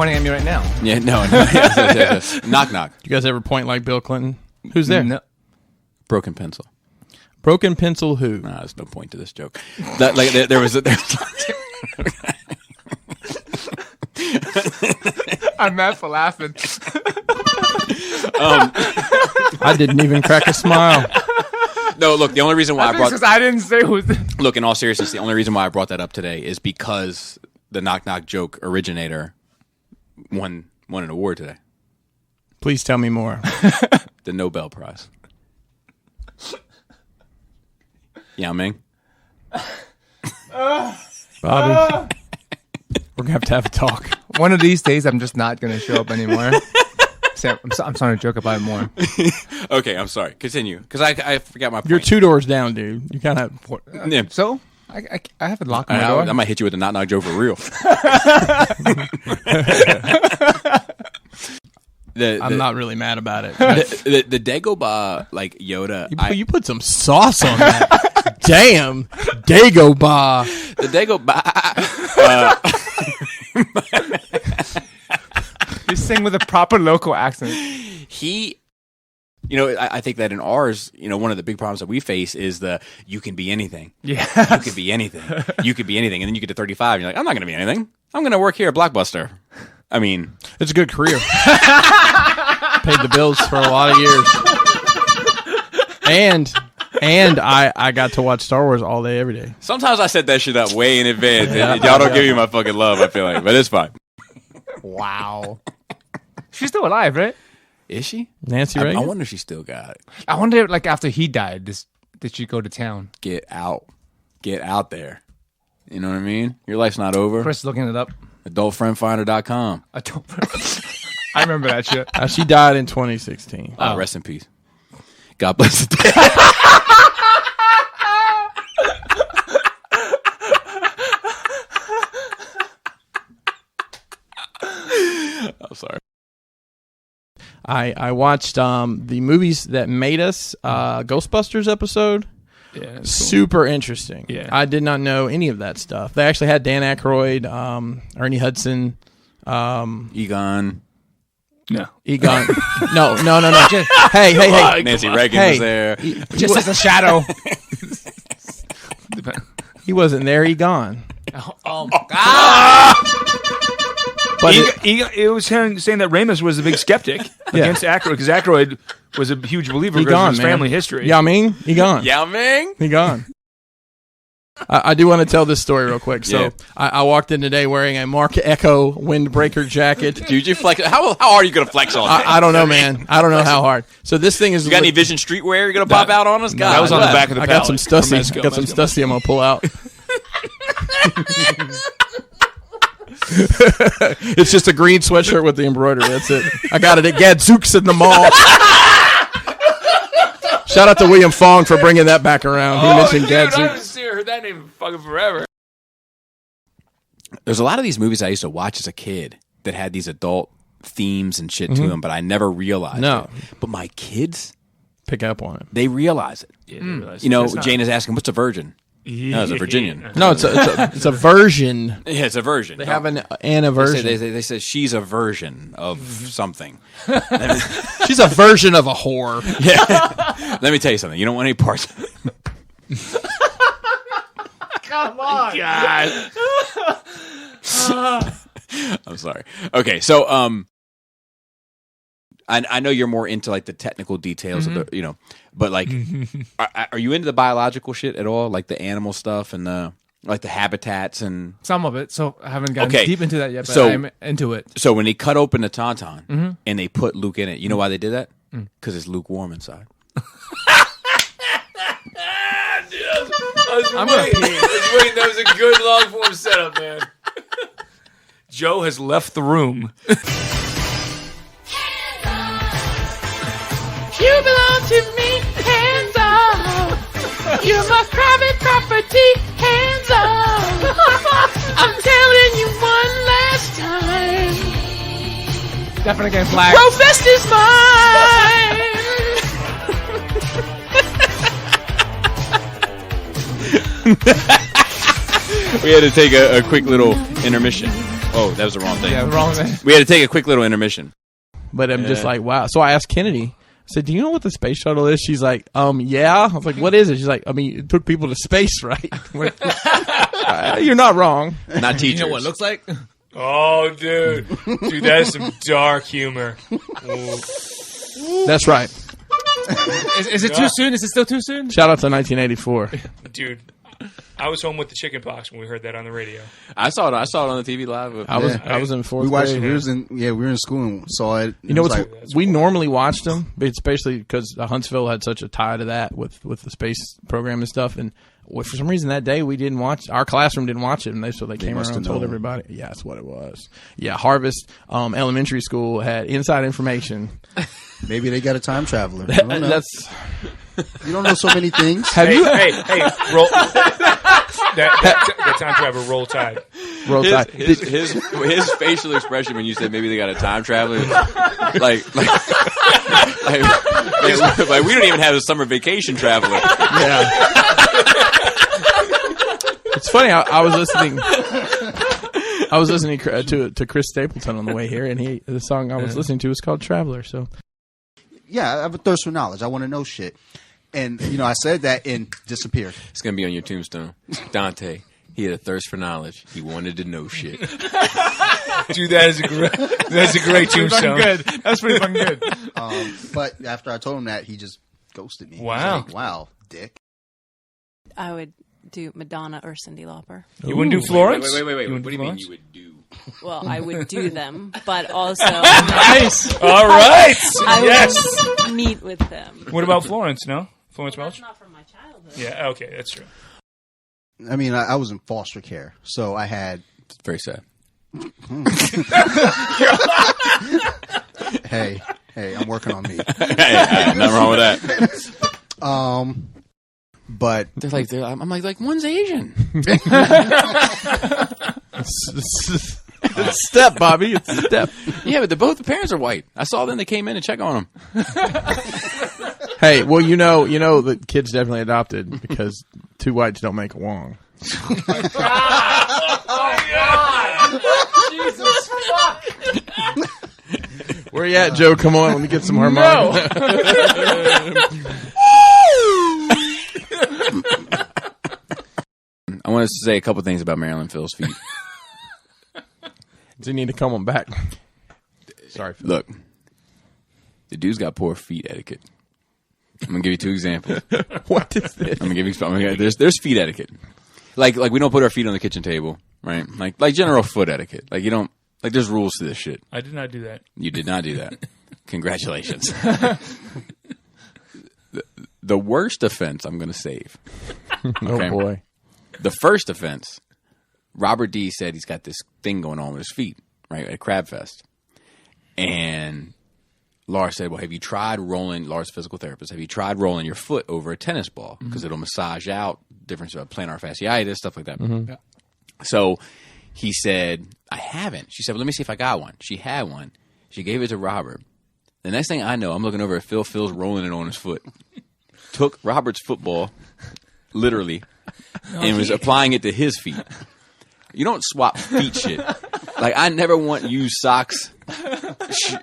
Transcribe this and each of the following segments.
pointing at me right now. Yeah, no. Yes. Knock, knock. You guys ever point like Bill Clinton? Who's there? No. Broken pencil. Broken pencil who? Nah, there's no point to this joke. There was I'm mad for laughing. I didn't even crack a smile. No, look, the only reason why I didn't say who. Look, in all seriousness, the only reason why I brought that up today is because the knock knock joke originator won an award today. Please tell me more. The Nobel Prize. Yao Ming. Bobby. We're going to have a talk. One of these days, I'm just not going to show up anymore. I'm starting to joke about it more. Okay, I'm sorry. Continue. Because I forgot my point. You're 2 doors down, dude. You kind of... Yeah. So, I have it locked on my door. I might hit you with a knock knock joke for real. I'm not really mad about it. The Dagobah, like Yoda. You put some sauce on that. Damn. Dagobah. The Dagobah. You sing with a proper local accent. I think that in ours, one of the big problems that we face is you can be anything. Yeah. You could be anything. You could be anything. And then you get to 35 and you're like, I'm not going to be anything. I'm going to work here at Blockbuster. I mean, it's a good career. Paid the bills for a lot of years. And I got to watch Star Wars all day, every day. Sometimes I set that shit up way in advance. Yeah. Y'all don't give me my fucking love, I feel like. But it's fine. Wow. She's still alive, right? Is she? Nancy Reagan? I wonder if she still got it. I wonder, like, after he died, did she go to town? Get out. Get out there. You know what I mean? Your life's not over. Chris is looking it up. AdultFriendFinder.com. I remember that shit. She died in 2016. Rest in peace. God bless the day. I'm sorry. I watched the movies that made us Ghostbusters episode. Yeah, cool. Super interesting. Yeah. I did not know any of that stuff. They actually had Dan Aykroyd, Ernie Hudson, Egon. No. Hey. Nancy Reagan was there. Just as a shadow. He wasn't there. Egon. Oh my God. But it was saying that Ramis was a big skeptic against Aykroyd because Aykroyd was a huge believer because of his family history. Yao Ming, Egon. Yao Ming? Egon. I do want to tell this story real quick. So I walked in today wearing a Mark Echo windbreaker jacket. Dude, you flex. How are you going to flex on that? I don't know, man. I don't know how hard. So this thing is... You got any Vision streetwear you're going to pop out on us? God, that was on the back of the pallet. I got some Stussy. Got some Stussy I'm going to pull out. It's just a green sweatshirt with the embroidery. That's it. I got it at Gadzooks in the mall. Shout out to William Fong for bringing that back around. He mentioned Gadzooks. I haven't heard that name fucking forever. There's a lot of these movies I used to watch as a kid that had these adult themes and shit to them, but I never realized it. But my kids pick up on it. They realize it. Yeah, they realize Jane is asking, what's a virgin? No, it's a Virginian. No, it's a version. Yeah, it's a version. They have an aversion. They say she's a version of something. She's a version of a whore. Yeah. Let me tell you something. You don't want any parts. Come on. God. I'm sorry. Okay, so I know you're more into like the technical details of the, but like, are you into the biological shit at all? Like the animal stuff and the habitats and some of it. So I haven't gotten deep into that yet, but I'm into it. So when they cut open the Tauntaun and they put Luke in it, you know why they did that? Because it's lukewarm inside. I'm waiting. That was a good long form setup, man. Joe has left the room. You belong to me, hands off. You're my private property, hands off. I'm telling you one last time. Definitely getting flagged. Profest is mine. We had to take a quick little intermission. Oh, that was the wrong thing. Yeah, wrong thing. We had to take a quick little intermission. But I'm just like, wow. So I asked Kennedy. I said, do you know what the space shuttle is? She's like, yeah. I was like, what is it? She's like, I mean, it took people to space, right? You're not wrong. Not teachers. You know what it looks like? Oh, dude, that's some dark humor. That's right. Is it too soon? Is it still too soon? Shout out to 1984. Dude, I was home with the chicken pox when we heard that on the radio. I saw it on the TV live. I was in fourth We watched. grade. We were in school and saw it. You know, like, we normally watched them, but especially because Huntsville had such a tie to that with the space program and stuff. And for some reason that day we didn't watch. Our classroom didn't watch it, and they came around and told everybody. Yeah, that's what it was. Yeah, Harvest Elementary School had inside information. maybe they got a time traveler. I don't know. That's You don't know so many things. have you Hey, roll. That time travel, roll tide. Roll Tide. His facial expression when you said maybe they got a time traveler, like we don't even have a summer vacation traveler. Yeah. It's funny. I was listening to Chris Stapleton on the way here, and the song I was listening to was called "Traveler." So Yeah, I have a thirst for knowledge. I want to know shit. And, I said that and disappeared. It's gonna be on your tombstone. Dante, he had a thirst for knowledge. He wanted to know shit. Dude, that's a great tombstone. Good. That's pretty fucking good. But after I told him that, he just ghosted me. Wow. He's like, wow, dick. I would do Madonna or Cyndi Lauper. You wouldn't do Florence? Wait. You What do you mean Florence? you would do? Well, I would do them, but also Nice. All right. I Yes. would meet with them. What about Florence? No? Florence That's Welch? not from my childhood. Yeah, okay, that's true. I mean, I was in foster care, so I had. It's very sad. Hey, I'm working on me. Hey, nothing wrong with that. But I'm like one's Asian. step, Bobby. It's a step. Yeah, but both the parents are white. I saw them. They came in and check on them. Hey, well, you know, the kid's definitely adopted because two whites don't make a Wong. Where you at, Joe? Come on, let me get some harmonica. I want to say a couple things about Marilyn Phil's feet. Does he need to come on back? Sorry, Phil. Look, the dude's got poor feet etiquette. I'm gonna give you two examples. What is this? I'm gonna give you. There's feet etiquette. Like we don't put our feet on the kitchen table, right? Like general foot etiquette. Like you don't. Like there's rules to this shit. I did not do that. You did not do that. Congratulations. The worst offense I'm gonna save. Okay? Oh boy. The first offense, Robert D said he's got this thing going on with his feet, right, at Crab Fest. And Lars said, well, have you tried rolling, Lars, physical therapist, have you tried rolling your foot over a tennis ball? Because it'll massage out different plantar fasciitis, stuff like that. Mm-hmm. So he said, I haven't. She said, well, let me see if I got one. She had one. She gave it to Robert. The next thing I know, I'm looking over at Phil. Phil's rolling it on his foot. Took Robert's football, literally, and was applying it to his feet. You don't swap feet shit. Like, I never want used socks,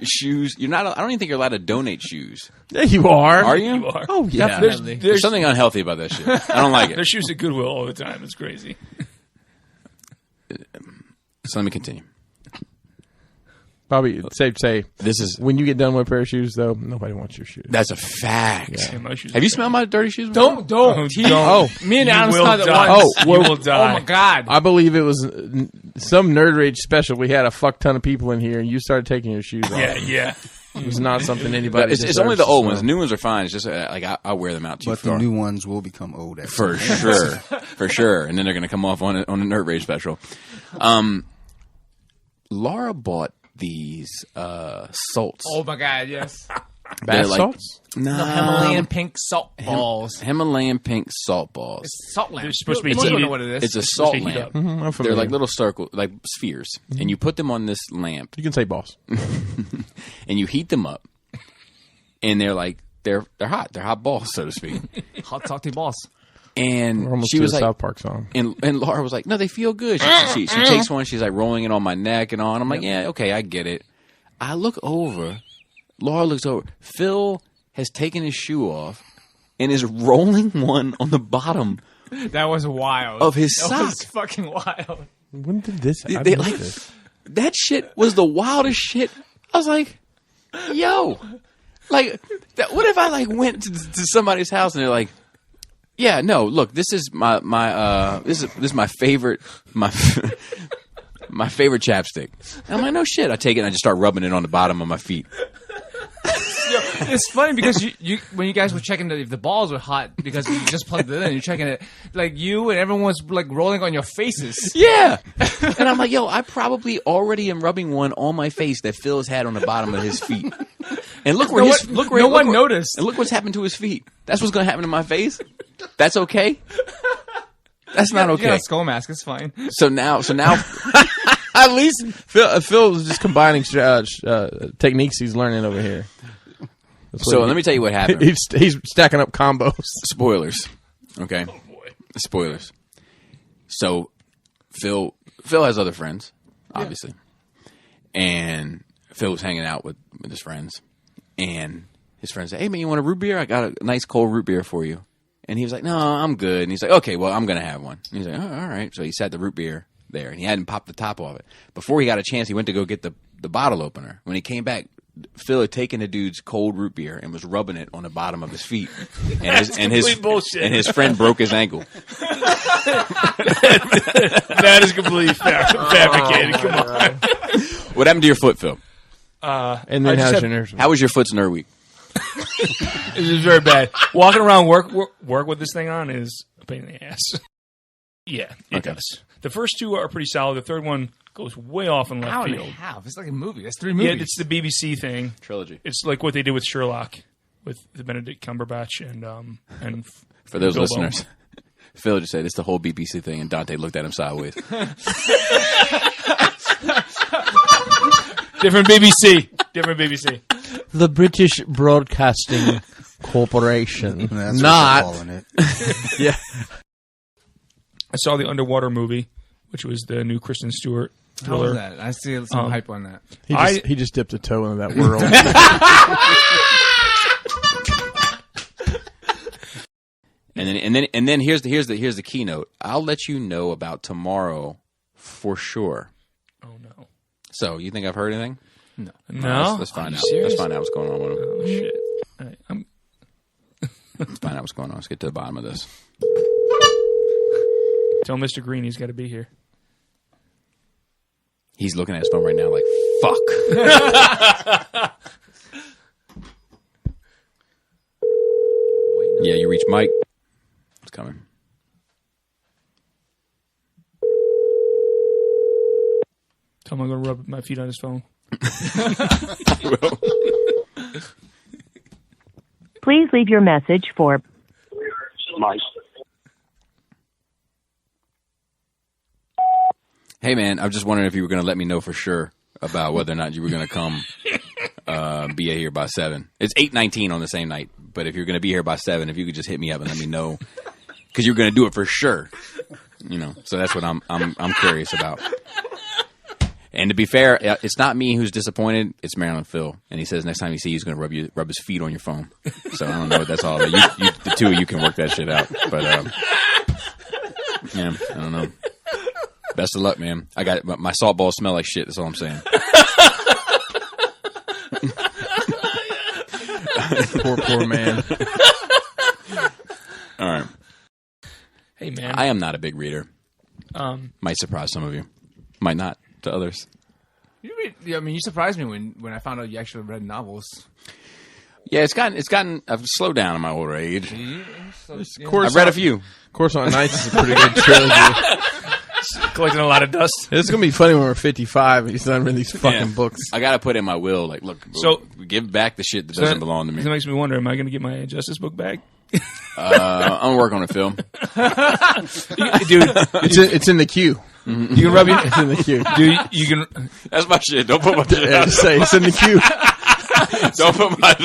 shoes. You're not. I don't even think you're allowed to donate shoes. Yeah, you are. Are you? You are. Oh, yeah. There's something unhealthy about that shit. I don't like it. There's shoes at Goodwill all the time. It's crazy. So let me continue. Bobby, it's safe to say, This is when you get done with a pair of shoes, though, nobody wants your shoes. that's a fact. Yeah, my shoes Have are you great. smelled my dirty shoes before? Don't. Oh, Me and You Adam will smelled it die. once. Oh, You will die. Oh my god. I believe it was some Nerd Rage special. We had a fuck ton of people in here, and you started taking your shoes off. Yeah. It was not something anybody It's only the deserves old to ones. smell. New ones are fine. It's just like I wear them out too But far. the new ones will become old. At For sure. For sure. And then they're going to come off on a Nerd Rage special. Laura bought these salts. Oh my god, yes. They're Bath like- salts? No. Himalayan pink salt balls. Himalayan pink salt balls. It's salt lamp. They're supposed to be You don't heated. know what it is. It's a salt to heat lamp. up. I'm They're familiar. like little circle, like spheres. And you put them on this lamp You can say balls. and you heat them up. And they're hot. They're hot balls, so to speak. hot salty balls. And she was like, South Park song. And Laura was like, no, they feel good. She takes one. She's like rolling it on my neck and on. I'm like, yeah, okay, I get it. I look over. Laura looks over. Phil has taken his shoe off and is rolling one on the bottom. That was wild. Of his sock. That was fucking wild. When did this happen? That shit was the wildest shit. I was like, yo. Like, what if I like went to somebody's house and they're like, yeah, no, look, this is my this is my favorite my favorite chapstick. And I'm like, no shit. I take it and I just start rubbing it on the bottom of my feet. It's funny because you when you guys were checking if the balls were hot because you just plugged it in, you're checking it, like you and everyone was like rolling on your faces. Yeah. And I'm like, yo, I probably already am rubbing one on my face that Phil has had on the bottom of his feet. And look where no one noticed. And look what's happened to his feet. That's what's going to happen to my face. That's okay. That's not okay. You got a skull mask. It's fine. So now. At least Phil is just combining techniques he's learning over here. So let me tell you what happened. He's stacking up combos. Spoilers. Okay. Oh boy. Spoilers. So Phil has other friends, obviously. Yeah. And Phil was hanging out with his friends. And his friend said, hey, man, you want a root beer? I got a nice cold root beer for you. And he was like, no, I'm good. And he's like, okay, well, I'm going to have one. And he's like, oh, all right. So he sat the root beer there, and he hadn't popped the top off it. Before he got a chance, he went to go get the bottle opener. When he came back, Phil had taken the dude's cold root beer and was rubbing it on the bottom of his feet. And his friend broke his ankle. That is completely fabricated. Come on. What happened to your foot, Phil? And then how was your foot's nerd week? It was very bad. Walking around work with this thing on is a pain in the ass. Yeah, it does. The first two are pretty solid. The third one goes way off in left field. Hour and a half. It's like a movie. That's 3 movies. Yeah, it's the BBC thing. Trilogy. It's like what they did with Sherlock, with the Benedict Cumberbatch and for those Bilbo. listeners, Phil just said it's the whole BBC thing, and Dante looked at him sideways. Different BBC. The British Broadcasting Corporation. That's not. what they're calling it. Yeah. I saw the Underwater movie, which was the new Kristen Stewart How thriller. was that? I see some hype on that. He just dipped a toe into that world. and then here's the keynote. I'll let you know about tomorrow for sure. Oh no. So you think I've heard anything? No. Let's find out. Serious? Let's find out what's going on with him. Oh shit. All right, Let's find out what's going on. Let's get to the bottom of this. Tell Mr. Green he's got to be here. He's looking at his phone right now like, fuck. Yeah, you reach Mike. It's coming. Tell him I'm going to rub my feet on his phone. Please leave your message for Mike. Hey, man, I was just wondering if you were going to let me know for sure about whether or not you were going to come be here by 7. It's 8:19 on the same night, but if you're going to be here by 7, if you could just hit me up and let me know, because you're going to do it for sure. You know, so that's what I'm curious about. And to be fair, it's not me who's disappointed. It's Maryland Phil, and he says next time you see, he's going to rub his feet on your phone. So I don't know what that's all about. You, the two of you can work that shit out. But yeah, I don't know. Best of luck, man. I got my salt balls smell like shit. That's all I'm saying. Poor man. All right. Hey, man. I am not a big reader. Might surprise some of you. Might not to others. I mean, you surprised me when I found out you actually read novels. Yeah, it's gotten. I've slowed down in my older age. I've read a few. Course on Nights is a pretty good trilogy. Collecting a lot of dust. It's going to be funny when we're 55 and he's done reading these fucking books. I got to put in my will, like, look, so give back the shit that doesn't belong to me. That makes me wonder, am I going to get my Justice book back? I'm going to work on a film. Dude, it's in the queue. Mm-hmm. You can rub your... It's in the queue. Dude, you can... That's my shit. Don't put my shit Say it's in the queue. Don't put my...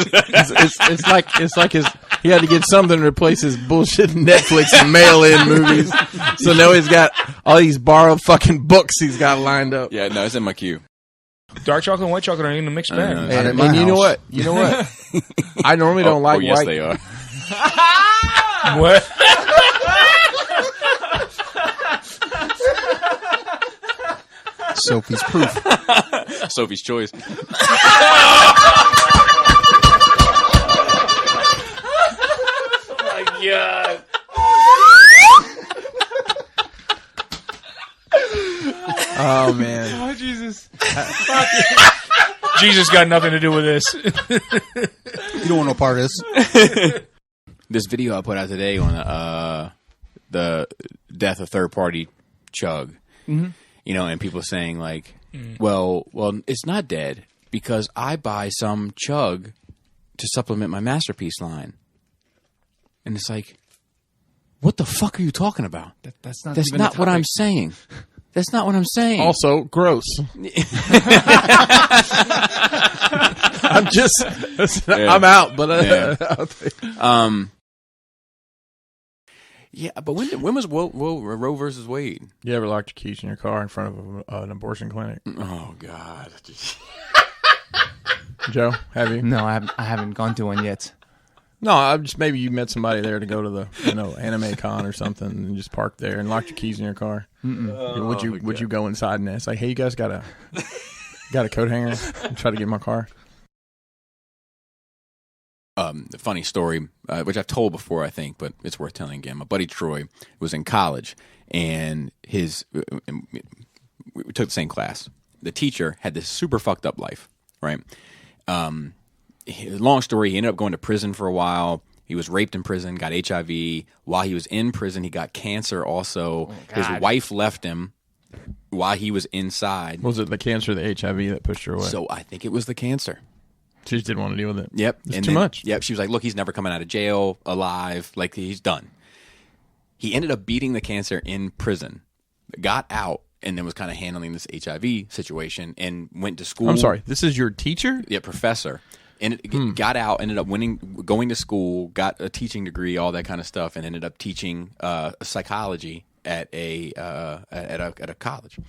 It's like he had to get something to replace his bullshit Netflix and mail-in movies. So now he's got all these borrowed fucking books he's got lined up. Yeah, no, it's in my queue. Dark chocolate and white chocolate are in a mixed bag. And you know what? You know what? I normally don't like yes, white. they are. What? Sophie's proof. Sophie's choice. Oh my god. Oh man. Oh Jesus! Jesus got nothing to do with this. You don't want no part of this. This video I put out today on the death of third party chug. Mm-hmm. You know, and people saying like, well, it's not dead because I buy some chug to supplement my Masterpiece line. And it's like, what the fuck are you talking about? That's not what I'm saying. That's not what I'm saying. Also, gross. I'm just, I'm out, but yeah, but when was Roe versus Wade? you ever locked your keys in your car in front of an abortion clinic? Oh God, Joe, have you? No, I haven't gone to one yet. No, I'm just maybe you met somebody there to go to the anime con or something and just parked there and locked your keys in your car. Would you go inside and say, hey, you guys got a coat hanger and try to get in my car? The funny story, which I've told before, I think, but it's worth telling again. My buddy Troy was in college, and we took the same class. The teacher had this super fucked up life, right? Long story, he ended up going to prison for a while. He was raped in prison, got HIV. While he was in prison, he got cancer also. His wife left him while he was inside. Was it the cancer or the HIV that pushed her away? So I think it was the cancer. She just didn't want to deal with it. Yep. It's too much. Yep. She was like, look, he's never coming out of jail alive. Like, he's done. He ended up beating the cancer in prison, got out, and then was kind of handling this HIV situation and went to school. I'm sorry. This is your teacher? Yeah, professor. And got out, ended up going to school, got a teaching degree, all that kind of stuff, and ended up teaching psychology at a college.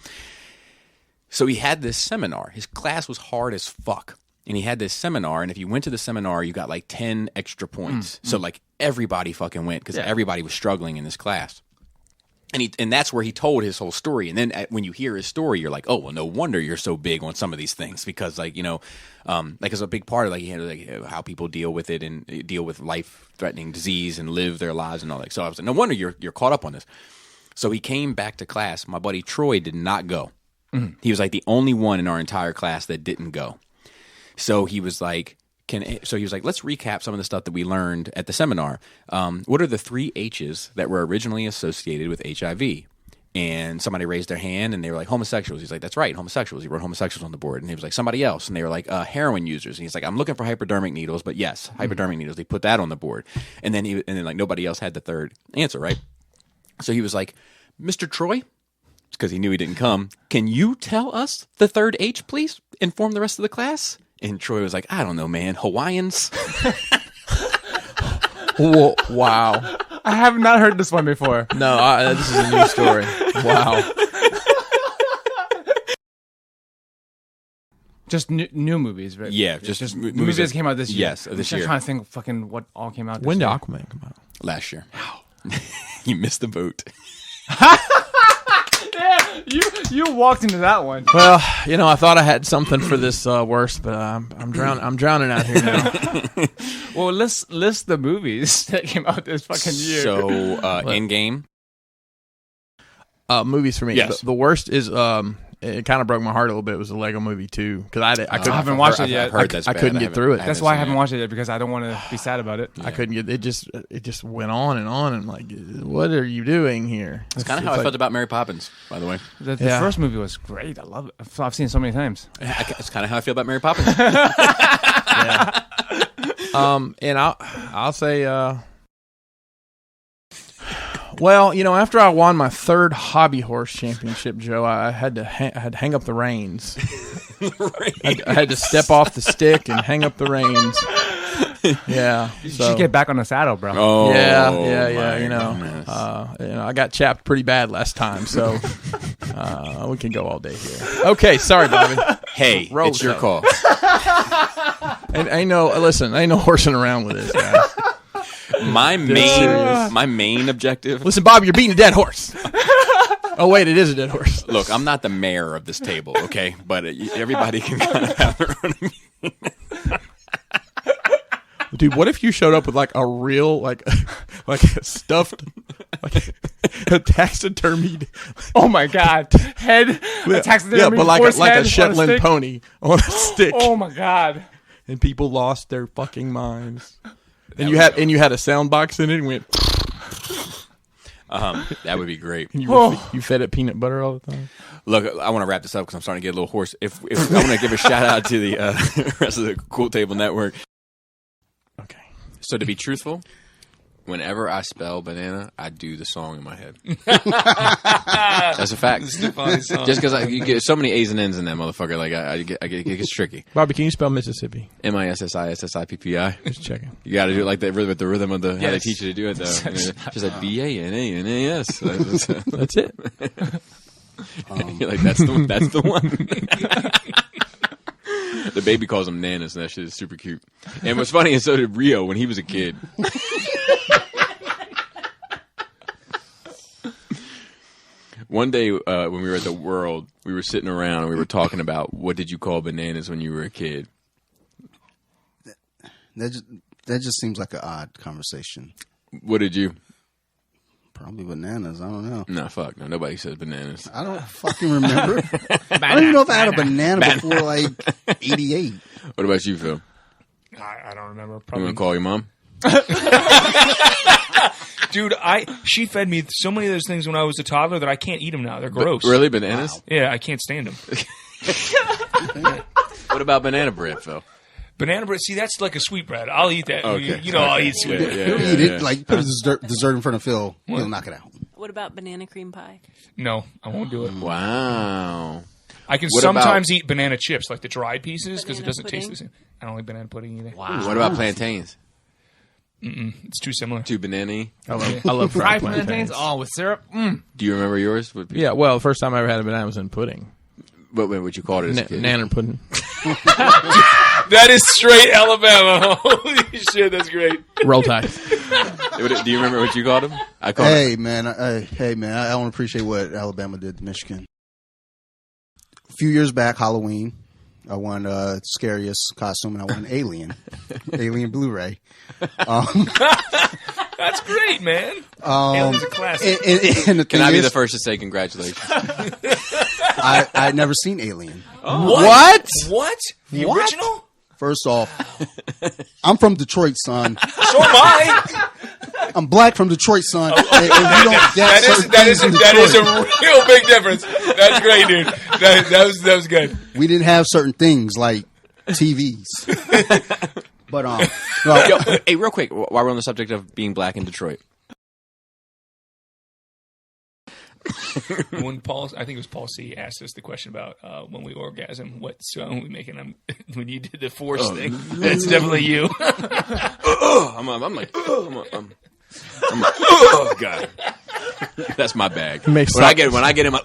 So he had this seminar. His class was hard as fuck. And he had this seminar, and if you went to the seminar, you got like 10 extra points. So like everybody fucking went because everybody was struggling in this class. And that's where he told his whole story. And then when you hear his story, you're like, oh, well, no wonder you're so big on some of these things because, like, like it's a big part of how people deal with it and deal with life-threatening disease and live their lives and all that. So I was like, no wonder you're caught up on this. So he came back to class. My buddy Troy did not go. Mm-hmm. He was like the only one in our entire class that didn't go. So he was like, let's recap some of the stuff that we learned at the seminar. What are the 3 H's that were originally associated with HIV? And somebody raised their hand and they were like, homosexuals. He's like, that's right, homosexuals. He wrote homosexuals on the board. And he was like, somebody else. And they were like, heroin users. And he's like, I'm looking for hypodermic needles, but yes, hypodermic needles. They put that on the board. And then like nobody else had the third answer, right? So he was like, Mr. Troy, because he knew he didn't come, can you tell us the third H, please? Inform the rest of the class? And Troy was like, I don't know, man. Hawaiians? Whoa, wow. I have not heard this one before. No, this is a new story. Wow. Just new movies, right? Yeah, just movies that came out this year. Yes, this I'm year. trying to think fucking what all came out this When did year. Aquaman come out? Last year. You missed the boat. Yeah, you walked into that one. Well, I thought I had something for this worse, but I'm drowning out here now. Well, list the movies that came out this fucking year. So, Endgame. Movies for me. Yes. The worst is it kind of broke my heart a little bit. It was the Lego Movie 2 because I haven't watched it yet. I couldn't get through it. That's why I haven't watched it yet because I don't want to be sad about it. I couldn't get it. Just went on and on and like, what are you doing here? That's kind of how I felt about Mary Poppins, by the way. The first movie was great. I love it. I've seen it so many times. It's kind of how I feel about Mary Poppins. Yeah. And I'll say, well, after I won my 3rd hobby horse championship, Joe, I had to hang up the reins. I had to step off the stick and hang up the reins. Yeah. You So should get back on the saddle, bro. Oh, yeah. goodness. I got chapped pretty bad last time, so we can go all day here. Okay, sorry, Bobby. Hey, Roll it's your show. call. And I know. Listen, I ain't no horsing around with this, guys. My main objective. Listen, Bob, you're beating a dead horse. Oh wait, it is a dead horse. Look, I'm not the mayor of this table, okay? But everybody can kind of have their own. Dude, what if you showed up with like a real like a stuffed like a taxidermied Oh my god. Head. A taxidermy but like horse a head on Shetland stick? pony on a stick. Oh my god. And people lost their fucking minds. And you had a sound box in it and went That would be great. you fed it peanut butter all the time. Look, I want to wrap this up because I'm starting to get a little hoarse. If I want to give a shout out to the rest of the Cool Table Network. Okay. So to be truthful, whenever I spell banana, I do the song in my head. That's a fact. Just because you get so many A's and N's in that motherfucker, like it gets tricky. Bobby, can you spell Mississippi? MISSISSIPPI. Just checking. You got to do it like that with the rhythm of the how they teach you to do it though. Just like BANANAS. That's it. You're like that's the one. The baby calls them nanas, and that shit is super cute. And what's funny is so did Rio when he was a kid. One day when we were at the World, we were sitting around and we were talking about what did you call bananas when you were a kid. That just seems like an odd conversation. What did you? Probably bananas. I don't know. No, fuck. No, nobody says bananas. I don't fucking remember. I don't even know if I had a banana before like 88. What about you, Phil? I don't remember. You Probably. want to call your mom? Dude, she fed me so many of those things when I was a toddler that I can't eat them now. They're gross. Really, bananas? Yeah, I can't stand them. What about banana bread, Phil? Banana bread, see, that's like a sweet bread. I'll eat that. Okay. You know, I'll eat sweet bread. He'll eat it. Like, put a dessert in front of Phil. He'll knock it out. What about banana cream pie? No, I won't do it. Wow. I can What sometimes eat banana chips, like the dried pieces, because it Banana doesn't taste pudding? the same. I don't like banana pudding either. Wow. What about plantains? It's too similar. Too banana-y? I love fried Fried plantains. plantains, oh, with syrup. Do you remember yours? Yeah, well, the first time I ever had a banana was in pudding. What you called it as a kid? Nanner pudding. That is straight Alabama. Holy shit, that's great. Roll Tide. Do you remember what you called them? I called Hey man, I don't appreciate what Alabama did to Michigan. A few years back, Halloween, I won scariest costume, and I won Alien, Alien Blu-ray. That's great, man. Alien's a classic. And Can I be the first to say congratulations? I'd never seen Alien. What? The original? First off, I'm from Detroit, son. So am I. I'm black from Detroit, son. And we don't get certain That things in is a Detroit. real big difference. That's great, dude. That was good. We didn't have certain things like TVs. But Yo, hey, real quick, while we're on the subject of being black in Detroit. When I think it was Paul C. asked us the question about when we orgasm, what song we making? When you did the force thing, that's definitely you. I'm like, oh god, that's my bag. When I get in my,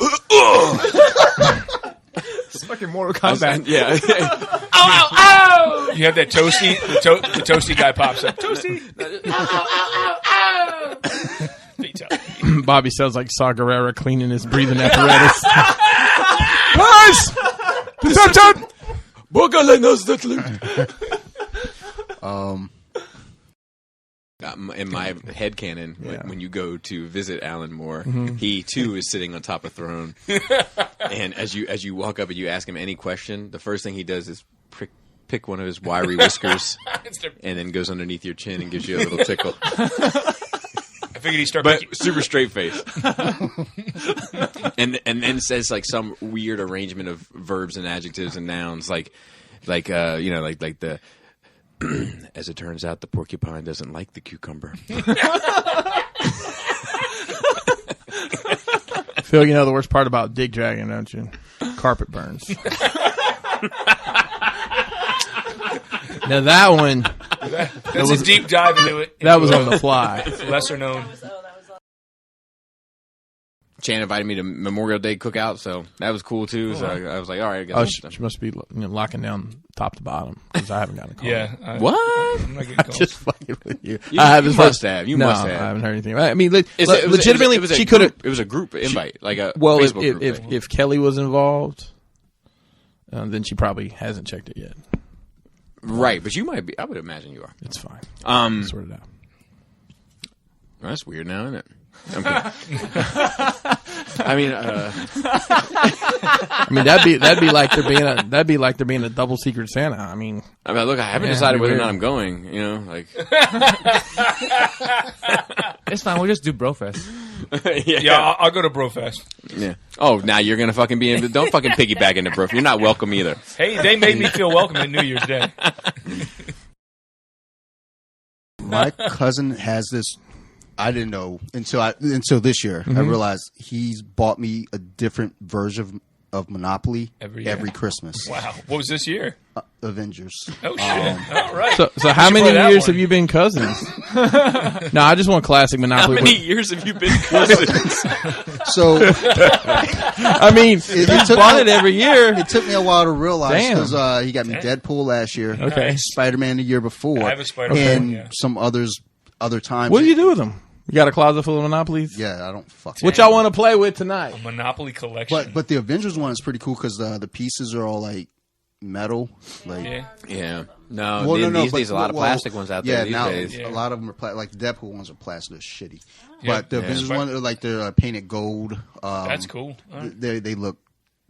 It's fucking Mortal Kombat. yeah. Ow! You have that toasty. The toasty guy pops up. Toasty. Fatality. Bobby sounds like Saw Gerrera cleaning his breathing apparatus. Guys! Attention! In my headcanon, when you go to visit Alan Moore, he too is sitting on top of a throne. And as you walk up and you ask him any question, the first thing he does is pick one of his wiry whiskers and then goes underneath your chin and gives you a little tickle. I figured he'd start But picking. super straight face. and then says like some weird arrangement of verbs and adjectives and nouns like the as it turns out, the porcupine doesn't like the cucumber. Phil, you know the worst part about Dig Dragon, don't you? Carpet burns. Now that one That's a deep dive into it. That was on the fly. Lesser known. Chan invited me to Memorial Day cookout, so that was cool too. So I was like, all right, I guess. Oh, she must be locking down top to bottom because I haven't gotten a call. Yeah. What? I'm not getting I'm calls. just fucking with you. You I must have. You must have. I haven't heard anything. I mean, Legitimately, legitimately, she could have. It was a group invite, like a Well, Facebook group. if Kelly was involved, then she probably hasn't checked it yet. Right, but you might be. I would imagine you are. It's fine. Sort it out. Well, that's weird now, isn't it? Okay. I mean, that'd be like there being a double secret Santa. I mean, look, I haven't decided whether or not I'm going. You know, like It's fine. We'll just do Brofest. Yeah, I'll go to Brofest. Yeah. Oh, now you're gonna fucking be in. Don't fucking piggyback into Bro. You're not welcome either. Hey, they made me feel welcome at New Year's Day. My cousin has this. I didn't know until this year. I realized he's bought me a different version of Monopoly every Christmas. Wow. What was this year? Avengers. Oh, shit. All right. So how many years have you been cousins? No, I just want classic How Monopoly. many years have you been cousins? So I mean, it you bought it every year. It took me a while to realize Damn. because he got me Deadpool last year. Okay. Spider-Man the year before. I have a Spider-Man, and some other times. What do you do with them? You got a closet full of Monopolies? Yeah, I don't fuck. What y'all want to play with tonight? A Monopoly collection. But the Avengers one is pretty cool because the pieces are all like metal. Like Yeah. No, Well, these days a lot of plastic ones out there these now days. a lot of them are like the Deadpool ones are plastic. They're shitty. Yeah. But the Avengers one are like they're painted gold. That's cool. All right. They look.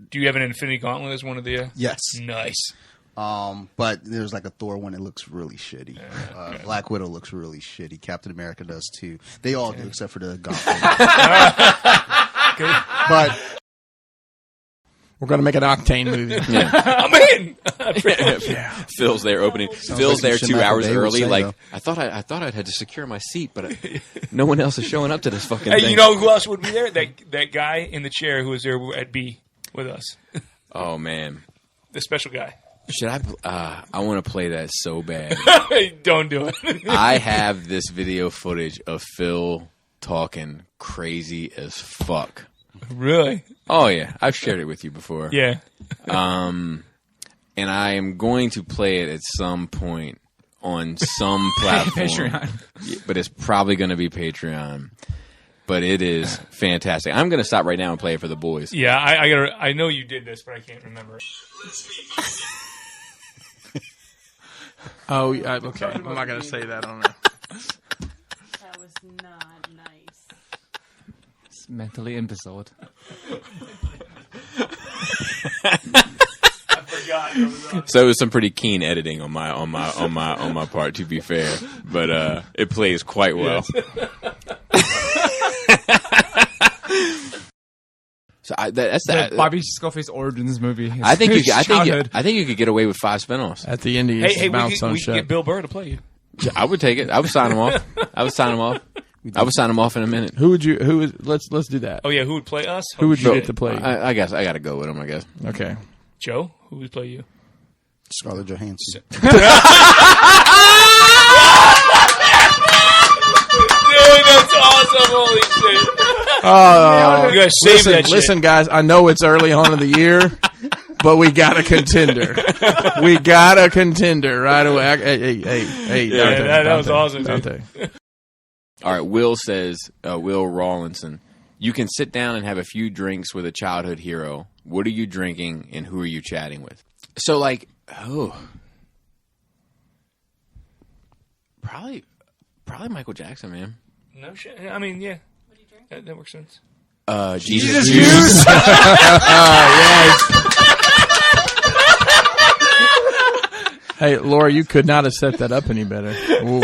Do you have an Infinity Gauntlet as one of the? Yes. Nice. But there's like a Thor one that looks really shitty. Black Widow looks really shitty. Captain America does too. They all do except for the Gauntlet. But We're going to make an Octane movie. I'm in. Phil's there opening. Phil's like there some 2 shit hours Michael Bay would early. say, Like though. I thought I'd had to secure my seat, but no one else is showing up to this fucking Hey, thing. you know who else would be there? That guy in the chair who was there at B with us. Oh man, The special guy. should I? I want to play that so bad. Don't do it. I have this video footage of Phil talking crazy as fuck. Really? Oh yeah, I've shared it with you before. Yeah. And I am going to play it at some point on some platform. Patreon. Yeah, but it's probably going to be Patreon. But it is fantastic. I'm going to stop right now and play it for the boys. Yeah, I know you did this, but I can't remember. Oh, okay. I'm not going to say that on there. That was not nice. It's mentally imbecile. So it was some pretty keen editing on my part, to be fair. But it plays quite well. So that's The Bobby Scarface origins movie. I think you Childhood. could get away with 5 spinoffs. At the end, Hey, bounce we on can shut. get Bill Burr to play you. I would take it. I would sign him off. I would sign him off in a minute. Let's do that. Oh yeah, who would play us? Who would you So, get to play? I guess I got to go with him. I guess. Okay. Joe? Who would play you? Scarlett Johansson. Dude, that's awesome! Holy shit! Oh, You guys save that shit. listen, guys. I know it's early on in the year, but we got a contender. We got a contender right away. Hey, Yeah, Dante, that was Dante, awesome, dude. Dante. All right. Will says, Will Rawlinson, you can sit down and have a few drinks with a childhood hero. What are you drinking and who are you chatting with? So, like, probably Michael Jackson, man. No shit. I mean, yeah. What do you drink? That makes sense. Jesus Juice. Hey, Laura, you could not have set that up any better. Ooh.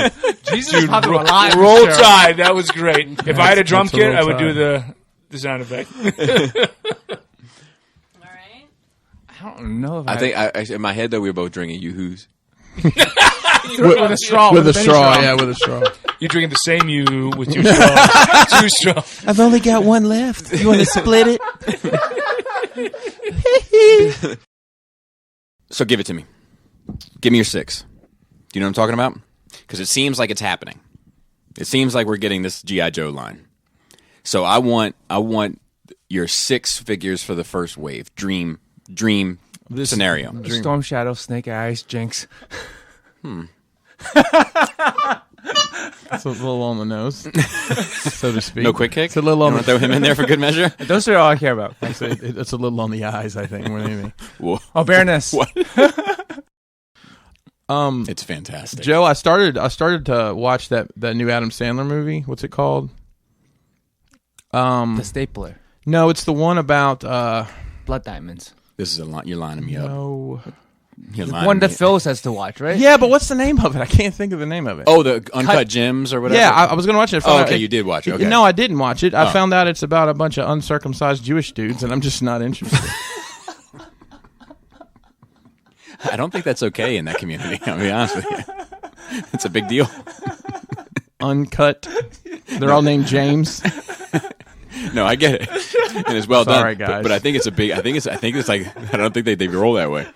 Jesus is popular a lot. in Roll this show. Tide. That was great. If I had a drum that's a kit, Roll I would do Tide. the sound effect. All right. I don't know if I think in my head though we were both drinking Yoo-Hoos. with a straw. With a penny straw, yeah, with a straw. You're drinking the same you with 2 straws. 2 straws. I've only got one left. You want to split it? So give it to me. Give me your 6. Do you know what I'm talking about? because it seems like it's happening. It seems like we're getting this G.I. Joe line. So I want your 6 figures for the first wave. Dream scenario. Storm Shadow, Snake Eyes, Jinx. It's a little on the nose, so to speak. No quick kick? It's a little on the Throw him in there for good measure? Those are all I care about. Actually, it's a little on the eyes, I think, more than anything. Whoa. Oh, Baroness. What? It's fantastic. Joe, I started to watch that new Adam Sandler movie. What's it called? The Stapler. No, it's the one about Blood Diamonds. This is a lot. You're lining me up. no. You're The lining one that me up. Phil says to watch, right? Yeah, but what's the name of it? I can't think of the name of it. Oh, the Uncut Gems or whatever? yeah, I was going to watch it. Oh, okay, you did watch it. Okay. No, I didn't watch it. I found out it's about a bunch of uncircumcised Jewish dudes, and I'm just not interested. I don't think that's okay in that community. I'll be honest with you. It's a big deal. Uncut. They're all named James. No, I get it, and it's well Sorry, done. guys. But I think it's a big. I think it's like I don't think they roll that way.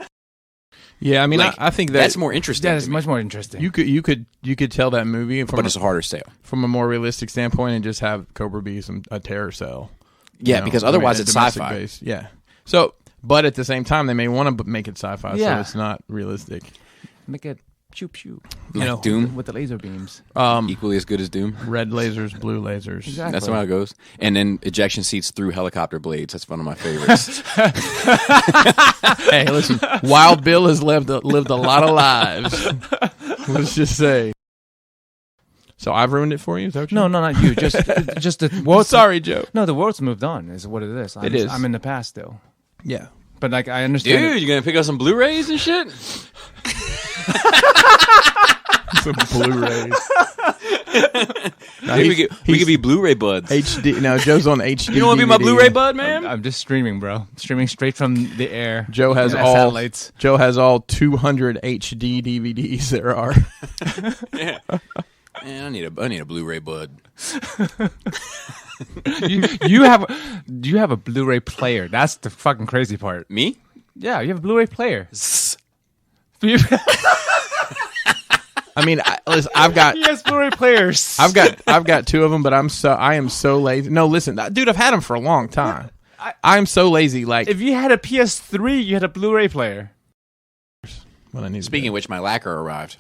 Yeah, I mean, Like, I think that's more interesting. Yeah, it's to me. much more interesting. you could tell that movie But it's a harder sale. from a more realistic standpoint and just have Cobra be a terror cell. Yeah, You know? because I mean, otherwise it's domestic sci-fi. based. Yeah. So, but at the same time, they may want to make it sci-fi, so Yeah. it's not realistic. Make it pew pew. Like Doom, With the laser beams. equally as good as Doom. Red lasers, blue lasers. Exactly. That's how it goes. And then ejection seats through helicopter blades. That's one of my favorites. Hey, listen, Wild Bill has lived a lot of lives. Let's just say. So I've ruined it for you? Is that what No, not you. Just the world. Sorry, Joe. No, the world's moved on. Is what it is. It is. I'm in the past still. Yeah. But like I understand. Dude, you gonna pick up some Blu-rays and shit? Some Blu-rays. We could be Blu-ray buds. HD. No, Joe's on HD. You don't want to be my DVD. Blu-ray bud, man? I'm just streaming, bro. Streaming straight from the air. Joe has Yeah, all satellites. Joe has all 200 HD DVDs there are. Yeah. Man, I need a Blu-ray bud. you have a Blu-ray player. That's the fucking crazy part. Me? Yeah, you have a Blu-ray player. I mean, listen, I've got He has Blu-ray players. I've got 2 of them, but I am so lazy. No, listen, dude, I've had them for a long time. I'm so lazy. Like, If you had a PS3, you had a Blu-ray player. when I need Speaking of which, my lacquer arrived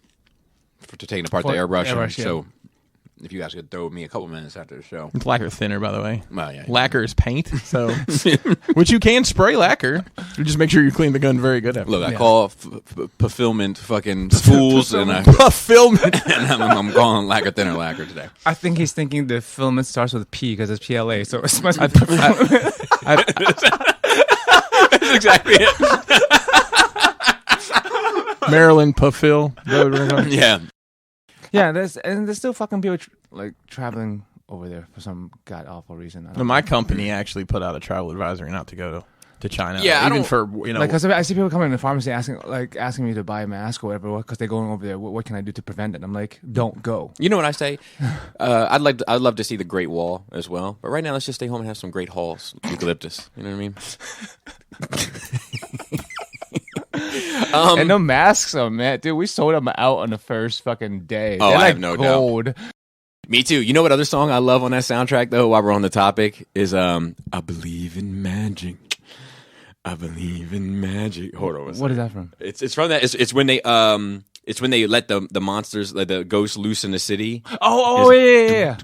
to taking apart the For airbrush. airbrush, yeah. So if you guys could throw me a couple minutes after the show. it's lacquer thinner, by the way. Well, yeah. Lacquer is paint, so which you can spray lacquer. You just make sure you clean the gun very good after. Look, I call fulfillment fucking fools, and Fulfillment. I'm calling lacquer thinner lacquer today. I think he's thinking the filament starts with P because it's PLA, so it's much. That's exactly it. Maryland Puffil. Yeah. Yeah, there's still fucking people traveling over there for some god awful reason. I don't My company actually put out a travel advisory not to go to China. Yeah, I even don't- for Like, cause I see people coming in the pharmacy asking me to buy a mask or whatever because they're going over there. What can I do to prevent it? I'm like, don't go. You know what I say? I'd love to see the Great Wall as well, but right now let's just stay home and have some great halls, eucalyptus. You know what I mean? And no masks, oh man, dude, we sold them out on the first fucking day. Oh, They're I like have no doubt. gold. Me too. You know what other song I love on that soundtrack though? While we're on the topic, is I believe in magic. I believe in magic. Hold on. What is that from? It's from that. It's when they let the monsters, like the ghosts, loose in the city. Oh yeah.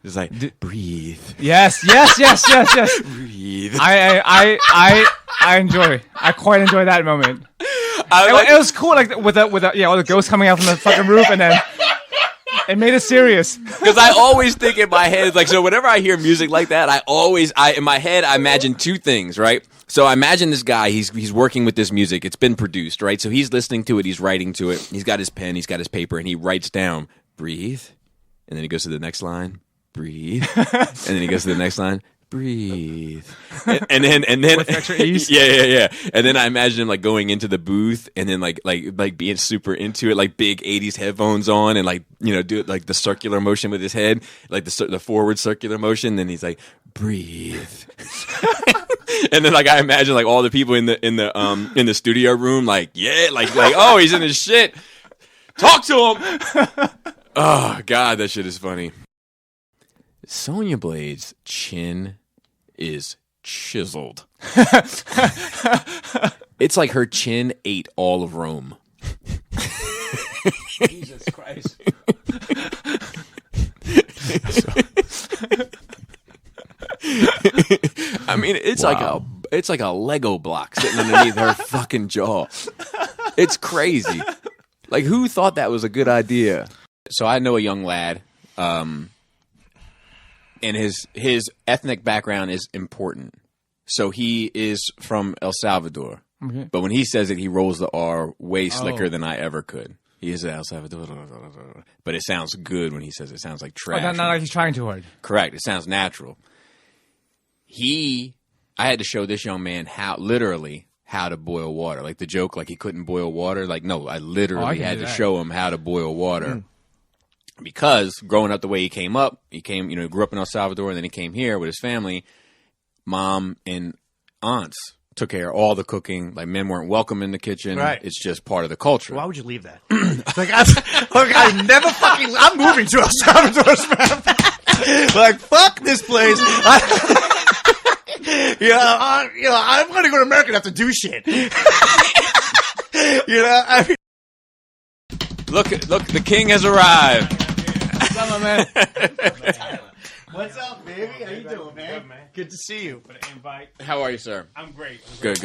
It's like breathe, Yes. breathe. I enjoy. I quite enjoy that moment. It was cool, like with all the ghosts coming out from the fucking roof, and then it made it serious. Because I always think in my head, like, so whenever I hear music like that, in my head, I imagine 2 things, right? So I imagine this guy, he's working with this music. It's been produced, right? So he's listening to it, he's writing to it. He's got his pen, he's got his paper, and he writes down, breathe. And then he goes to the next line, breathe. And then he goes to the next line, breathe. And then With extra ease? Yeah. And then I imagine him like going into the booth and then like being super into it, like big 80s headphones on, and like, you know, do it like the circular motion with his head, like the forward circular motion. Then he's like, breathe. And then like I imagine like all the people in the studio room, like, yeah, like oh, he's in his shit. Talk to him. Oh, God, that shit is funny. Sonya Blade's chin is chiseled. It's like her chin ate all of Rome. Jesus Christ. I mean, it's like a Lego block sitting underneath her fucking jaw. It's crazy. Like, who thought that was a good idea? So I know a young lad, and his ethnic background is important. So he is from El Salvador. Okay. But when he says it, he rolls the R way slicker than I ever could. He is El Salvador. But it sounds good when he says it. It sounds like trash. Not like he's trying too hard. Correct. It sounds natural. I had to show this young man how to boil water. Like the joke, like he couldn't boil water. Like, no, I literally had to show him how to boil water. Because growing up the way he came up, grew up in El Salvador, and then he came here with his family. Mom and aunts took care of all the cooking. Like, men weren't welcome in the kitchen. Right. It's just part of the culture. Why would you leave that? I never fucking. I'm moving to El Salvador. Like, fuck this place. I'm going to go to America and have to do shit. Look, the king has arrived. What's up, my man? What's up, baby? How you doing, man? Good to see you. How are you, sir? I'm great. Good.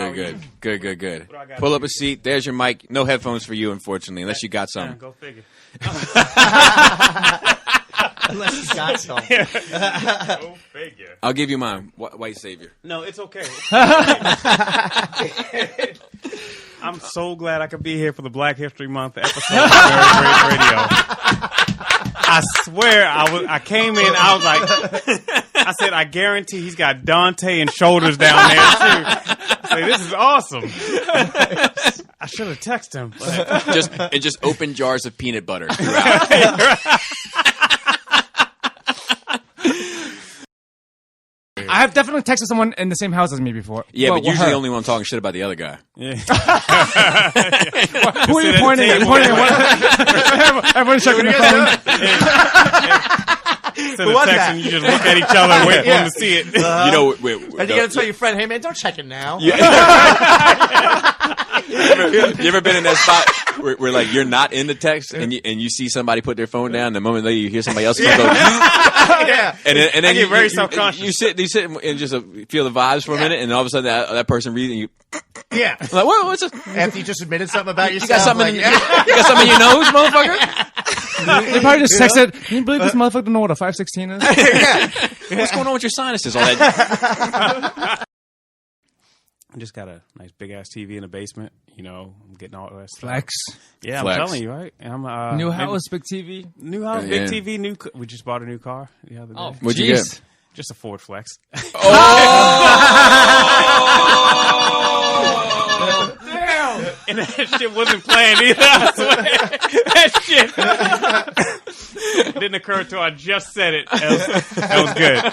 Pull up a seat. There's your mic. No headphones for you, unfortunately, unless you got some. Go figure. Unless you got some. Go figure. I'll give you mine. White savior. No, it's okay. I'm so glad I could be here for the Black History Month episode of Very Great Radio. I swear, I came in, I was like, I said, I guarantee he's got Dante and shoulders down there too. I said, this is awesome. I should have texted him. Just open jars of peanut butter throughout. I have definitely texted someone in the same house as me before. Yeah, but usually only when I'm talking shit about the other guy. Yeah. Who are you pointing at? Everyone's checking their phone. Send a text and you just look at each other and wait for them to see it. And you got to tell your friend, hey, man, don't check it now. You ever been in that spot where like you're not in the text and you see somebody put their phone down, the moment later you hear somebody else go, Yeah. and then I get very self-conscious. You sit and just feel the vibes for a minute, and all of a sudden that person reads and you. Yeah. Like, what's this? After you just admitted something about yourself. You got something, you got something in your nose, motherfucker? They probably just texted, can you believe this motherfucker don't know what a 516 is? What's going on with your sinuses? All that. I just got a nice big ass TV in the basement. I'm getting all that stuff. Flex. Yeah, Flex. I'm telling you, right? New house, big TV. New house, big TV, we just bought a new car the other day. What'd you get? Just a Ford Flex. Oh! Damn! And that shit wasn't planned either. I swear. That shit didn't occur until I just said it. That was good.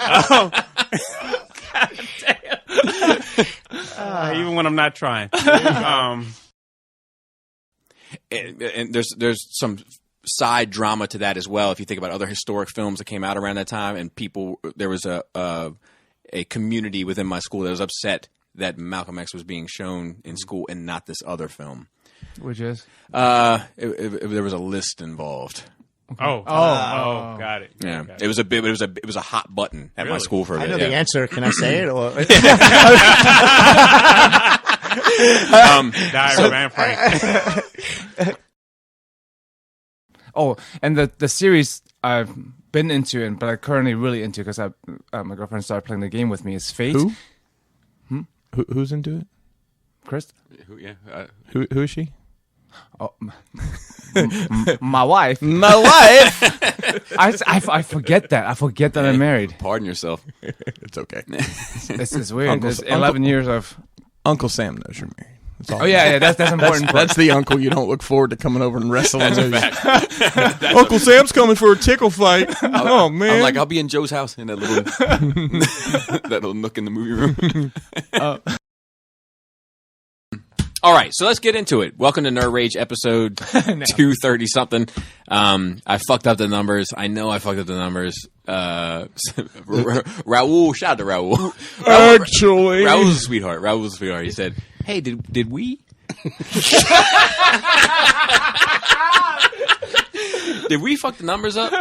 God damn. Even when I'm not trying. And there's some side drama to that as well. If you think about other historic films that came out around that time, and there was a community within my school that was upset that Malcolm X was being shown in school and not this other film. Which is? There was a list involved. Oh, got it. Yeah, it was a hot button at my school for a bit. I know the answer. Can I say it? Or Diary Van Frank. Oh, and the series I've been into, but I'm currently really into because my girlfriend started playing the game with me. Is Fate. Who? Who's into it? Chris. Who Who is she? Oh, my wife. My wife. I forget that. I forget that I'm married. Pardon yourself. It's okay. This is weird. It's 11 years of. Uncle Sam knows you're married. Oh yeah, that's important. That's the uncle you don't look forward to coming over and wrestling. Uncle Sam's coming for a tickle fight. Oh man! I'm like, I'll be in Joe's house in that little that little nook in the movie room. All right, so let's get into it. Welcome to Nerd Rage episode 230 something. I fucked up the numbers. I know I fucked up the numbers. Raul, shout out to Raul. Actually, Raul's a sweetheart. Raul's a sweetheart. He said, "Hey, did we?" Did we fuck the numbers up?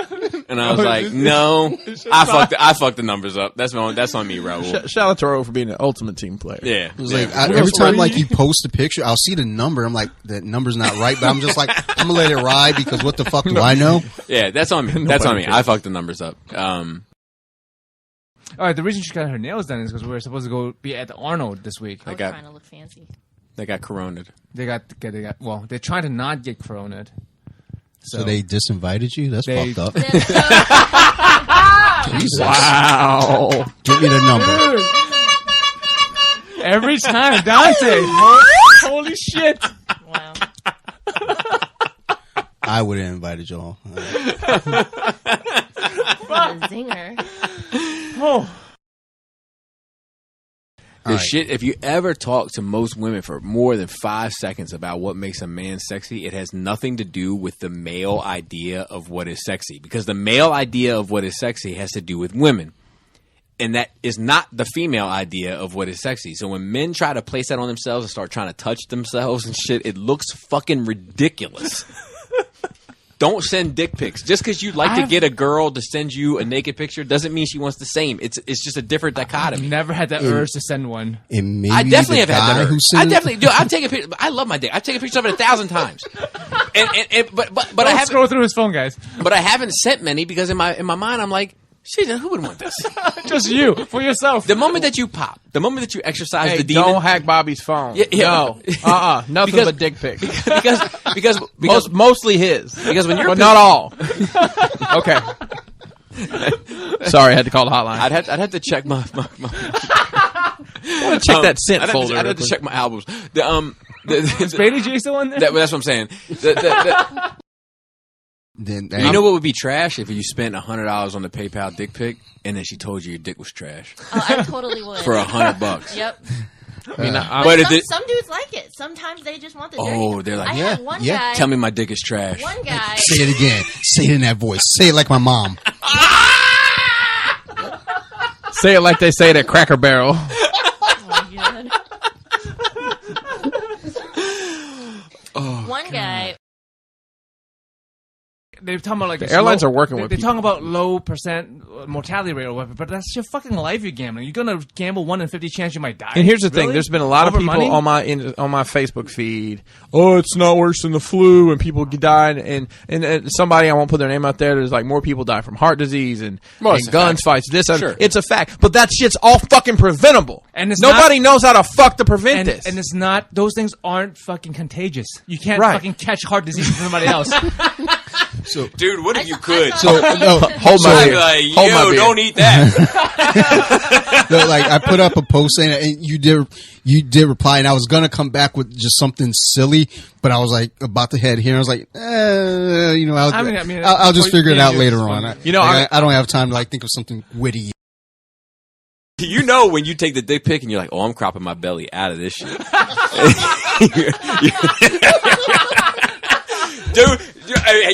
And I was like, no, I fucked the numbers up. That's on me, Raul. Shout out to Raul for being an ultimate team player. Yeah. It was like every time like you post a picture, I'll see the number. I'm like, that number's not right, but I'm just like, I'm gonna let it ride because what the fuck do I know? Yeah, that's on me. That's on me. I fucked the numbers up. All right, the reason she got her nails done is because we were supposed to go be at Arnold this week. I was trying to look fancy. They got coroned. They're trying to not get coroned. So they disinvited you? That's fucked up. Jesus. Wow. Give me the number. Every time, Dante. Holy shit. Wow. I would have invited y'all. What a zinger. Oh. Shit, if you ever talk to most women for more than 5 seconds about what makes a man sexy, it has nothing to do with the male idea of what is sexy. Because the male idea of what is sexy has to do with women. And that is not the female idea of what is sexy. So when men try to place that on themselves and start trying to touch themselves and shit, it looks fucking ridiculous. Don't send dick pics. Just because you like to get a girl to send you a naked picture doesn't mean she wants the same. It's just a different dichotomy. I've never had that urge to send one. And maybe I definitely have had that urge. I definitely do. I've taken pictures. I love my dick. I've taken pictures of it 1,000 times. But I haven't scroll through his phone, guys. But I haven't sent many because in my mind I'm like, shit, who would want this? Just you, for yourself. The moment that you pop, the moment that you exercise the demon. Don't hack Bobby's phone. No. Nothing but dick pics. Because mostly his. Because when you're but not all. Okay. Sorry, I had to call the hotline. I'd have to check my I want to check that scent folder. I'd have to check my albums. Is Bailey J still on there? That's what I'm saying. Then, you know what would be trash if you spent $100 on the PayPal dick pic and then she told you your dick was trash. Oh, I totally would. For $100. Yep. I mean, but some dudes like it. Sometimes they just want the dirty. Oh, they're like, I had one guy. Tell me my dick is trash. One guy. Say it again. Say it in that voice. Say it like my mom. Say it like they say it at Cracker Barrel. Oh, my God. One guy. They're talking about like the airlines are working with. They're talking about low % mortality rate or whatever, but that's your fucking life you're gambling. You're gonna gamble 1 in 50 chance you might die. And here's the thing: there's been a lot of people on my Facebook feed. Oh, it's not worse than the flu, and people die. And somebody, I won't put their name out there. There's like more people die from heart disease and guns fights. Sure. It's a fact, but that shit's all fucking preventable. And nobody knows how to fuck to prevent this. And it's not; those things aren't fucking contagious. You can't fucking catch heart disease from somebody else. So, dude, what if you could? Hold my beer. Like, hold my beer. Don't eat that. No, like I put up a post saying that, and you did reply, and I was gonna come back with just something silly, but I was like about to head here. I was like, I'll just figure it out later on. I don't have time to like think of something witty. You know when you take the dick pic and you're like, oh, I'm cropping my belly out of this shit. Dude,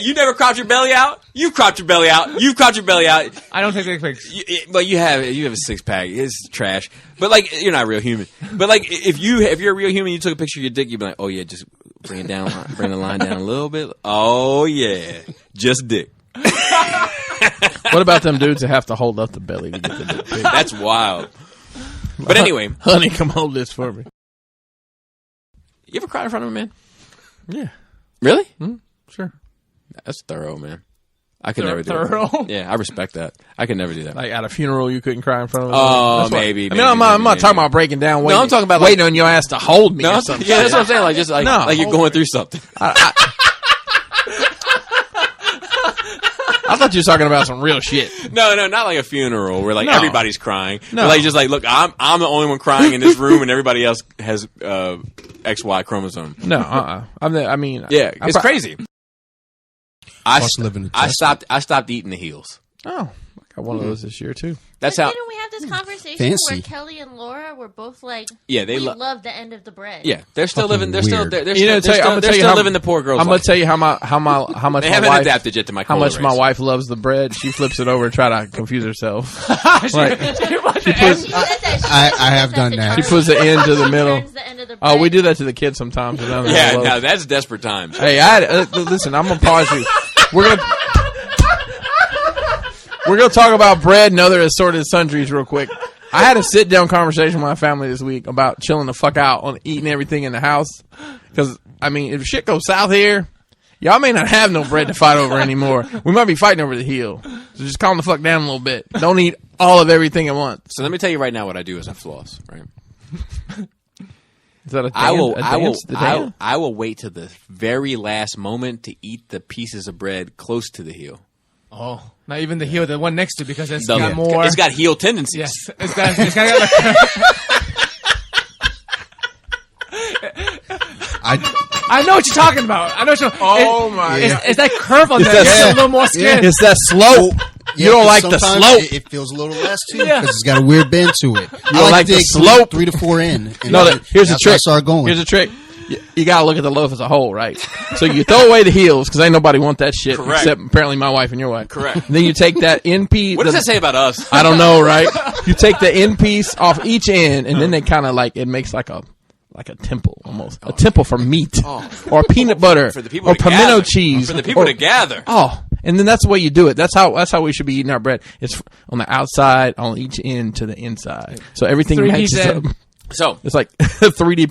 you never cropped your belly out? You cropped your belly out. You cropped your belly out. I don't take dick pics. But you have a six pack. It's trash. But like, you're not a real human. But like, if you're a real human, you took a picture of your dick, you'd be like, oh yeah, just bring the line down a little bit. Oh yeah, just dick. What about them dudes that have to hold up the belly to get the dick pic? That's wild. But anyway, honey, come hold this for me. You ever cried in front of a man? Yeah. Really? Mm-hmm. Sure. That's thorough, man. I could never do thorough? that. Yeah, I respect that. I could never do that. Like at a funeral, you couldn't cry in front of. Oh, maybe. I'm not talking about breaking down. No, I'm talking about waiting on your ass to hold me. No, or something. Yeah, that's what I'm saying. Like just like you're going through something. I thought you were talking about some real shit. No, not like a funeral where like everybody's crying. No, but like just like look, I'm the only one crying in this room, and everybody else has XY chromosome. No, it's crazy. I stopped eating the heels. Oh, Got one of those this year too. That's but how. Didn't we have this conversation Fancy. where Kelly and Laura were both like, Yeah, they we lo- love the end of the bread. Yeah, they're still living. They're Fucking still. weird. They're still living the poor girl's I'm gonna life. tell you how much They my haven't wife adapted yet to my how cola much my race. wife loves the bread. She flips it over and try to confuse herself. Like, I have done that. she puts the end to the middle. Turns the end of the Oh, we bread. do that to the kids sometimes. Yeah, now that's desperate times. Hey, listen. I'm gonna pause you. We're gonna talk about bread and other assorted sundries real quick. I had a sit down conversation with my family this week about chilling the fuck out on eating everything in the house. Because I mean, if shit goes south here, y'all may not have no bread to fight over anymore. We might be fighting over the heel. So just calm the fuck down a little bit. Don't eat all of everything at once. So let me tell you right now what I do is I floss. Right. Is that a dance? I will. A I will. dance? The dance? I will wait to the very last moment to eat the pieces of bread close to the heel. Oh, not even the heel, the one next to, because it's The- got more. It's got heel tendencies. Yes, it's got like. I know what you're talking about. I know what you're. Oh my God. It's that curve on there. that- It's a little more skin. It's that slope. You don't like the sometimes slope. It feels a little less too because it's got a weird bend to it. I don't like to the dig slope? 3 to 4 in. And No, here's the that's where I trick. start going. Here's the trick. You gotta look at the loaf as a whole, right? So you throw away the heels because ain't nobody want that shit Correct. except apparently my wife and your wife. Correct. And then you take that end piece. What does that say about us? I don't know, right? You take the end piece off each end, and then they kind of like it makes like a temple almost, a temple for meat or peanut butter For the people or to pimento gather. cheese For the people or- to gather. Oh, and then that's the way you do it. That's how we should be eating our bread. It's on the outside, on each end to the inside. So everything 3D matches then. up. So It's like a 3D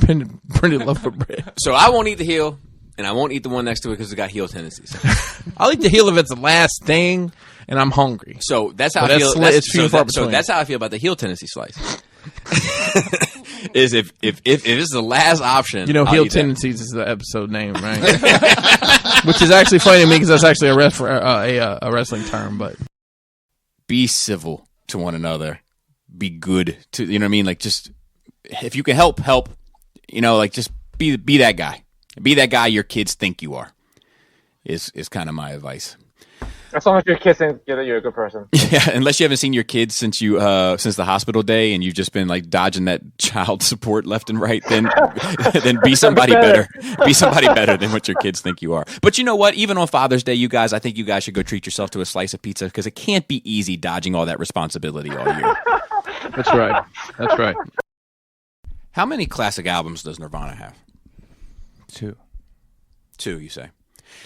printed loaf of bread. So I won't eat the heel, and I won't eat the one next to it because it's got heel tendencies. I'll eat the heel if it's the last thing, and I'm hungry. So that's how But I that's feel. sli- That's, it's few and far so between. that's how I feel about the heel tendency slice. Is if it's the last option, You know, I'll heel eat that. tendencies is the episode name, right? Which is actually funny to me because that's actually a wrestling term. But Be civil to one another. Be good to you know what I mean. Like just if you can help. You know, like just be that guy. Be that guy your kids think you are. Is kind of my advice. As long as your kids think you're a good person. Yeah, unless you haven't seen your kids since the hospital day and you've just been like dodging that child support left and right, then be somebody better. Be somebody better than what your kids think you are. But you know what? Even on Father's Day, I think you guys should go treat yourself to a slice of pizza because it can't be easy dodging all that responsibility all year. that's right. That's right. How many classic albums does Nirvana have? 2. 2, you say?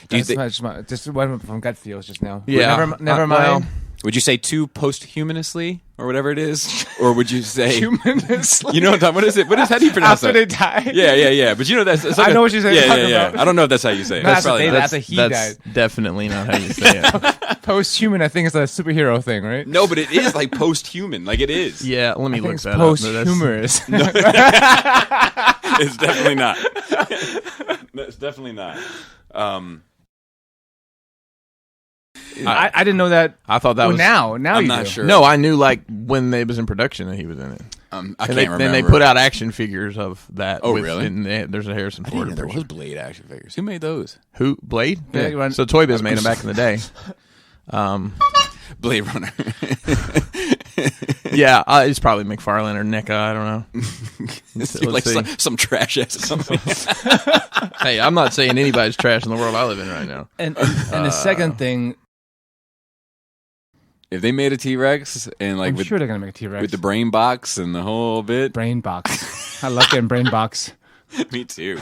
Do you That's think? just one from gut feels just now. Yeah. Never Well, mind. Would you say 2 posthumously or whatever it is, or would you say Humanously. You know what I'm talking? What is it? How do you pronounce After that? they die. Yeah. But you know that's. I know what you're saying. Yeah. I don't know if that's how you say it. No, That's that's probably a- not. that's a he That's died. definitely not how you say it. Post-human, I think, is a superhero thing, right? No, but it is like post-human. Like it is. Yeah, let me I think look it's that up. but that's- post-humorous. It's definitely not. That's definitely not. I didn't know that. I thought that Well, was now I'm you not do. sure. No, I knew like when it was in production that he was in it. I And can't remember. Then they put out action figures of that. Oh, really? And there's a Harrison I didn't Ford. know there version. was Blade action figures. Who made those? Who? Blade? Yeah, you run- So Toy Biz made them back in the day. Blade Runner. Yeah, it's probably McFarlane or NECA. I don't know. It seemed Let's like see. some trash ass or something. Hey, I'm not saying anybody's trash in the world I live in right now. And the second thing, If they made a T-Rex and like I'm with, sure they're gonna make a T-Rex with the brain box and the whole bit, brain box. I love getting brain box. me too.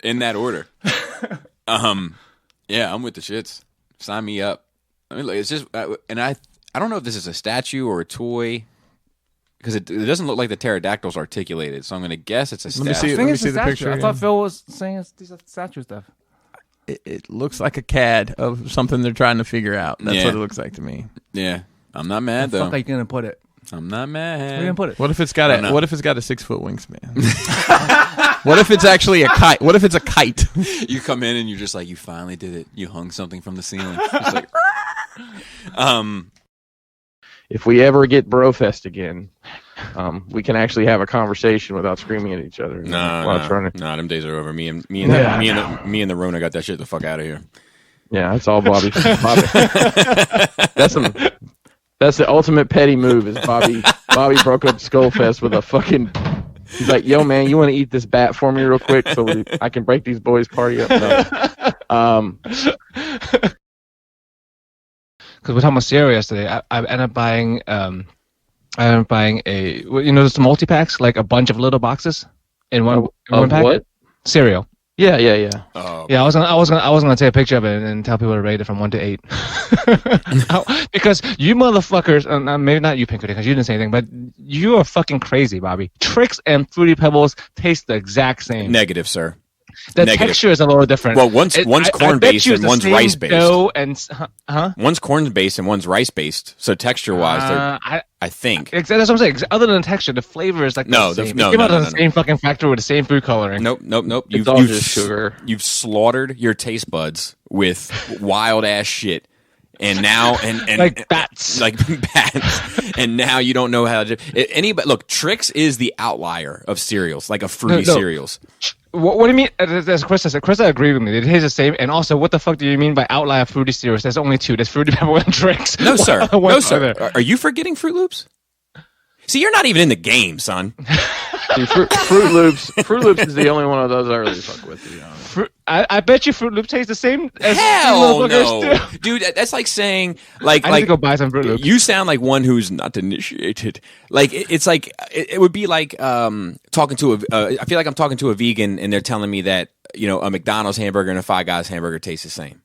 In that order. Yeah, I'm with the shits. Sign me up. I mean, look, it's just, and I don't know if this is a statue or a toy because it doesn't look like the pterodactyl's articulated. So I'm going to guess it's a statue. me see I it. think me it's see a the statue. picture I thought again. Phil was saying these are statue stuff. It looks like a CAD of something they're trying to figure out. That's Yeah. what it looks like to me. Yeah, I'm not mad Where though. the fuck are you gonna put it? I'm not mad. Where are you gonna put it? What if it's got I don't know. What if it's got a 6-foot wingspan? What if it's actually a kite? What if it's a kite? You come in and you're just like, you finally did it. You hung something from the ceiling. It's like, If we ever get Brofest again, we can actually have a conversation without screaming at each other. while it's running. No, them days are over. Me and Yeah. the Rona got that shit the fuck out of here. Yeah, that's all Bobby. Bobby. That's some That's the ultimate petty move. Is Bobby broke up Skullfest with a fucking. He's like, yo, man, you want to eat this bat for me real quick so I can break these boys' party up? No. Because we're talking about cereal yesterday. I ended up buying a those multi packs, like a bunch of little boxes in one pack. What? Cereal. Yeah. Yeah, I was gonna take a picture of it and tell people to rate it from 1 to 8. Because you motherfuckers, maybe not you, Pinkerton, because you didn't say anything, but you are fucking crazy, Bobby. Trix and Fruity Pebbles taste the exact same. Negative, sir. The texture is a little different. Well, one's corn based and one's rice based. Huh? One's corn based and one's rice based. So texture wise, I think that's what I'm saying. Other than the texture, the flavor is like the same. It came out of the same fucking factory with the same food coloring. Nope. It's all just sugar. You've slaughtered your taste buds with wild ass shit. And now, and like bats, and now you don't know how to. Look, Trix is the outlier of cereals, like a fruity cereals. What do you mean? As Chris said, Chris agreed with me. It is the same. And also, what the fuck do you mean by outlier fruity cereals? There's only two. There's Fruity Pebble and Trix. No, sir. No, sir. Are you forgetting Fruit Loops? See, you're not even in the game, son. See, Fruit Loops is the only one of those I really fuck with, to be honest. I bet you Fruit Loops taste the same as hell no, dude. That's like saying I need to go buy some Fruit Loops. You sound like one who's not initiated. Like it's like it would be like talking to I feel like I'm talking to a vegan and they're telling me that a McDonald's hamburger and a Five Guys hamburger taste the same.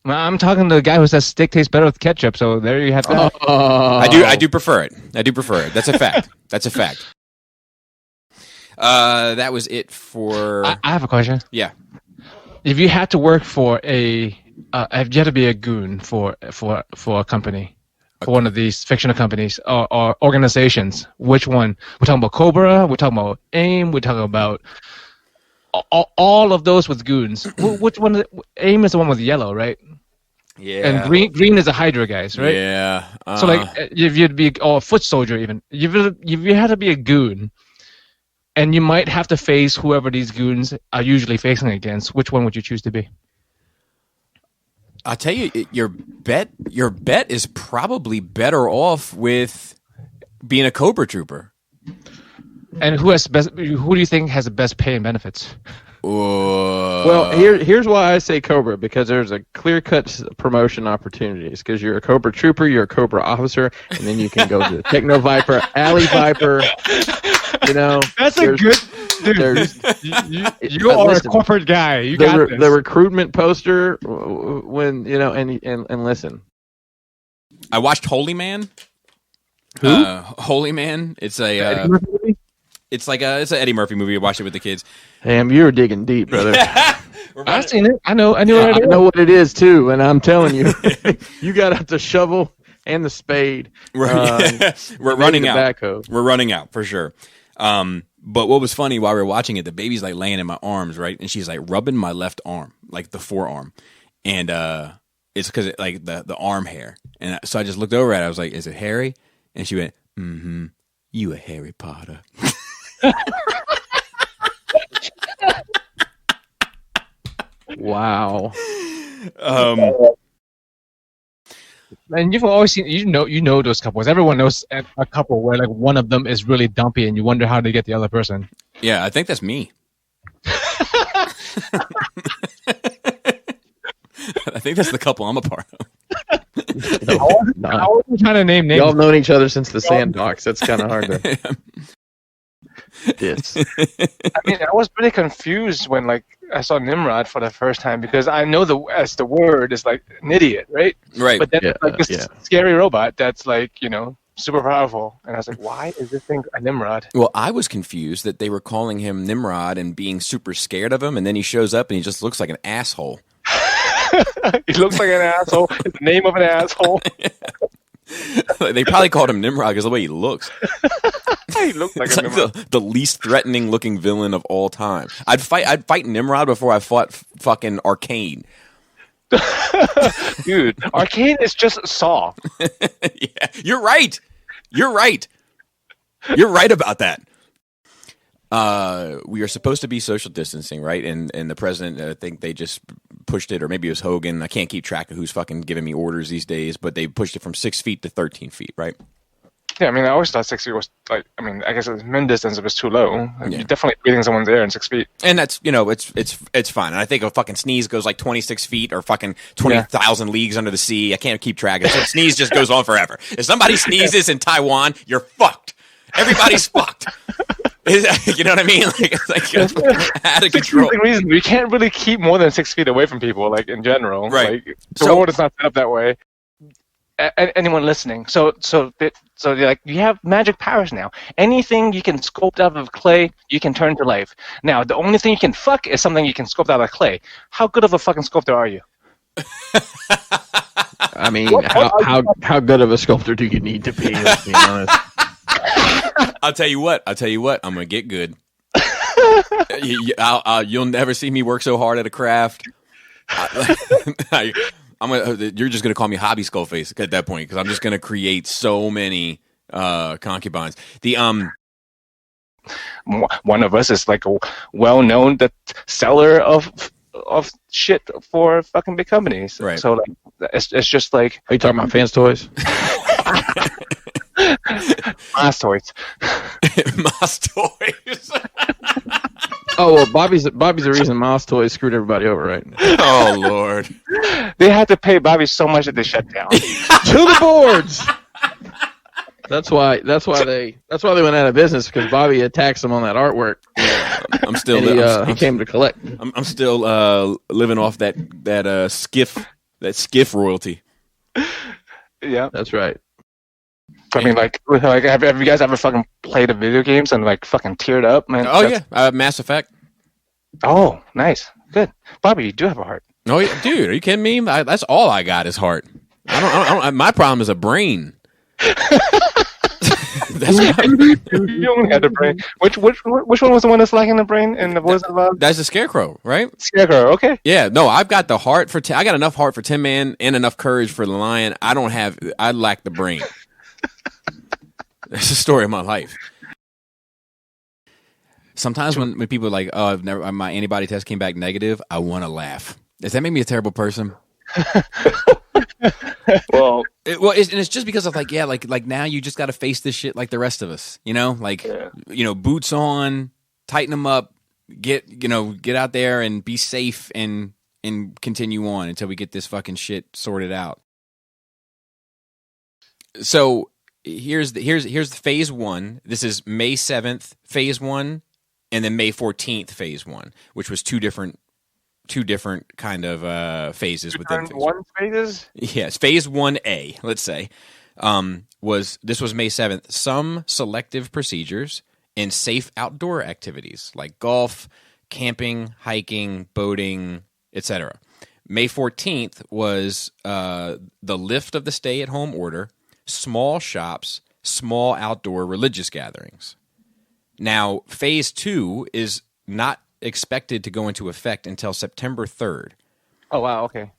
Well, I'm talking to the guy who says steak tastes better with ketchup. So there you have that. I do prefer it. That's a fact. That's a fact. That was it for. I have a question. Yeah. If you had to work for if you had to be a goon for a company, for one of these fictional companies or organizations, which one? We're talking about Cobra. We're talking about AIM. We're talking about all of those with goons. Which one? AIM is the one with yellow, right? Yeah. And green is the Hydra guys, right? Yeah. So like, if you'd be a foot soldier, even if you had to be a goon. And you might have to face whoever these goons are usually facing against. Which one would you choose to be? I'll tell you, your bet is probably better off with being a Cobra Trooper. And who do you think has the best pay and benefits? Well, here's why I say Cobra, because there's a clear-cut promotion opportunities. Because you're a Cobra Trooper, you're a Cobra officer, and then you can go to Techno Viper, Alley Viper. That's a good dude. You are a corporate guy. You got this. The recruitment poster when and listen. I watched Holy Man. Who? Holy Man. It's a. It's an Eddie Murphy movie. I watched it with the kids. Damn, you're digging deep, brother. I've seen it. I know. I know what it is too, and I'm telling you, you got out the shovel and the spade. We're running out. Backhoe. We're running out for sure. But what was funny while we were watching it, the baby's like laying in my arms, right, and she's like rubbing my left arm, like the forearm, and it's because like the arm hair, and so I just looked over at it. I was like, "Is it hairy?" And she went, "Mm-hmm. You a Harry Potter." Wow. And you've always seen, you know those couples. Everyone knows a couple where like one of them is really dumpy, and you wonder how they get the other person. Yeah, I think that's me. I think that's the couple I'm a part of. I wasn't trying to name names. Y'all known each other since the Sandbox. That's kind of hard to. Yes. I mean, I was pretty confused when like I saw Nimrod for the first time, because I know the word is like an idiot, right? Right. But then like this scary robot that's like super powerful, and I was like, why is this thing a Nimrod? Well, I was confused that they were calling him Nimrod and being super scared of him, and then he shows up and he just looks like an asshole. He looks like an asshole. It's the name of an asshole. They probably called him Nimrod because of the way he looks. He looks like a Nimrod. The least threatening looking villain of all time. I'd fight Nimrod before I fought fucking Arcane. Dude, Arcane is just Saw. Yeah, you're right. You're right about that. we are supposed to be social distancing, right? And the president, I think they just pushed it, or maybe it was Hogan. I can't keep track of who's fucking giving me orders these days, but they pushed it from 6 feet to 13 feet, right? Yeah, I mean, I always thought 6 feet was like. I mean, I guess it was min distance. It was too low. You're definitely breathing someone's air in 6 feet. And that's it's fine. And I think a fucking sneeze goes like 26 feet or fucking 20,000 leagues under the sea. I can't keep track. A sneeze just goes on forever. If somebody sneezes in Taiwan, you're fucked. Everybody's fucked. You know what I mean? Like, it's like out of control. Reason we can't really keep more than 6 feet away from people, like in general. Right. Like, the world is not set up that way. Anyone listening? So you're like, you have magic powers now. Anything you can sculpt out of clay, you can turn to life. Now, the only thing you can fuck is something you can sculpt out of clay. How good of a fucking sculptor are you? I mean, how good of a sculptor do you need to be? Let's be honest. I'll tell you what. I'm gonna get good. You'll never see me work so hard at a craft. You're just gonna call me Hobby Skullface at that point, because I'm just gonna create so many concubines. One of us is like a well-known seller of shit for fucking big companies. Right. So like, it's just like. Are you talking about Fans Toys? Moss Toys. Moss Toys. Oh well, Bobby's the reason Moss Toys screwed everybody over, right? Oh Lord. They had to pay Bobby so much that they shut down. To the boards. That's why they went out of business, because Bobby attacks them on that artwork. I'm still. He came to collect. I'm still living off that skiff royalty. Yeah, that's right. I mean, like have you guys ever fucking played the video games and like fucking teared up, man? Oh yeah, Mass Effect. Oh, nice, good. Bobby, you do have a heart. Oh yeah, dude, are you kidding me? That's all I got is heart. I don't. My problem is a brain. You only had the brain. Which one was the one that's lacking the brain in the Voice of Love? That's the Scarecrow, right? Scarecrow, okay. Yeah, no, I've got the heart for. I got enough heart for Tin Man and enough courage for the Lion. I lack the brain. That's the story of my life. Sometimes when people are like, "Oh, my antibody test came back negative," I want to laugh. Does that make me a terrible person? Well, it's just because of like now you just got to face this shit like the rest of us, you know, boots on, tighten them up, get out there and be safe and continue on until we get this fucking shit sorted out. So here's the phase 1. This is May 7th, phase 1, and then May 14th, phase 1, which was two different kind of phases within phase 1 phases. Yes, phase 1A, let's say, was May 7th. Some selective procedures and safe outdoor activities like golf, camping, hiking, boating, etc. May 14th was the lift of the stay-at-home order, small shops, small outdoor religious gatherings. Now, phase 2 is not expected to go into effect until September 3rd. Oh, wow, okay.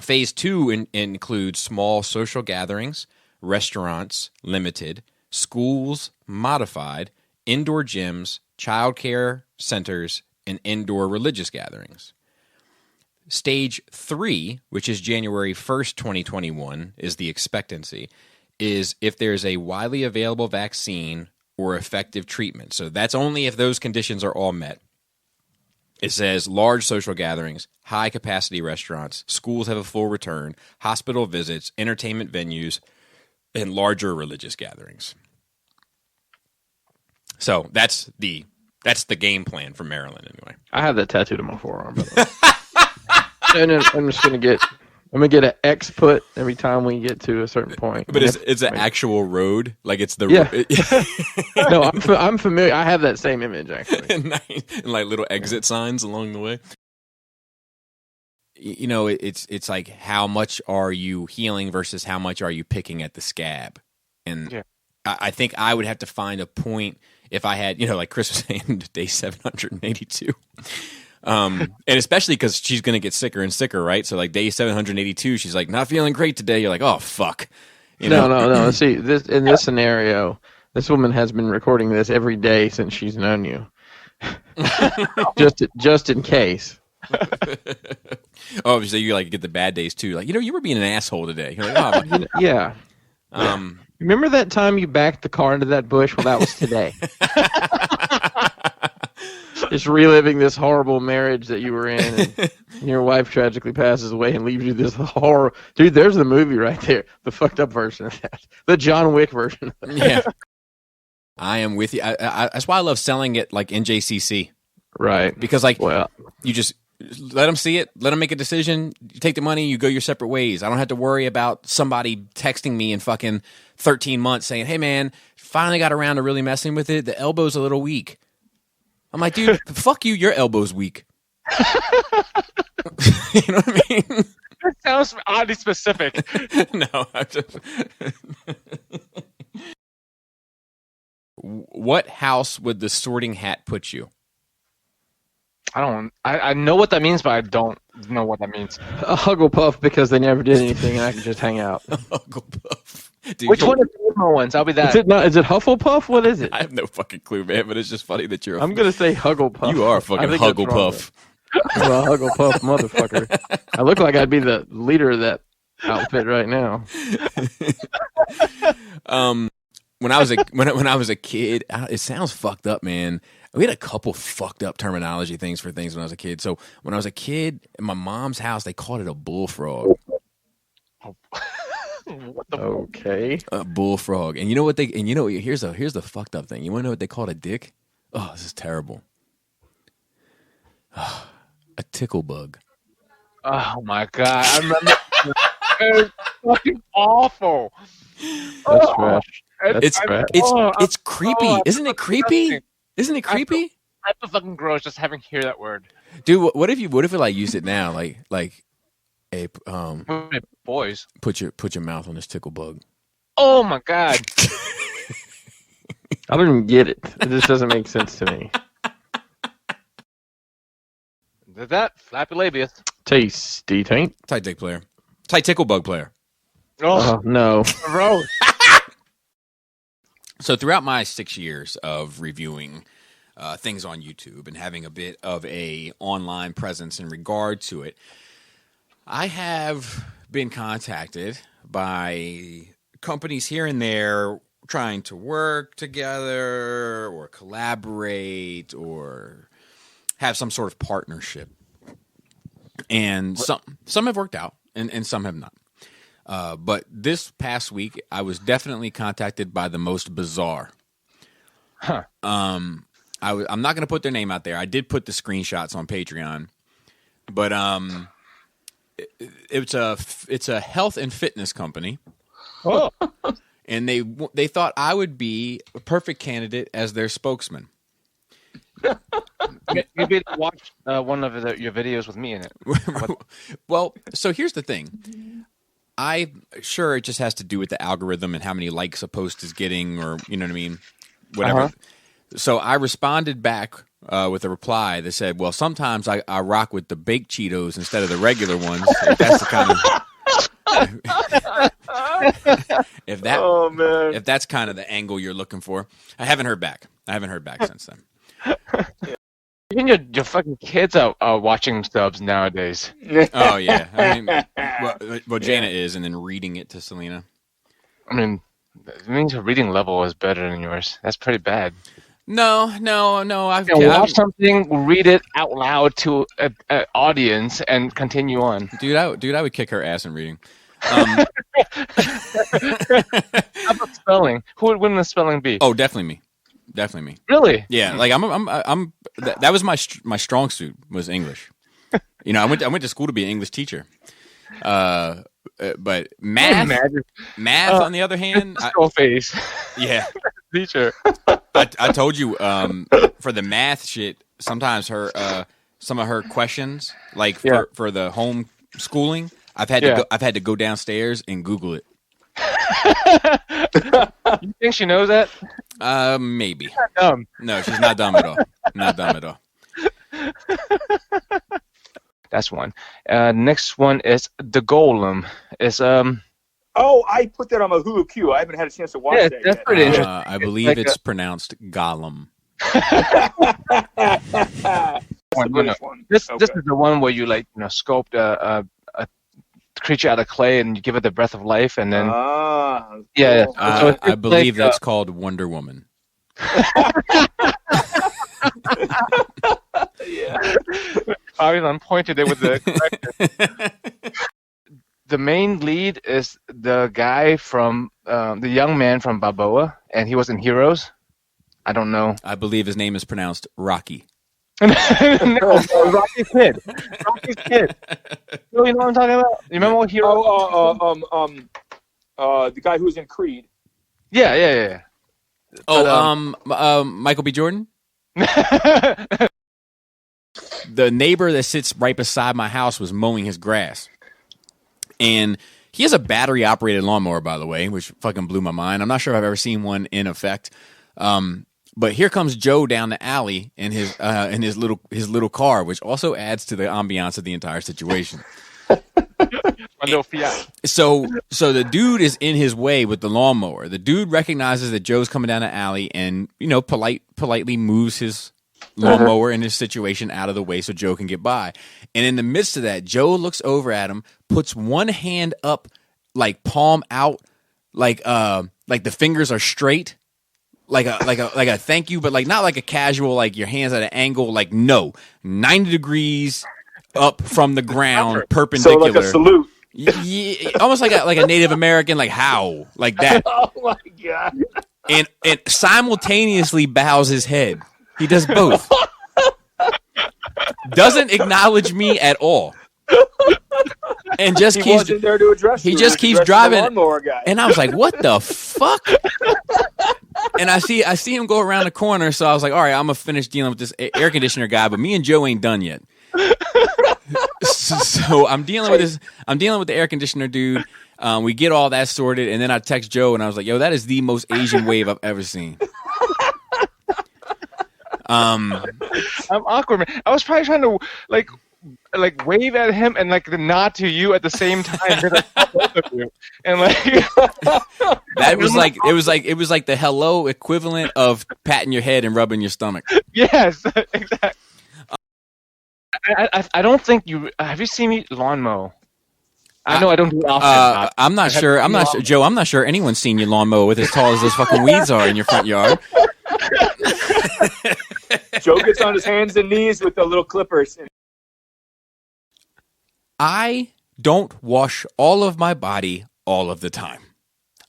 Phase 2 includes small social gatherings, restaurants, limited, schools, modified, indoor gyms, childcare centers, and indoor religious gatherings. Stage 3, which is January 1st, 2021, is the expectancy, is if there's a widely available vaccine or effective treatment. So that's only if those conditions are all met. It says large social gatherings, high-capacity restaurants, schools have a full return, hospital visits, entertainment venues, and larger religious gatherings. So that's the game plan for Maryland, anyway. I have that tattooed on my forearm. By the way. And then I'm gonna get an X put every time we get to a certain point. But it's an actual road, like it's the No, I'm familiar. I have that same image actually, and like little exit signs along the way. You know, it's like how much are you healing versus how much are you picking at the scab, and I think I would have to find a point if I had, like Chris was saying, day 782. And especially because she's going to get sicker and sicker, right? So like day 782, she's like, not feeling great today. You're like, oh, fuck. No. See, in this scenario, this woman has been recording this every day since she's known you. just in case. Oh, so you like get the bad days too. Like, you were being an asshole today. You're like, oh, yeah. Remember that time you backed the car into that bush? Well, that was today. Just reliving this horrible marriage that you were in, and your wife tragically passes away and leaves you this horror. Dude, there's the movie right there. The fucked up version of that. The John Wick version of that. Yeah. I am with you. That's why I love selling it like NJCC. Right. Because you just let them see it, let them make a decision, you take the money, you go your separate ways. I don't have to worry about somebody texting me in fucking 13 months saying, hey man, finally got around to really messing with it. The elbow's a little weak. I'm like, dude, fuck you, your elbow's weak. You know what I mean? That sounds oddly specific. No, I just... What house would the sorting hat put you? I know what that means, but I don't know what that means. A Hugglepuff, because they never did anything and I can just hang out. Hugglepuff. Dude, Which one of the emo ones? I'll be that. Is it Hufflepuff? What is it? I have no fucking clue, man, but it's just funny that you're I'm going to say Hugglepuff. You are a fucking Hugglepuff. I'm a Hugglepuff motherfucker. I look like I'd be the leader of that outfit right now. When I was a kid, it sounds fucked up, man. We had a couple fucked up terminology things for things when I was a kid. So when I was a kid, in my mom's house, they called it a bullfrog. Okay. A bullfrog. And you know what here's the fucked up thing. You want to know what they called a dick? Oh, this is terrible. A tickle bug. Oh my god! I remember. It was fucking awful. That's trash. It's creepy. Isn't it creepy? Isn't it creepy? I feel fucking gross just having to hear that word. Dude, what if it like use it now? Like a boys. Put your mouth on this tickle bug. Oh my god. I don't even get it. It just doesn't make sense to me. Did that flappy labius? Tasty taint. Tight dick player. Tight tickle bug player. Oh no. Bro. So throughout my 6 years of reviewing things on YouTube and having a bit of a online presence in regard to it, I have been contacted by companies here and there trying to work together or collaborate or have some sort of partnership. And some have worked out and some have not. But this past week, I was definitely contacted by the most bizarre. Huh. I'm not going to put their name out there. I did put the screenshots on Patreon, but it's a health and fitness company. Oh. And they thought I would be a perfect candidate as their spokesman. Maybe watch one of your videos with me in it. Well, so here's the thing. I'm sure it just has to do with the algorithm and how many likes a post is getting, or you know what I mean, whatever. Uh-huh. So I responded back with a reply that said, "Well, sometimes I rock with the baked Cheetos instead of the regular ones. If that's the kind of if that's kind of the angle you're looking for." I haven't heard back since then. Even your fucking kids are watching subs nowadays. Oh yeah, I mean, well, Jana is, and then reading it to Selena. I mean, it means your reading level is better than yours. That's pretty bad. No. Watch something, read it out loud to an audience, and continue on. Dude, I would kick her ass in reading. How about spelling? Who would win the spelling bee? Oh, definitely me. Definitely me. Really? Yeah, like I'm that was my strong suit was English. You know, I went to school to be an English teacher. But math on the other hand, face. Yeah, teacher. I told you for the math shit. Sometimes some of her questions, like for the home schooling, I've had to go downstairs and Google it. You think she knows that? Maybe. She's not dumb. No, she's not dumb at all. Not dumb at all. That's one. Next one is the Golem. It's Oh, I put that on my Hulu queue. I haven't had a chance to watch that that's yet. pretty interesting. I believe it's pronounced Gollum. This is the one where you sculpt a creature out of clay and you give it the breath of life, and then So I believe that's called Wonder Woman. Fabian pointed it with the correction. The main lead is the guy from the young man from Balboa, and he was in Heroes. I don't know. I believe his name is pronounced Rocky. No, Rocky's kid. Rocky's kid. You know what I'm talking about? You remember what Heroes? The guy who was in Creed. Yeah. Michael B. Jordan? The neighbor that sits right beside my house was mowing his grass. And he has a battery-operated lawnmower, by the way, which fucking blew my mind. I'm not sure if I've ever seen one in effect. But here comes Joe down the alley in his little car, which also adds to the ambiance of the entire situation. So the dude is in his way with the lawnmower. The dude recognizes that Joe's coming down the alley and, politely moves his lawnmower in his situation out of the way so Joe can get by. And in the midst of that, Joe looks over at him, puts one hand up, like palm out, like the fingers are straight, like a thank you, but not like a casual, like your hands at an angle, 90 degrees up from the ground, perpendicular. So like a salute. Yeah, almost like a Native American, like how, like that. Oh my god! And simultaneously bows his head. He does both. Doesn't acknowledge me at all. And just keeps there to address he you. just keeps driving. Guy. And I was like, what the fuck? And I see him go around the corner, so I was like, all right, I'm gonna finish dealing with this air conditioner guy, but me and Joe ain't done yet. So I'm dealing with the air conditioner dude. We get all that sorted, and then I text Joe and I was like, yo, that is the most Asian wave I've ever seen. I'm awkward, man. I was probably trying to like wave at him and the nod to you at the same time. Both of you. And that was it was like the hello equivalent of patting your head and rubbing your stomach. Yes, exactly. I don't think you have you seen me lawn mow. I know I don't do it often. I'm not sure, Joe. I'm not sure anyone's seen your lawn mower with as tall as those fucking weeds are in your front yard. Joe gets on his hands and knees with the little clippers. I don't wash all of my body all of the time.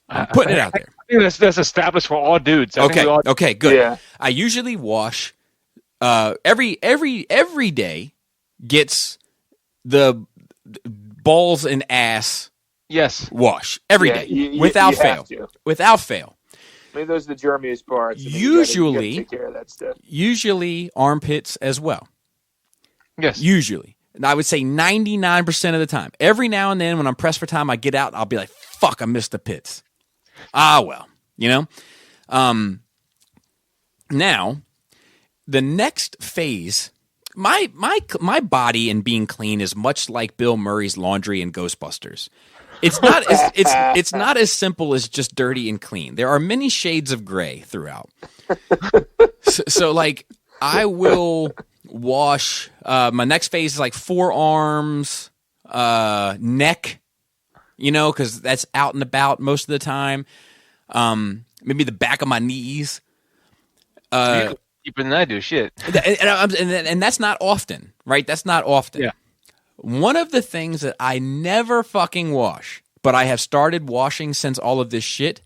I'm putting it out there. I think that's established for all dudes. Okay, good. Yeah. I usually wash every day gets the balls and ass wash every day without fail. Without fail. I mean, those are the germiest parts. Usually, you gotta take care of that stuff. Usually armpits as well. Yes. Usually. And I would say 99% of the time. Every now and then when I'm pressed for time, I get out, I'll be like, fuck, I missed the pits. Ah, well, Now, the next phase, my body and being clean is much like Bill Murray's laundry in Ghostbusters. It's not as simple as just dirty and clean. There are many shades of gray throughout. So I will wash. My next phase is like forearms, neck. Because that's out and about most of the time. Maybe the back of my knees. Deeper than I do, shit. And that's not often, right? That's not often. Yeah. One of the things that I never fucking wash, but I have started washing since all of this shit,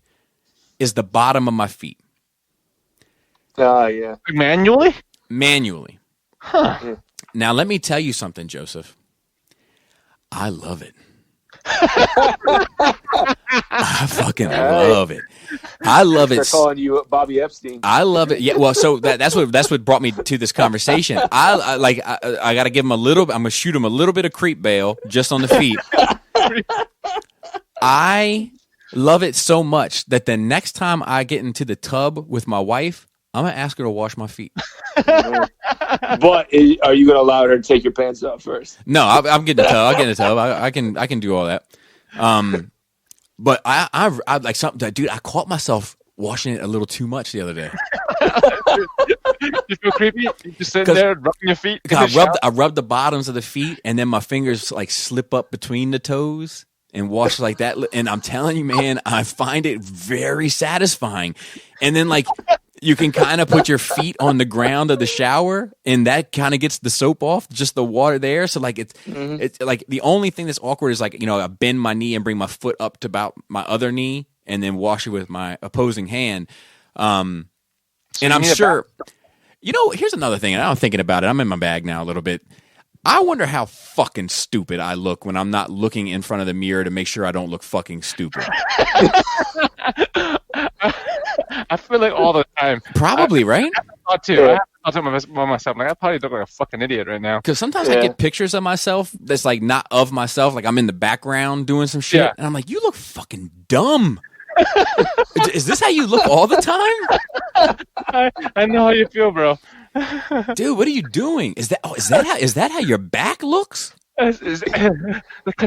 is the bottom of my feet. Yeah. Manually? Manually. Huh. Yeah. Now, let me tell you something, Joseph. I love it. I fucking love it. I love it. They're calling you Bobby Epstein. I love it. Yeah. Well, so that's what brought me to this conversation. I got to give him a little. I'm gonna shoot him a little bit of creep bail just on the feet. I love it so much that the next time I get into the tub with my wife, I'm gonna ask her to wash my feet. But are you gonna allow her to take your pants off first? No, I'm getting the tub. I'll get in the tub. I can do all that. But I like something, dude. I caught myself washing it a little too much the other day. You feel creepy? You just sitting there rubbing your feet. I rub the bottoms of the feet, and then my fingers like slip up between the toes and wash like that. And I'm telling you, man, I find it very satisfying. And then like you can kind of put your feet on the ground of the shower, and that kind of gets the soap off, just the water there. So like it's like the only thing that's awkward is like, I bend my knee and bring my foot up to about my other knee, and then wash it with my opposing hand. And I'm sure, here's another thing, and I'm thinking about it. I'm in my bag now a little bit. I wonder how fucking stupid I look when I'm not looking in front of the mirror to make sure I don't look fucking stupid. I feel like all the time. Probably, right? I thought too. I thought to myself, like, I probably look like a fucking idiot right now. Because sometimes I get pictures of myself that's like not of myself, like I'm in the background doing some shit, and I'm like, you look fucking dumb. Is this how you look all the time? I know how you feel, bro. Dude, what are you doing? Is that how your back looks? The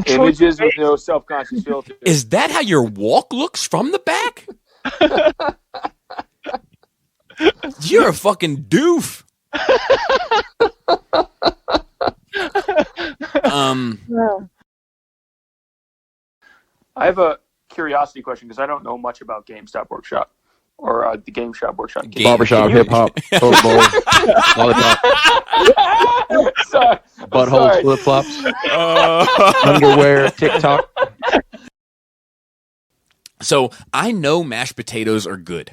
images with no self-conscious filter. Is that how your walk looks from the back? You're a fucking doof. I have a curiosity question because I don't know much about GameStop Workshop or the Game Shop Workshop. Barbershop, hip hop, lollipop, butthole, flip flops, underwear, TikTok. So I know mashed potatoes are good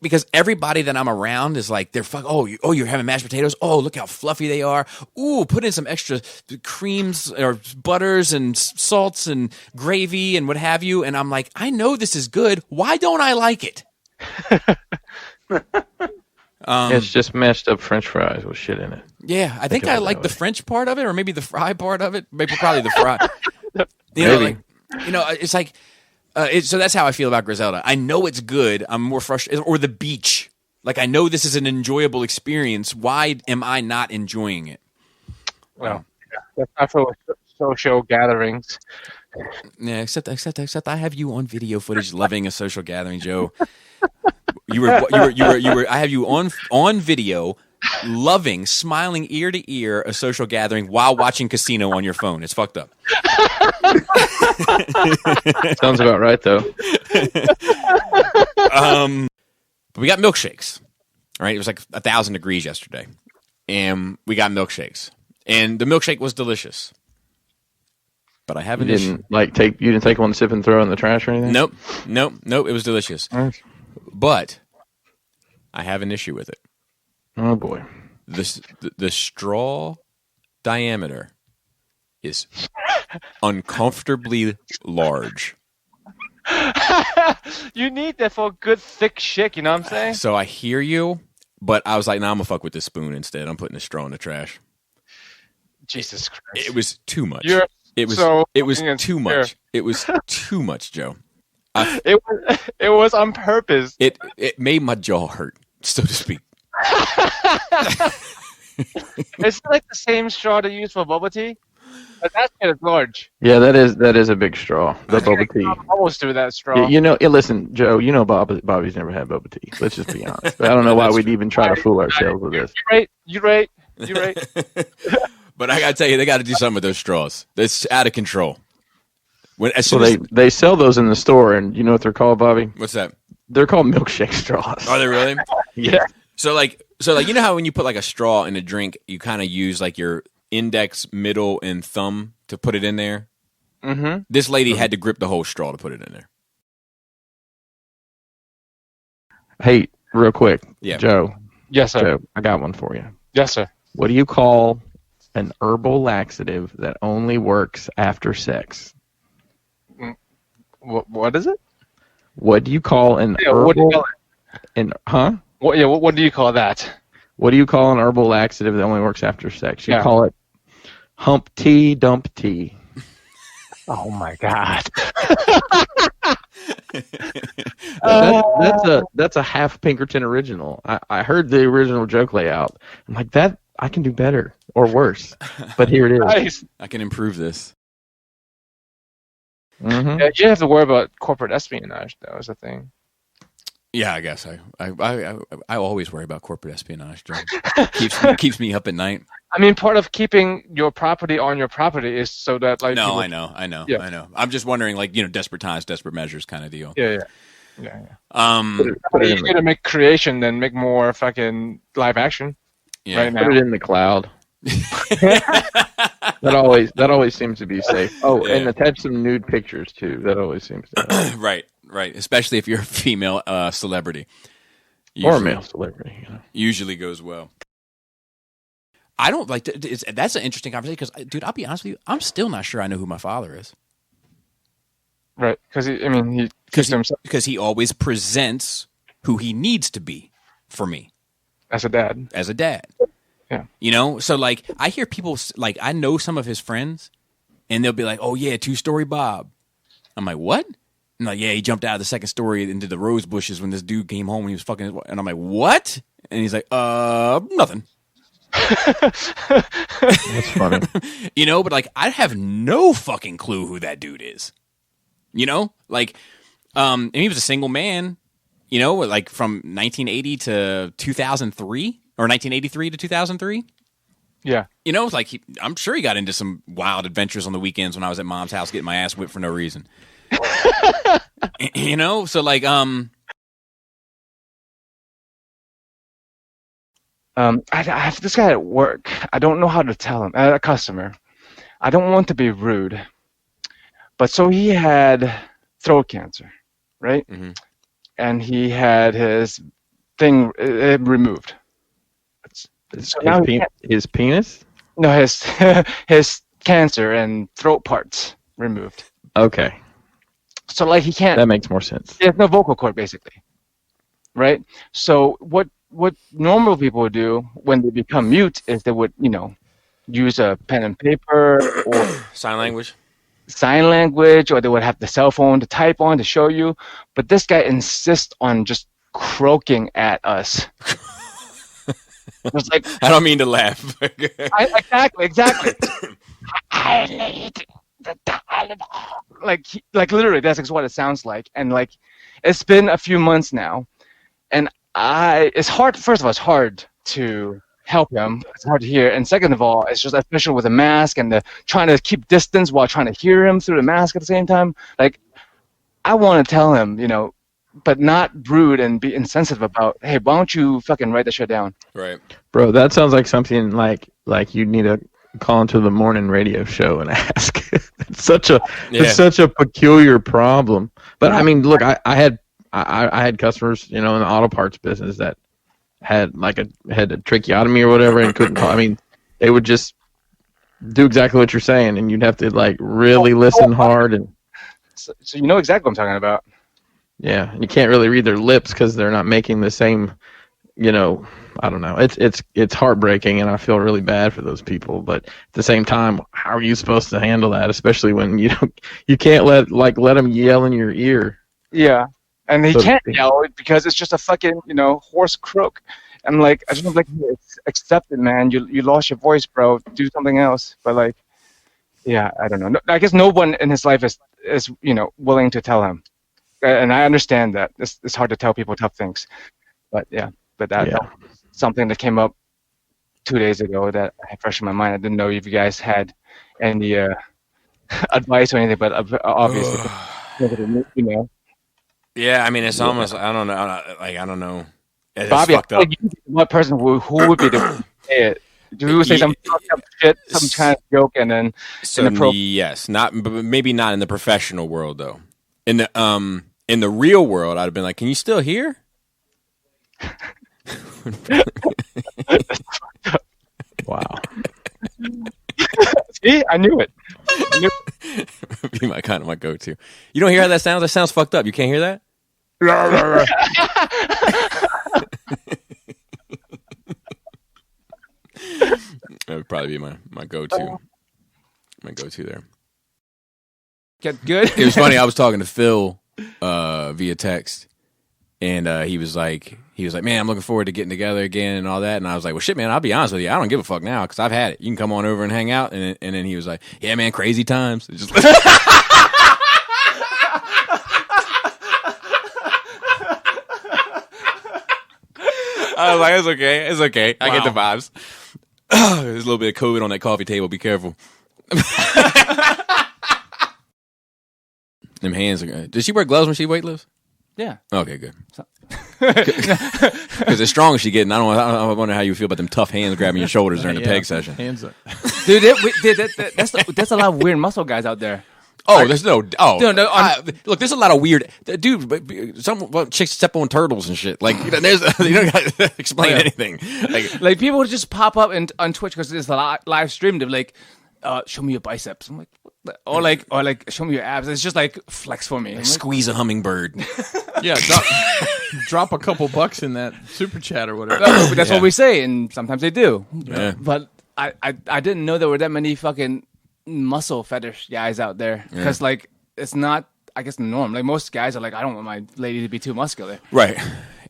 because everybody that I'm around is like, they're you're having mashed potatoes. Oh, look how fluffy they are. Ooh, put in some extra creams or butters and salts and gravy and what have you. And I'm like, I know this is good. Why don't I like it? It's just mashed up French fries with shit in it. Yeah, I think I like the French part of it, or maybe the fry part of it. Maybe probably the fry. It's like. So that's how I feel about Griselda. I know it's good. I'm more frustrated. Or the beach. Like, I know this is an enjoyable experience. Why am I not enjoying it? Well, that's not for social gatherings. Yeah, except I have you on video footage loving a social gathering, Joe. You were. I have you on video loving, smiling ear to ear a social gathering while watching Casino on your phone. It's fucked up. Sounds about right, though. But we got milkshakes. Right, it was like 1,000 degrees yesterday, and we got milkshakes, and the milkshake was delicious. But I haven't. You didn't take one sip and throw it in the trash or anything. Nope. It was delicious, but I have an issue with it. Oh boy, the straw diameter is uncomfortably large. You need that for a good thick shit, you know what I'm saying? So I hear you, but I was like, I'm gonna fuck with this spoon instead. I'm putting the straw in the trash. Jesus Christ. It was too much. It was too much. It was too much, Joe. It was on purpose. It made my jaw hurt, so to speak. It's like the same straw they use for bubble tea. But that shit is large. Yeah, that is a big straw. The boba tea. Almost through that straw. Listen, Joe. Bobby's never had boba tea. Let's just be honest. I don't know why we'd even try to fool ourselves with this. You're right. But I gotta tell you, they got to do something with those straws. That's out of control. They sell those in the store, and you know what they're called, Bobby? What's that? They're called milkshake straws. Are they really? Yeah. So you know how when you put like a straw in a drink, you kind of use like your index, middle, and thumb to put it in there? Mm-hmm. This lady had to grip the whole straw to put it in there. Hey, real quick. Yeah. Joe. Yes, sir. Joe, I got one for you. Yes, sir. What do you call an herbal laxative that only works after sex? What is it? What do you call an herbal? What do you call it? What do you call that? What do you call an herbal laxative that only works after sex? You call it Humpty Dumpty. Oh my God. That's a half Pinkerton original. I heard the original joke layout. I'm like, that I can do better or worse. But here it is. Nice. I can improve this. Mm-hmm. Yeah, you have to worry about corporate espionage, though, is the thing. Yeah, I guess I always worry about corporate espionage. John. keeps me up at night. I mean, part of keeping your property on your property is so that like. No, people, I know. I'm just wondering, like, desperate times, desperate measures, kind of deal. Yeah. It's easier to make creation than make more fucking live action. Yeah. Right now. Put it in the cloud. That always seems to be safe. Oh, and attach some nude pictures too. That always seems to right. Especially if you're a female celebrity or a male celebrity. Usually goes well. I don't like that's an interesting conversation because, dude, I'll be honest with you, I'm still not sure I know who my father is. Right, because he always presents who he needs to be for me as a dad. Yeah, so like I hear people like I know some of his friends, and they'll be like, "Oh yeah, 2-story Bob." I'm like, "What?" And like, "Yeah, he jumped out of the second story into the rose bushes when this dude came home and he was fucking." And I'm like, "What?" And he's like, nothing." That's funny. But like I have no fucking clue who that dude is. Like, and he was a single man, like from 1980 to 2003 or 1983 to 2003. Yeah. Like I'm sure he got into some wild adventures on the weekends when I was at mom's house getting my ass whipped for no reason. So like, I have this guy at work. I don't know how to tell him, a customer. I don't want to be rude, but so he had throat cancer, right? Mm-hmm. And he had his thing removed. So now his penis? No, his cancer and throat parts removed. Okay. So like he can't. That makes more sense. He has no vocal cord, basically, right? So what normal people would do when they become mute is they would, use a pen and paper or sign language, or they would have the cell phone to type on to show you. But this guy insists on just croaking at us. It's like, I don't mean to laugh. Exactly. Like literally, that's what it sounds like. And like, it's been a few months now, and it's hard. First of all, it's hard to help him. It's hard to hear, and second of all, it's just especially with a mask and the trying to keep distance while trying to hear him through the mask at the same time. Like, I want to tell him, but not rude and be insensitive about, hey, why don't you fucking write that shit down? Right. Bro, that sounds like something like you need to call into the morning radio show and ask. It's such a peculiar problem. But I mean, look, I had customers, in the auto parts business that had had a tracheotomy or whatever and couldn't talk. I mean, they would just do exactly what you're saying, and you'd have to really listen hard and. So you know exactly what I'm talking about. Yeah, and you can't really read their lips because they're not making the same, I don't know. It's heartbreaking, and I feel really bad for those people. But at the same time, how are you supposed to handle that, especially when you can't let them yell in your ear? Yeah, and he can't yell because it's just a fucking hoarse croak. And like, I just don't accept it, man. You lost your voice, bro. Do something else. But yeah, I don't know. I guess no one in his life is willing to tell him. And I understand that it's hard to tell people tough things, but that was something that came up 2 days ago that I had fresh in my mind. I didn't know if you guys had any advice or anything, but obviously, Yeah, I mean, it's almost I don't know. I don't know. It's Bobby, fucked up. What person who would be the one to say it? Do we say some fucked up shit, some kind of joke, and then yes, maybe not in the professional world though. In the real world, I'd have been like, "Can you still hear?" Wow. See, I knew it. Be my go-to. You don't hear how that sounds? That sounds fucked up. You can't hear that? That would probably be my go-to. My go-to there. Good. It was funny. I was talking to Phil via text, and he was like, "Man, I'm looking forward to getting together again and all that." And I was like, "Well, shit, man. I'll be honest with you. I don't give a fuck now because I've had it. You can come on over and hang out." And then he was like, "Yeah, man, crazy times." Just I was like, it's okay. It's okay. I get the vibes. There's a little bit of COVID on that coffee table. Be careful. Them hands are good. Does she wear gloves when she weightlifts? Yeah. Okay, good. Because as strong as she getting, I wonder how you feel about them tough hands grabbing your shoulders during the peg session. Hands up. Dude, that's a lot of weird muscle guys out there. Oh, there's no. Oh, look, there's a lot of weird dude. Some chicks step on turtles and shit. Like, there's you don't got to explain anything. Like people would just pop up on Twitch because it's a live stream. They're like, "Show me your biceps." I'm like, what the? Or like, show me your abs. It's just like flex for me. Like squeeze a hummingbird. Yeah, drop a couple bucks in that super chat or whatever. That's what we say, and sometimes they do. Yeah. But I didn't know there were that many fucking muscle fetish guys out there because like it's not, I guess, the norm. Like most guys are like, I don't want my lady to be too muscular, right?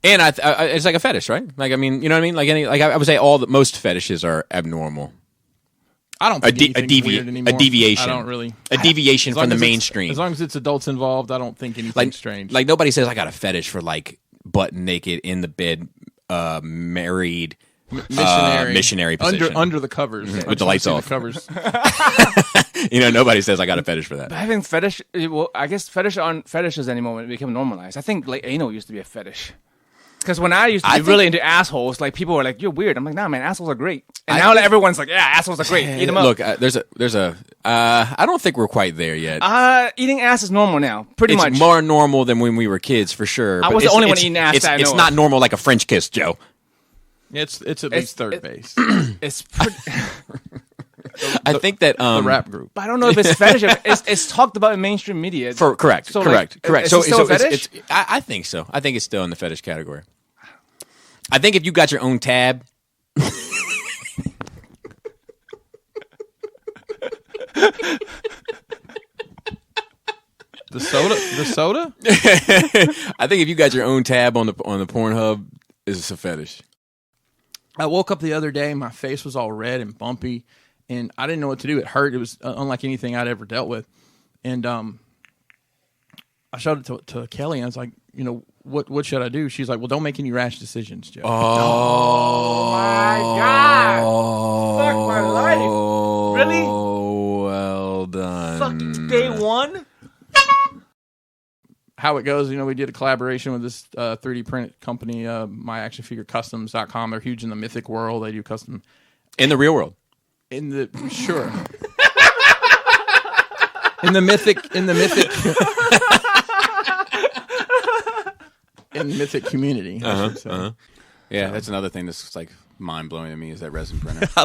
And it's like a fetish, right? Like, I mean, you know what I mean? Like I would say most fetishes are abnormal. I don't think anything's weird anymore. A deviation. I don't really. A deviation from the mainstream. As long as it's adults involved, I don't think anything's strange. Like nobody says I got a fetish for like butt naked in the bed, married. Missionary position. Under the covers. With the lights off. The covers. You know, nobody says I got a fetish for that. But I think fetish, well, I guess fetish aren't fetishes anymore when it became normalized. I think like anal used to be a fetish. Because when I used to be really into assholes, like people were like, "You're weird." I'm like, "Nah, man, assholes are great." And now everyone's like, "Yeah, assholes are great. Eat them up." Look, there's a. I don't think we're quite there yet. Eating ass is normal now, pretty much. It's more normal than when we were kids, for sure. I was the only one eating ass. It's not normal like a French kiss, Joe. It's at least third base. It's pretty. I think that the rap group. But I don't know if it's fetish. It's talked about in mainstream media. Correct. So fetish? I think so. I think it's still in the fetish category. I think if you got your own tab. The soda? I think if you got your own tab on the Pornhub, it's a fetish. I woke up the other day, my face was all red and bumpy, and I didn't know what to do. It hurt. It was unlike anything I'd ever dealt with. And I showed it to Kelly, and I was like, you know, what should I do? She's like, well, don't make any rash decisions, Joe. Oh my God. Fuck my life. Really? Well done. Fucking day one? How it goes, you know, we did a collaboration with this 3D print company, myactionfigurecustoms.com. They're huge in the mythic world. They do custom. In the real world? Sure. In the mythic in the mythic community. Yeah, that's another thing that's like mind blowing to me is that resin printer. I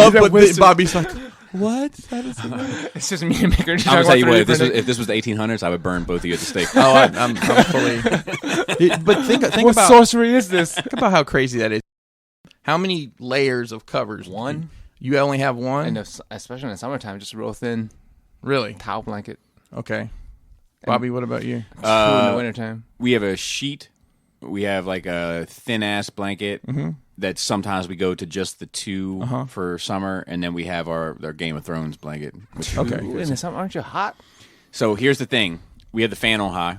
love what Bobby's like. What? It's just me and Maker. I'm gonna tell you what. If this was the 1800s, I would burn both of you at the stake. Oh, I'm fully. But think what about sorcery is this? Think about how crazy that is. How many layers of covers? One. You only have one, and especially in the summertime, just real thin. Really? Towel blanket. Okay. Bobby, what about you? In the wintertime. We have a sheet. We have like a thin ass blanket that sometimes we go to just the two for summer, and then we have our Game of Thrones blanket. Okay. Ooh, in the summer, aren't you hot? So here's the thing: we have the fan on high,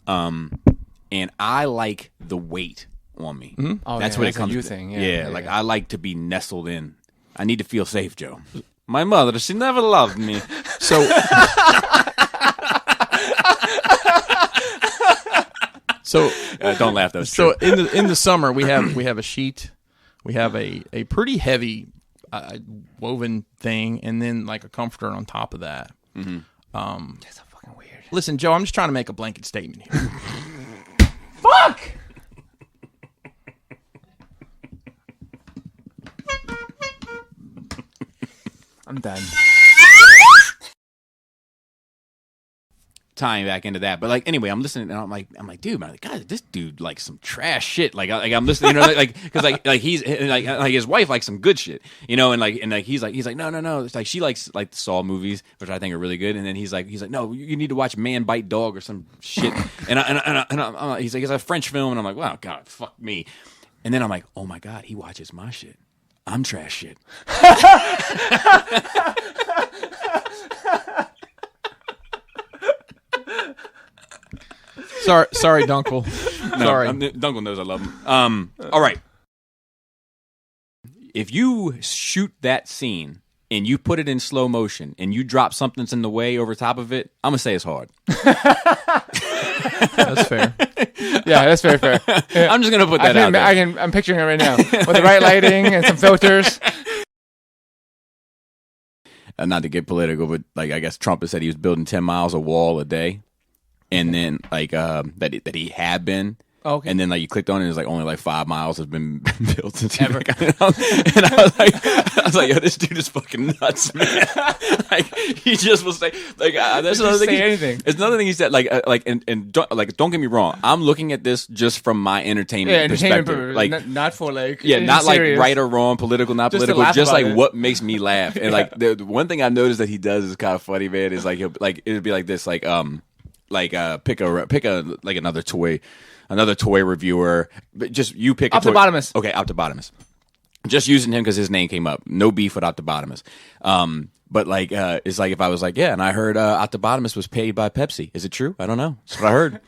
and I like the weight on me. Oh, that's yeah, what that's it comes a you to. thing. Yeah, like I like to be nestled in. I need to feel safe, Joe. My mother, she never loved me. So. So don't laugh though. So in the summer we have a sheet, we have a pretty heavy woven thing, and then like a comforter on top of that. That's so fucking weird. Listen, Joe, I'm just trying to make a blanket statement here. Fuck! I'm done. Tying back into that, but like anyway, I'm listening and I'm like, dude, man, God, this dude likes some trash shit. Like I'm listening, you know, because he's like his wife likes some good shit, you know, and he's like, no, it's like she likes like the Saw movies, which I think are really good, and then he's like, no, you need to watch Man Bite Dog or some shit, and he's like, it's a French film, and I'm like, wow, God, fuck me, and then I'm like, oh my God, he watches my shit. I'm trash shit. Sorry, Dunkle. No, Sorry. Dunkle knows I love him. All right. if you shoot that scene and you put it in slow motion and you drop something that's in the way over top of it, I'm gonna say it's hard. That's fair. Yeah, that's very fair. Yeah. I'm just gonna put that out there. I'm picturing it right now with the right lighting and some filters. Not to get political, but like I guess Trump has said he was building 10 miles of wall a day, and then like that he had been. Okay. And then like you clicked on it, and it's like only like 5 miles have been built since ever. And I was like, yo, this dude is fucking nuts, man. Like he just was like that's another thing. Say anything. It's another thing he said. And don't get me wrong. I'm looking at this just from my entertainment perspective. Like not for like not serious. like right or wrong, political, not Just political. Just like it. what makes me laugh. And like the one thing I've noticed that he does is kind of funny, man. Is like he'll like it'd be like this, pick a like another toy reviewer, but just you pick Optobotomus. Okay, Optobotomus. Just using him because his name came up. No beef with Optobotomus. But like, it's like if I was like, yeah, and I heard Optobotomus was paid by Pepsi. Is it true? I don't know. That's what I heard.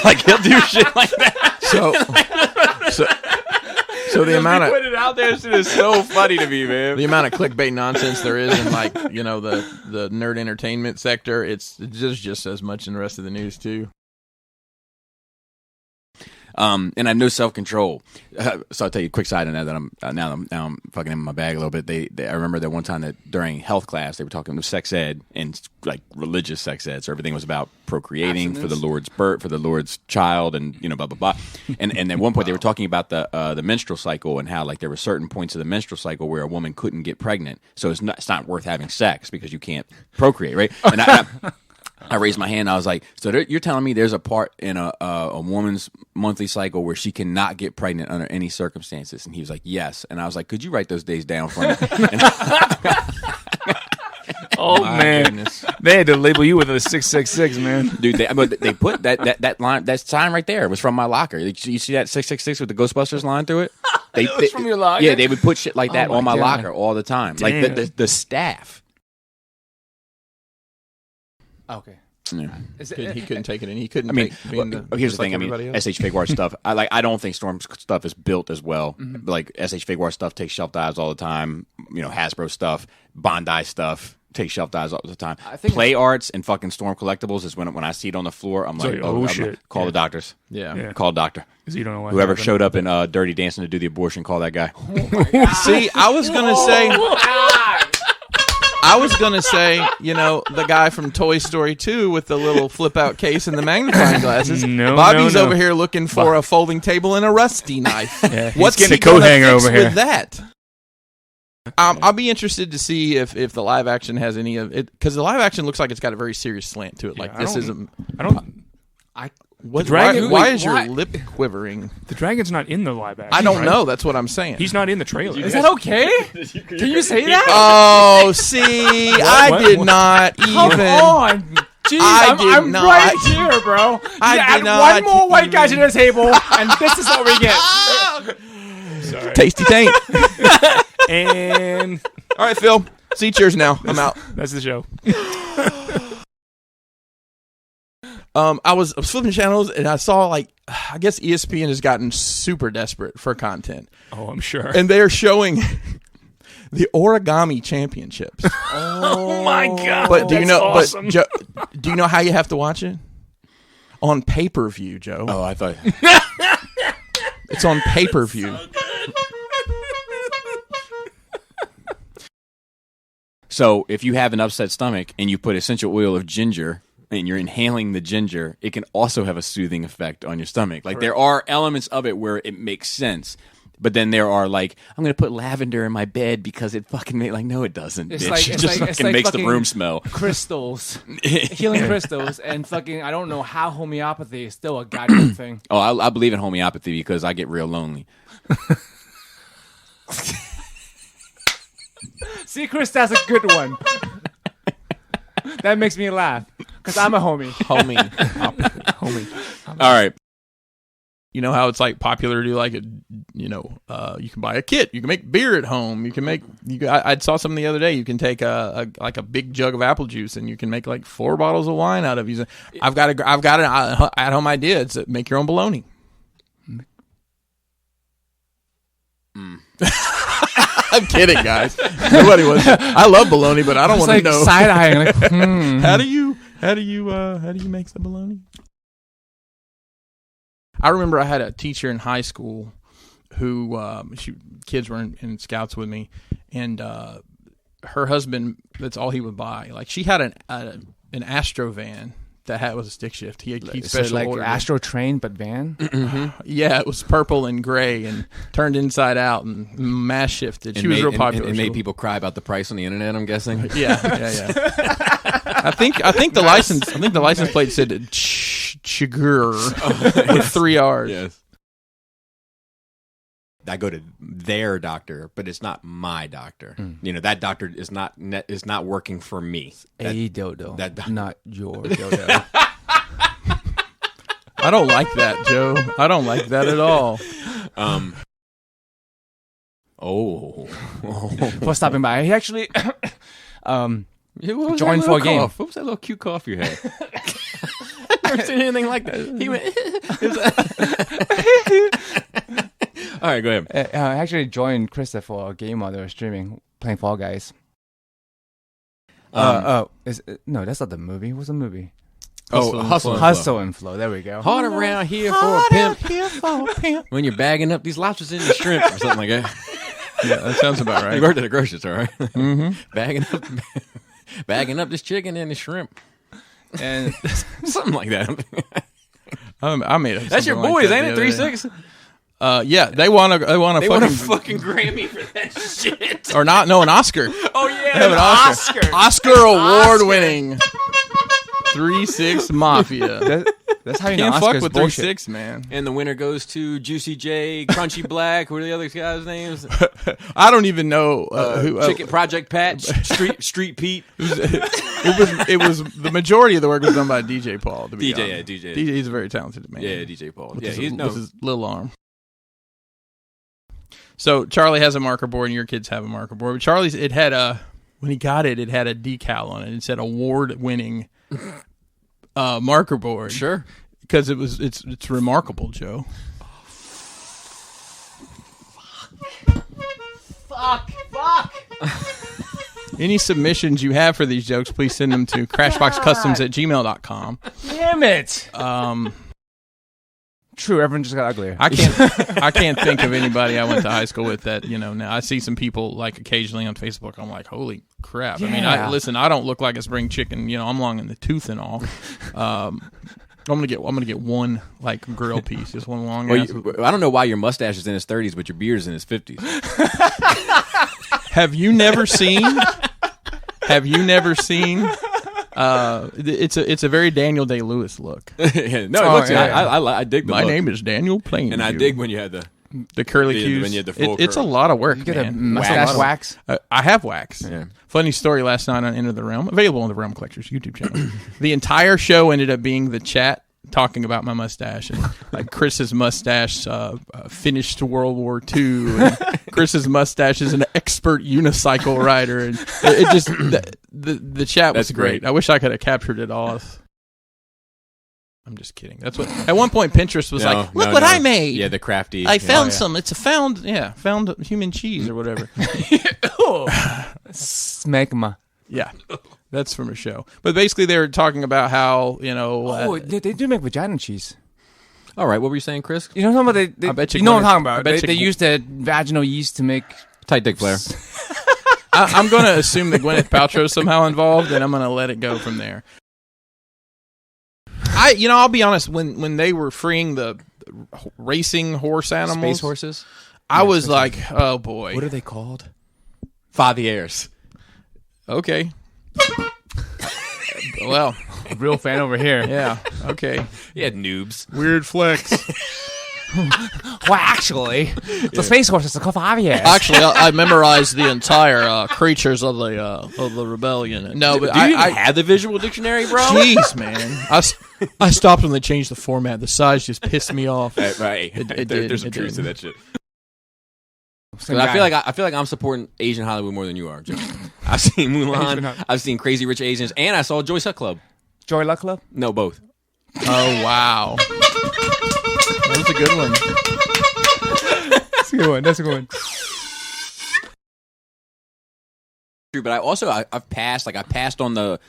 Like he'll do shit like that. So the amount of put it out there is so funny to me, man. The amount of clickbait nonsense there is in like the nerd entertainment sector, it's just as much in the rest of the news too. And I have no self-control. So I'll tell you a quick side on that I'm fucking in my bag a little bit. I remember that one time that during health class, they were talking to sex ed and like religious sex ed. So everything was about procreating for the Lord's birth, for the Lord's child, and blah, blah, blah. And at one point they were talking about the menstrual cycle and how like there were certain points of the menstrual cycle where a woman couldn't get pregnant. So it's not worth having sex because you can't procreate, right? And I raised my hand. I was like, so you're telling me there's a part in a woman's monthly cycle where she cannot get pregnant under any circumstances? And he was like, yes. And I was like, could you write those days down for me? Oh, man. Goodness. They had to label you with a 666, man. Dude, they put that line, that sign right there. It was from my locker. You see that 666 with the Ghostbusters line through it? It was from your locker? Yeah, they would put shit like that on my God. locker all the time. Damn. Like the staff. Okay. Yeah. He couldn't take it in. He couldn't. I mean, here's the like thing. I mean, everybody else. SH Figuart stuff. I don't think Storm stuff is built as well. Mm-hmm. Like SH Figuart stuff takes shelf dives all the time. Hasbro stuff, Bondi stuff takes shelf dives all the time. Play Arts and fucking Storm Collectibles is when I see it on the floor, I'm like, shit. Call the doctors. Yeah. Call the doctor. Because you don't know what Whoever happened. showed up in Dirty Dancing to do the abortion, call that guy. See, I was gonna say, the guy from Toy Story 2 with the little flip-out case and the magnifying glasses. Bobby's over here looking for a folding table and a rusty knife. Yeah, What's getting he a coat gonna hanger fix over here with that? I'll be interested to see if the live action has any of it, because the live action looks like it's got a very serious slant to it. Like this isn't. Why is your lip quivering? The dragon's not in the live action. I don't know. That's what I'm saying. He's not in the trailer. Is that okay? Can you say that? Oh, see, I did not even. Come on. Jeez, I'm not. right here, bro. I did not one more white guy to the table, and this is what we get. Sorry. Tasty taint. And all right, Phil. Seat yours now. I'm out. That's the show. I was flipping channels and I saw I guess ESPN has gotten super desperate for content. Oh, I'm sure. And they're showing the origami championships. Oh my god! But do you know? Awesome. But do you know how you have to watch it? On pay-per-view, Joe. Oh, I thought it's on pay-per-view. So if you have an upset stomach and you put essential oil of ginger and you're inhaling the ginger, it can also have a soothing effect on your stomach. Like there are elements of it where it makes sense. But then there are I'm going to put lavender in my bed because it fucking no, it doesn't. It's bitch. It just fucking makes the room smell. Crystals, healing crystals, and fucking I don't know how homeopathy is still a goddamn thing. Oh, I believe in homeopathy because I get real lonely. See, Chris, that's a good one. That makes me laugh because I'm a homie. Homie. All right. You know how it's popular to do you can buy a kit. You can make beer at home. You can make. I saw something the other day. You can take a big jug of apple juice and you can make 4 bottles of wine out of using. I've got an at home idea. It's make your own bologna. I'm kidding, guys. Nobody was. I love bologna, but I don't want to know. Side eyeing. Like, How do you make the bologna? I remember I had a teacher in high school who kids were in scouts with me, and her husband, that's all he would buy. Like, she had an Astro van that was a stick shift. He special like ordered Astro train, but van. Yeah, it was purple and gray and turned inside out and mass shifted. She was real popular. And made people cry about the price on the internet, I'm guessing. Yeah. I think the license plate said Chigur with 3 R's. Yes. I go to their doctor, but it's not my doctor. You know, that doctor is not working for me. A dodo, not your dodo. I don't like that, Joe. I don't like that at all. For stopping by, he actually joined for a game. What was that little cute cough you had? I've never seen anything like that. He went. All right, go ahead. I actually joined Krista for a game while they were streaming, playing Fall Guys. No, that's not the movie. What's the movie? Hustle and Flow. There we go. Hard around here for a pimp. When you're bagging up these lobsters and the shrimp or something like that. Yeah, that sounds about right. You worked at a grocery store, right? Mm-hmm. bagging up this chicken and the shrimp, and something like that. I made it. That's your boys, ain't it? 3-6. Yeah, they want a fucking Grammy for that shit. Or not? No, an Oscar. Oh yeah, they have an Oscar award-winning 3-6 Mafia. That's how you can't know fuck Oscar's with bullshit. 3-6, man. And the winner goes to Juicy J, Crunchy Black. What are the other guys' names? I don't even know who. Chicken Project Patch, Street Pete. It was the majority of the work was done by DJ Paul. To be honest. DJ. He's a very talented man. Yeah, DJ Paul. With his little arm. So Charlie has a marker board, and your kids have a marker board. But Charlie's, when he got it, it had a decal on it. It said award-winning marker board. Sure, because it's remarkable, Joe. Fuck. Any submissions you have for these jokes, please send them to crashboxcustoms@gmail.com. Damn it. True, everyone just got uglier. I can't think of anybody I went to high school with that, now I see some people like occasionally on Facebook. I'm like, holy crap. Yeah. I mean, I don't look like a spring chicken, I'm long in the tooth and all. I'm gonna get one like grill piece, just one long ass. I don't know why your mustache is in his 30s, but your beard is in his 50s. Have you never seen? It's a very Daniel Day-Lewis look. Yeah, no, I dig the My look. name is Daniel Plain. And I dig when you had the curly cues. When you had the full it's curl. a lot of work. You get man. a mustache wax? I have wax. Yeah. Funny story last night on Enter the Realm, available on the Realm Collectors YouTube channel. The entire show ended up being the chat talking about my mustache, and like Chris's mustache finished World War II, and Chris's mustache is an expert unicycle rider, and it just the chat was great. I wish I could have captured it all. I'm just kidding. That's what at one point Pinterest was like, look what I made. Yeah, the crafty. I found some. It's a found human cheese or whatever. Smegma. Yeah, that's from a show. But basically, they were talking about how they do make vagina cheese. All right, what were you saying, Chris? You know what I'm talking about? I bet you know what I'm talking about. I bet They use the vaginal yeast to make tight dick flare. I'm going to assume that Gwyneth Paltrow is somehow involved, and I'm going to let it go from there. I'll be honest. When they were freeing the racing horse animals, Space horses, I was like, oh boy, what are they called? Fathiers. Okay. Well, real fan over here. Yeah. Okay. You had noobs. Weird flex. Well, actually, the space horse is called Fathiers. Actually, I memorized the entire creatures of the rebellion. No, but I had the visual dictionary, bro. Jeez, man. I stopped when they changed the format. The size just pissed me off. Right. There's some truth to that shit. Same I guy. feel like I'm supporting Asian Hollywood more than you are, Jim. I've seen Mulan. I've seen Crazy Rich Asians, and I saw Joy Luck Club. Joy Luck Club? No, both. Oh wow, that was a good one. That's a good one. True, but I've passed. Like I passed on a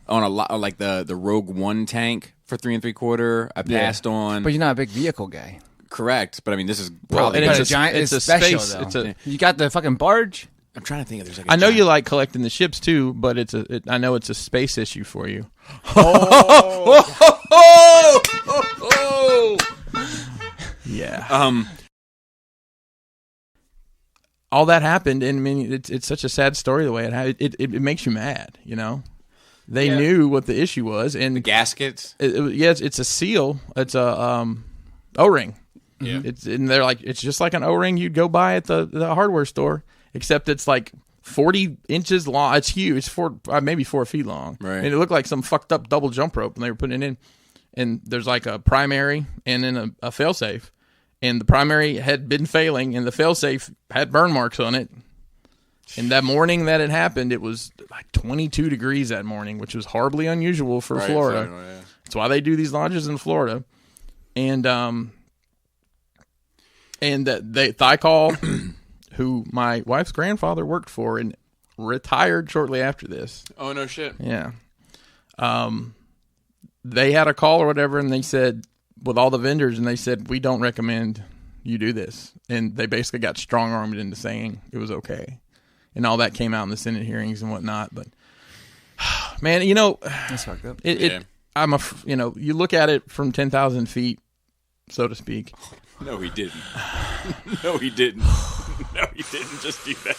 lot like the Rogue One tank for 3 3/4. I passed on. But you're not a big vehicle guy. Correct, but I mean this is probably it's a giant. It's a special. Space. You got the fucking barge. I'm trying to think if there's like. I know you like collecting the ships too, but I know it's a space issue for you. Yeah. All that happened, and I mean, it's such a sad story the way it happened. It makes you mad, you know. They knew what the issue was, and the gaskets. It's a seal. It's a O-ring. Yeah. And they're like, it's just like an O-ring you'd go buy at the hardware store, except it's like 40 inches long. It's huge. It's maybe 4 feet long. Right. And it looked like some fucked up double jump rope when they were putting it in. And there's like a primary and then a failsafe. And the primary had been failing, and the failsafe had burn marks on it. And that morning that it happened, it was like 22 degrees that morning, which was horribly unusual for Florida. Yeah. That's why they do these launches in Florida. And Thykol, who my wife's grandfather worked for and retired shortly after this. Oh, no shit. Yeah. They had a call or whatever, and they said, with all the vendors, and they said, we don't recommend you do this. And they basically got strong-armed into saying it was okay. And all that came out in the Senate hearings and whatnot. But, man, you know, that's fucked up. You look at it from 10,000 feet, so to speak. No, he didn't. No, he didn't. No, he didn't just do that.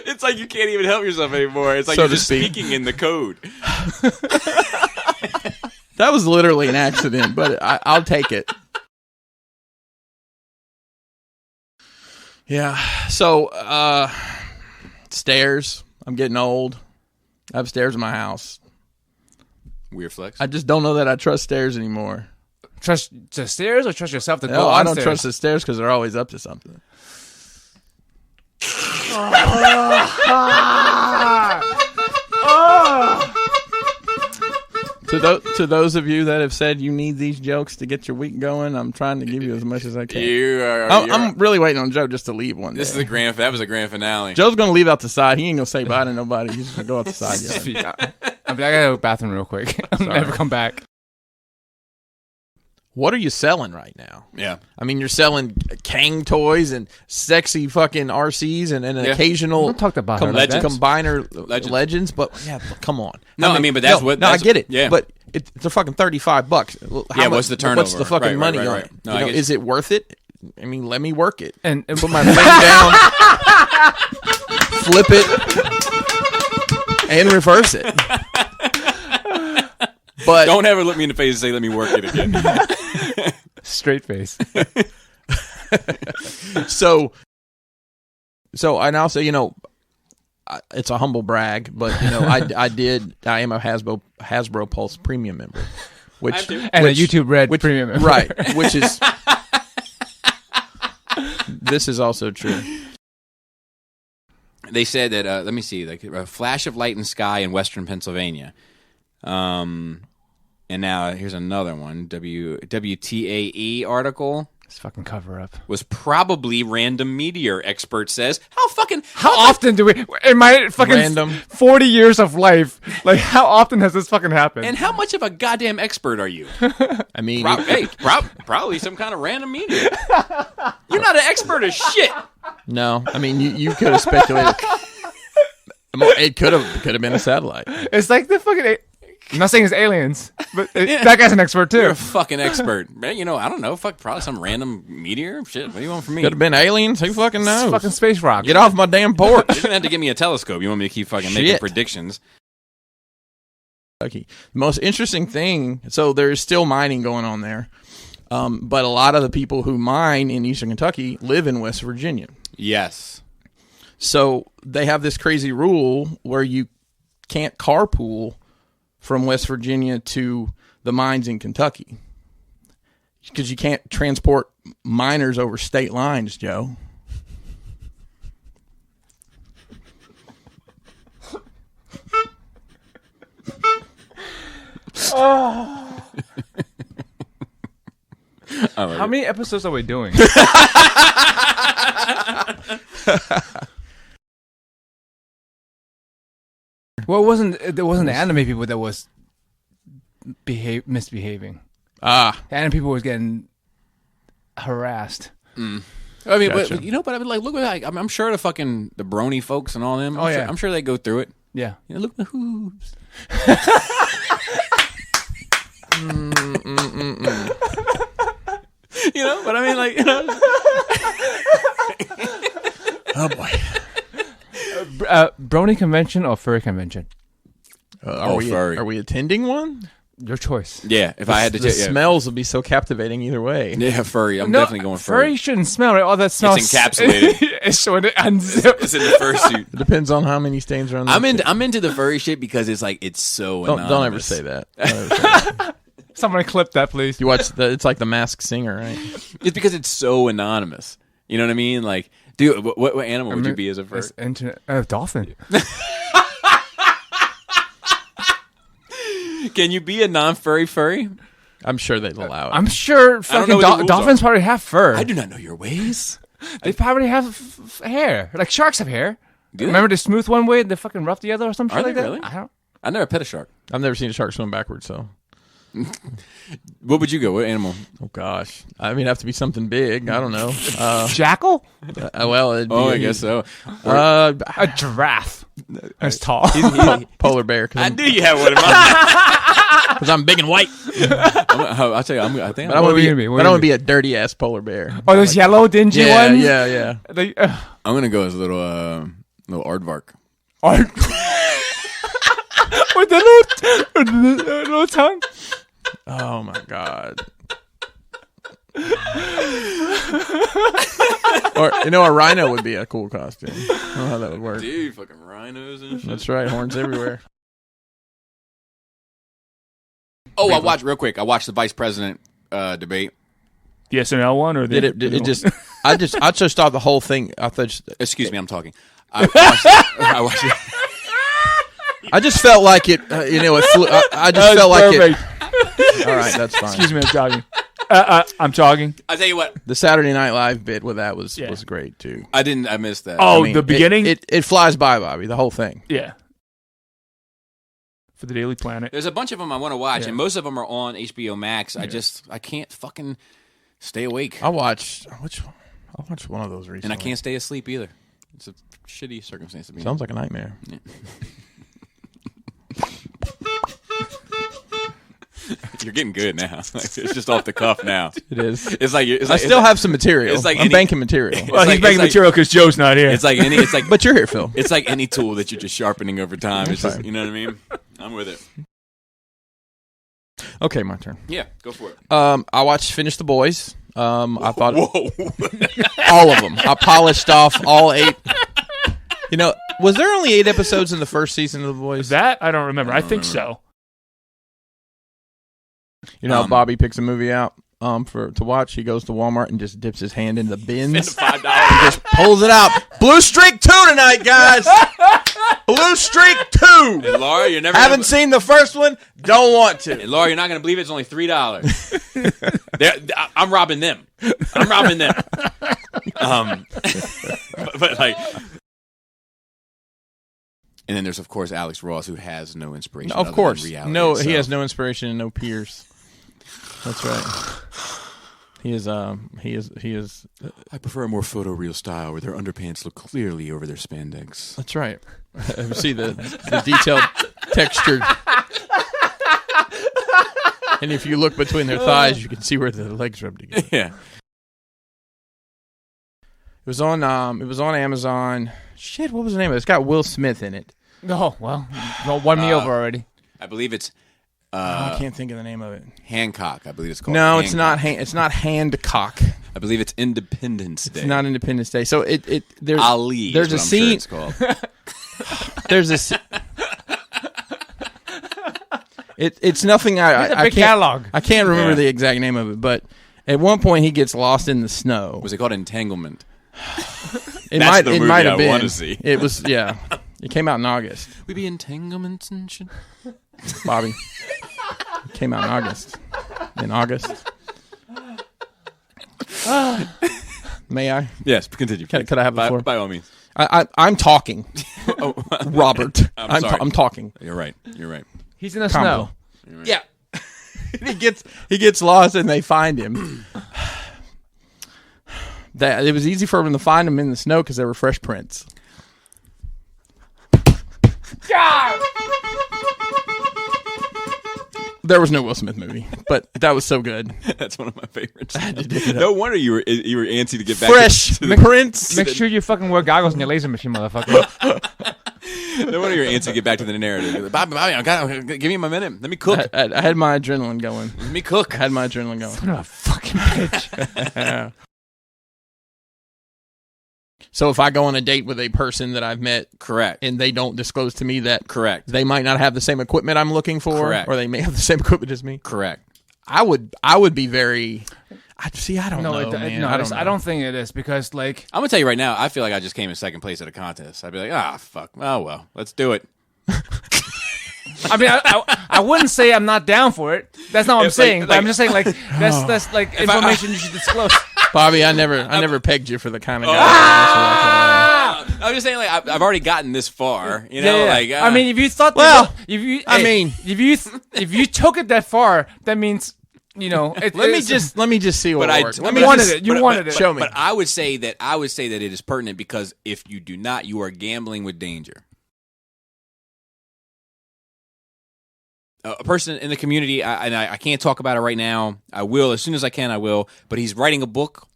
It's like you can't even help yourself anymore. It's like you're just speaking in the code. That was literally an accident, but I'll take it. Yeah. So, stairs. I'm getting old. I have stairs in my house. Weird flex. I just don't know that I trust stairs anymore. Trust the stairs or trust yourself to go No, I don't downstairs? trust the stairs because they're always up to something. To those of you that have said you need these jokes to get your week going, I'm trying to give you as much as I can. I'm really waiting on Joe just to leave one day. That was a grand finale. Joe's going to leave out the side. He ain't going to say bye to nobody. He's just going to go out the side. I got to go to the bathroom real quick. I'll never come back. What are you selling right now? Yeah. I mean, you're selling Kang toys and sexy fucking RCs and an occasional combiner legends, but yeah, come on. I mean, but that's what... No, I get it. Yeah. But it's a fucking $35. What's the turnover? What's the fucking money on it? No, is it worth it? I mean, let me work it. And put my thing down, flip it, and reverse it. But don't ever look me in the face and say, let me work it again. Straight face. So and I'll say, you know, it's a humble brag, but you know, I am a Hasbro Pulse Premium member, a YouTube Red Premium member, right? Which is this is also true. They said that let me see, like a flash of light in sky in western Pennsylvania. And now here's another one. WTAE article. This fucking cover up was probably random meteor. Expert says. How often do we in my fucking random 40 years of life? Like, how often has this fucking happened? And how much of a goddamn expert are you? I mean, probably some kind of random meteor. You're not an expert as shit. No, I mean you could have speculated. It could have been a satellite. It's like the fucking. I'm not saying it's aliens, but that guy's an expert too. You're a fucking expert, man. You know, I don't know. Probably some random meteor. Shit, what do you want from me? Could have been aliens. Who fucking knows? It's fucking space rock. Get off my damn porch. You're gonna have to give me a telescope. You want me to keep fucking making predictions? Okay. The most interesting thing. So there's still mining going on there, but a lot of the people who mine in Eastern Kentucky live in West Virginia. Yes. So they have this crazy rule where you can't carpool from West Virginia to the mines in Kentucky because you can't transport miners over state lines, Joe. How many episodes are we doing? Well, there wasn't the anime people that was misbehaving. The anime people was getting harassed. I mean, but, you know, but I mean, like, look at I'm sure the brony folks and all them. I'm sure they go through it. Yeah. You know, look at the hoops. You know, but I mean, like, you know. Oh boy. Brony convention or furry convention? Are we attending one? Your choice. Yeah, if I had to, the smells would be so captivating either way. Yeah, furry. I'm definitely going furry. Furry shouldn't smell, right? All that smells. It's encapsulated. It's when it unzips. It's in the fursuit. It depends on how many stains are on. I'm into the furry shit because it's like it's so. Don't ever say that. Don't ever say that. Someone clip that, please. You watch it's like The Masked Singer, right? It's because it's so anonymous. You know what I mean? Like, dude, what animal would you be as a furry? Dolphin. Can you be a non-furry furry? I'm sure they'd allow it. I'm sure fucking dolphins probably have fur. I do not know your ways. They probably have hair. Like sharks have hair. Remember the smooth one way and the fucking rough the other or some shit like that? Really? I never pet a shark. I've never seen a shark swim backwards, so. What would you go? What animal? Oh gosh, I mean, it'd have to be something big. I don't know. Jackal? Well, it'd be, I guess so. A giraffe. That's tall. Polar bear. I knew you had one in mind. Because I'm big and white. I'll tell you. I think. But I want to be a dirty ass polar bear. Oh, those yellow dingy ones. Yeah. I'm gonna go as a little aardvark. With the little tongue. Oh my god. Or a rhino would be a cool costume. I don't know how that would work. Dude, fucking rhinos and shit. That's right, horns everywhere. Oh, I watched the vice president debate. The SNL one, or it just? I just thought the whole thing. I thought. Excuse me, I'm talking. I watched it. I just felt like it. It flew. I just felt like it. All right, that's fine. Excuse me, I'm talking. I'm talking. I tell you what, the Saturday Night Live bit with that was great too. I missed that. Oh, the beginning. It flies by, Bobby. The whole thing. Yeah. For the Daily Planet. There's a bunch of them I want to watch, and most of them are on HBO Max. I can't fucking stay awake. I'll watch one of those recently, and I can't stay asleep either. It's a shitty circumstance to be in. Sounds like a nightmare. Yeah. You're getting good now. It's just off the cuff now. It is. It's like I still have some material. It's like I'm banking material. Well, he's banking material because Joe's not here. It's like but you're here, Phil. It's like any tool that you're just sharpening over time. It's just, you know what I mean? I'm with it. Okay, my turn. Yeah, go for it. I watched Finish the Boys. I thought Whoa. all of them. I polished off all 8. Was there only 8 episodes in the first season of The Boys? That I don't remember. I think so. Bobby picks a movie out to watch. He goes to Walmart and just dips his hand in the bins. $5. He just pulls it out. Blue Streak 2 tonight, guys. Blue Streak 2. And Laura, you're never haven't seen the first one. Don't want to. And Laura, you're not going to believe it's only $3. I'm robbing them. But like. And then there's, of course, Alex Ross, who has no inspiration. Of course. He has no inspiration and no peers. That's right. He is. I prefer a more photoreal style where their underpants look clearly over their spandex. That's right. See the detailed texture. And if you look between their thighs, you can see where the legs rub together. Yeah. It was on Amazon. Shit, what was the name of it? It's got Will Smith in it. Oh, well, won me over already. I believe it's. I can't think of the name of it. Hancock, I believe it's called. No, Hancock. it's not Handcock. I believe it's Independence Day. It's not Independence Day. So there's Ali. There's a scene. Sure it's called. There's a. It's nothing. I can't remember the exact name of it, but at one point he gets lost in the snow. Was it called Entanglement? It might have been. I want to see. It was. Yeah. It came out in August. We be entanglements and shit. Bobby. It came out in August. May I? Yes, continue. Could I have the floor? By all means. I'm talking. Robert. I'm sorry. I'm talking. You're right. He's in the Combo. snow. Yeah. he gets lost and they find him. It was easy for him to find him in the snow because they were fresh prints. God! There was no Will Smith movie, but that was so good. That's one of my favorites. No wonder you were antsy to get back. Fresh prints. Make sure you fucking wear goggles in your laser machine, motherfucker. No wonder you're antsy to get back to the narrative. Bobby, give me my minute. Let me cook. I had my adrenaline going. Let me cook. I had my adrenaline going. Son of a fucking bitch. So if I go on a date with a person that I've met, correct, and they don't disclose to me that, correct, they might not have the same equipment I'm looking for, correct, or they may have the same equipment as me, correct. I would be very. I don't know. I don't think it is because, like, I'm gonna tell you right now, I feel like I just came in second place at a contest. I'd be like, fuck, oh well, let's do it. I mean, I wouldn't say I'm not down for it. That's not what I'm saying. But I'm just saying, like, that's like information you should disclose. Bobby, I never pegged you for the kind of guy. I'm just saying, like, I've already gotten this far. You know, like, I mean, if you thought, if you took it that far, that means, you know. Let me just see what works. You wanted it. Show me. But I would say that it is pertinent because if you do not, you are gambling with danger. A person in the community, I can't talk about it right now. I will as soon as I can. I will. But he's writing a book,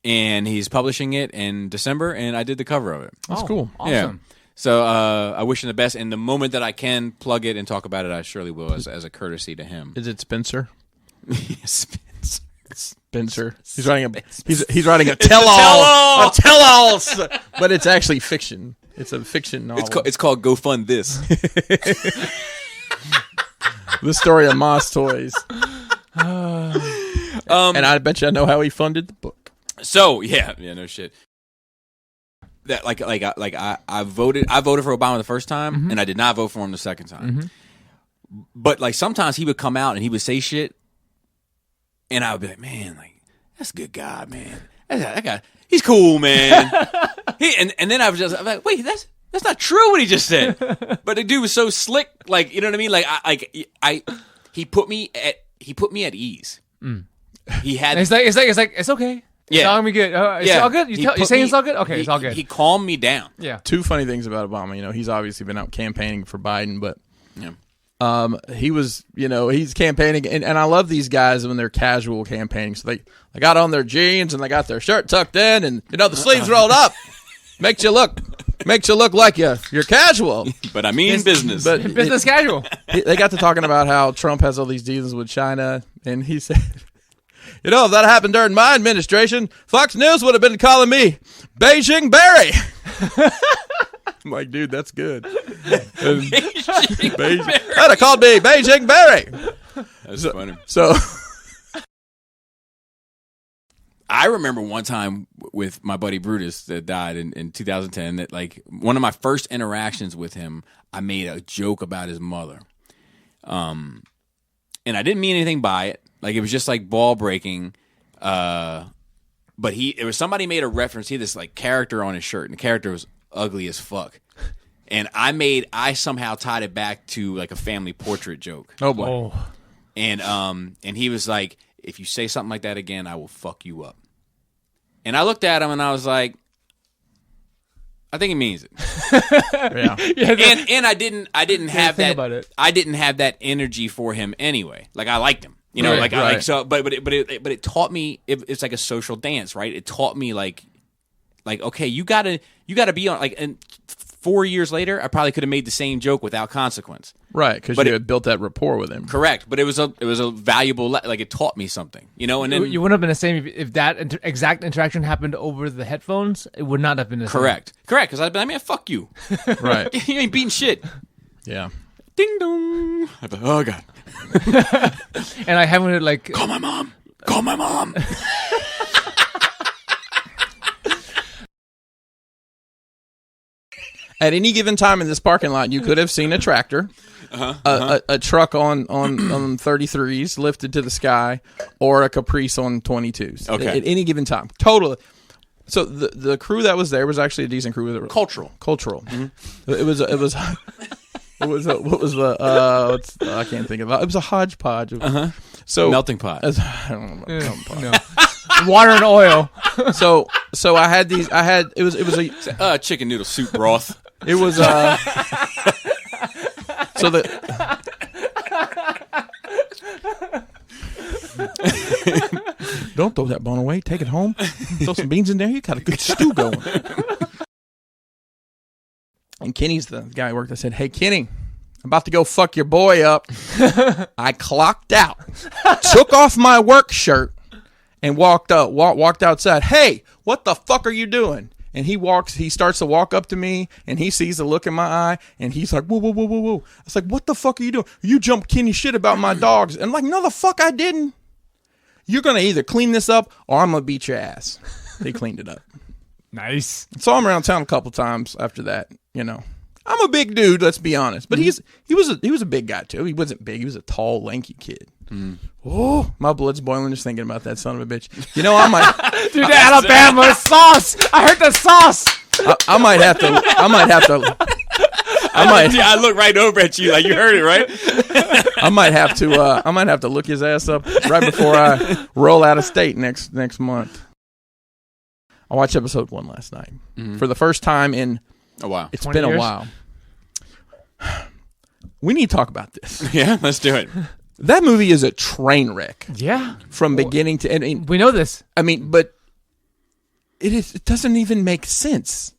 and he's publishing it in December, and I did the cover of it. That's cool. Awesome. Yeah. So I wish him the best. And the moment that I can plug it and talk about it, I surely will as a courtesy to him. Is it Spencer? Spencer. Spencer. He's writing a tell-all. A tell-all. But it's actually fiction. It's a fiction novel. It's called Go Fund This. The story of Moss Toys. And I bet you I know how he funded the book. So yeah, no shit. That I voted for Obama the first time, and I did not vote for him the second time. But like sometimes he would come out and he would say shit, and I would be like, man, like that's a good guy, man. That guy, he's cool, man. And then I'm like, wait, that's not true what he just said. But the dude was so slick, like, you know what I mean? Like he put me at ease. He had it's like it's okay. Yeah. It's all gonna be good. It's all good. You're saying it's all good? Okay, it's all good. He calmed me down. Yeah. Two funny things about Obama. You know, he's obviously been out campaigning for Biden, but he was, you know, he's campaigning, and I love these guys when they're casual campaigning. So they got on their jeans and they got their shirt tucked in, and you know the sleeves rolled up. Makes you look like you're casual. But I mean business. But business casual. They got to talking about how Trump has all these deals with China, and he said, you know, if that happened during my administration, Fox News would have been calling me Beijing Barry. I'm like, dude, that's good. Beijing Barry. They'd have called me Beijing Barry. That's funny. So I remember one time with my buddy Brutus that died in 2010 that, like, one of my first interactions with him, I made a joke about his mother. And I didn't mean anything by it. Like, it was just like ball breaking. But it was somebody made a reference. He had this like character on his shirt, and the character was ugly as fuck. And I somehow tied it back to like a family portrait joke. Oh boy. And he was like, if you say something like that again, I will fuck you up. And I looked at him and I was like, I think he means it. Yeah. And I didn't have that. About it. I didn't have that energy for him anyway. Like I liked him, you know. Right, like I right. like so. But it taught me. It's like a social dance, right? It taught me like okay, you gotta be on like. And 4 years later, I probably could have made the same joke without consequence. Right, because you had built that rapport with him. Correct, but it was a valuable like it taught me something, you know. And then you wouldn't have been the same if that exact interaction happened over the headphones. It would not have been the same. correct, because I'd be like, man, fuck you. Right. You ain't beating shit. Yeah. Ding dong. I'd be like, oh god. And I haven't like Call my mom. Call my mom. At any given time in this parking lot, you could have seen a tractor, a truck on 33s lifted to the sky, or a Caprice on 22s. Okay. At any given time. Total. So the crew that was there was actually a decent crew. Cultural. Mm-hmm. It was what was the I can't think of it. It was a hodgepodge. So melting pot. I don't know. No. Water and oil. So I had it was a chicken noodle soup broth. It was so don't throw that bone away. Take it home. Throw some beans in there. You got a good stew going. And Kenny's the guy who worked. I said, "Hey, Kenny, I'm about to go fuck your boy up." I clocked out, took off my work shirt, and walked outside. Hey, what the fuck are you doing? And he starts to walk up to me, and he sees the look in my eye, and he's like, whoa, whoa, whoa, whoa, whoa. I was like, what the fuck are you doing? You jumped Kenny shit about my dogs. And I'm like, no, the fuck I didn't. You're going to either clean this up, or I'm going to beat your ass. They cleaned it up. Nice. Saw him around town a couple times after that, you know. I'm a big dude, let's be honest. But he was a big guy, too. He wasn't big. He was a tall, lanky kid. Oh, my blood's boiling just thinking about that son of a bitch. You know, I might... Dude, the Alabama sauce. I heard the sauce. I might have to... I look right over at you like you heard it, right? I might have to look his ass up right before I roll out of state next month. I watched episode 1 last night. For the first time in... a while. It's been a while. We need to talk about this. Yeah, let's do it. That movie is a train wreck. Yeah. From beginning to end. We know this. I mean, but it doesn't even make sense.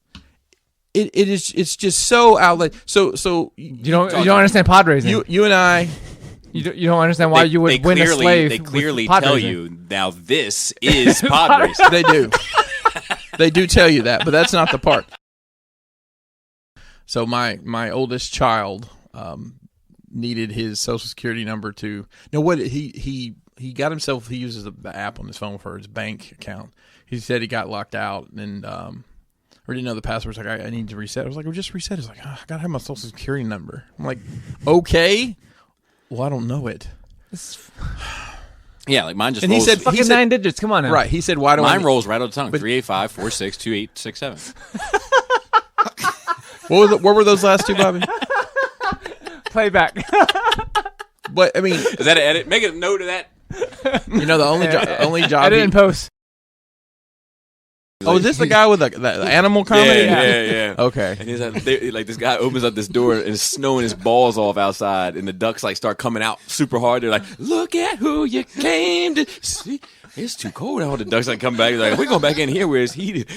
It's just so outlet. So you don't understand pod racing. You and I. You don't understand why you would win a slave. They clearly pod tell racing. you now this is pod racing. They do. They do tell you that, but that's not the part. So my oldest child needed his Social Security number to know what he got himself. He uses the app on his phone for his bank account. He said he got locked out and or didn't know the password. Like I need to reset. I was like, well, just reset. He's like, I gotta have my Social Security number. I'm like, okay. Well, I don't know it. Yeah, like mine just. And rolls. he said, fucking 9 digits. Come on now. Right. He said, why do mine rolls right on the tongue? 385-462867. What were those last two, Bobby? Playback. But I mean, is that an edit? Make a note of that. You know, the only job. Edit and post. Oh, is this the guy with the animal comedy? Yeah. Okay. And he's like this guy opens up this door and it's snowing his balls off outside, and the ducks like start coming out super hard. They're like, "Look at who you came to see." It's too cold out. The ducks like come back. He's like, "We're going back in here where it's heated."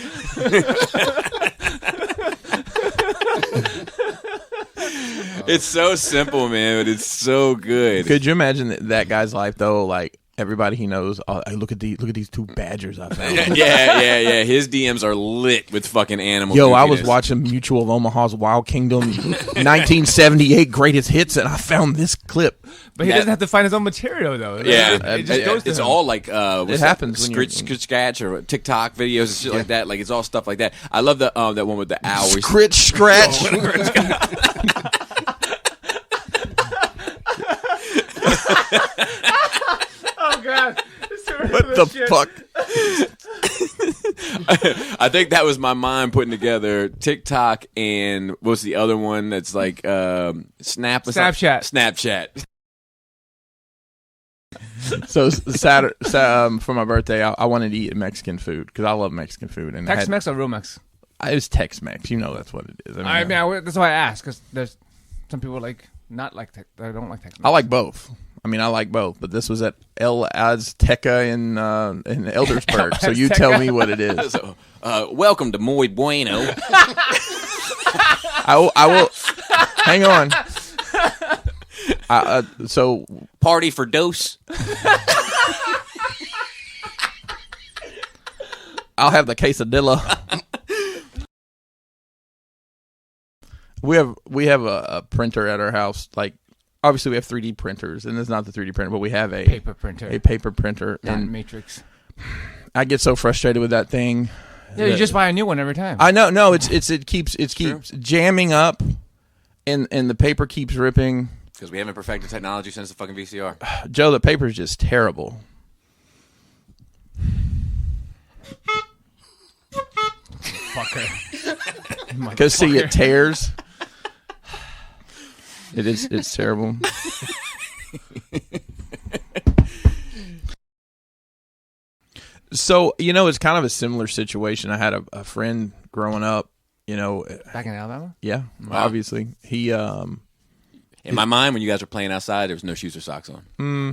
It's so simple, man, but it's so good. Could you imagine that guy's life though? Like everybody he knows, look at these two badgers I found. Yeah. His DMs are lit with fucking animal. Yo, I was watching Mutual of Omaha's Wild Kingdom 1978 greatest hits, and I found this clip. But he doesn't have to find his own material though. Yeah, it just goes to it's him. all like it happens when scratch or TikTok videos and shit like that. Like it's all stuff like that. I love the that one with the owl. Scratch. Oh God! What the fuck? I think that was my mind putting together TikTok and what's the other one that's like Snapchat. So Saturday, for my birthday, I wanted to eat Mexican food because I love Mexican food. And Tex-Mex or Romex? It was Tex-Mex. You know that's what it is. That's why I asked, because there's some people I don't like Tex-Mex. I like both. I mean, I like both, but this was at El Azteca in Eldersburg. So you tell me what it is. So, welcome to Muy Bueno. I will. Hang on. So party for Dos. I'll have the quesadilla. We have a printer at our house. Like, obviously we have 3D printers, and it's not the 3D printer, but we have a paper printer, and matrix. I get so frustrated with that thing. Yeah, you just buy a new one every time. I know. No, it keeps jamming up, and the paper keeps ripping. Because we haven't perfected technology since the fucking VCR. Joe, the paper's just terrible. Motherfucker. Because see, it tears. It's terrible. So, it's kind of a similar situation. I had a friend growing up, Back in Alabama? Yeah, Wow. obviously. He, In my mind, when you guys were playing outside, there was no shoes or socks on.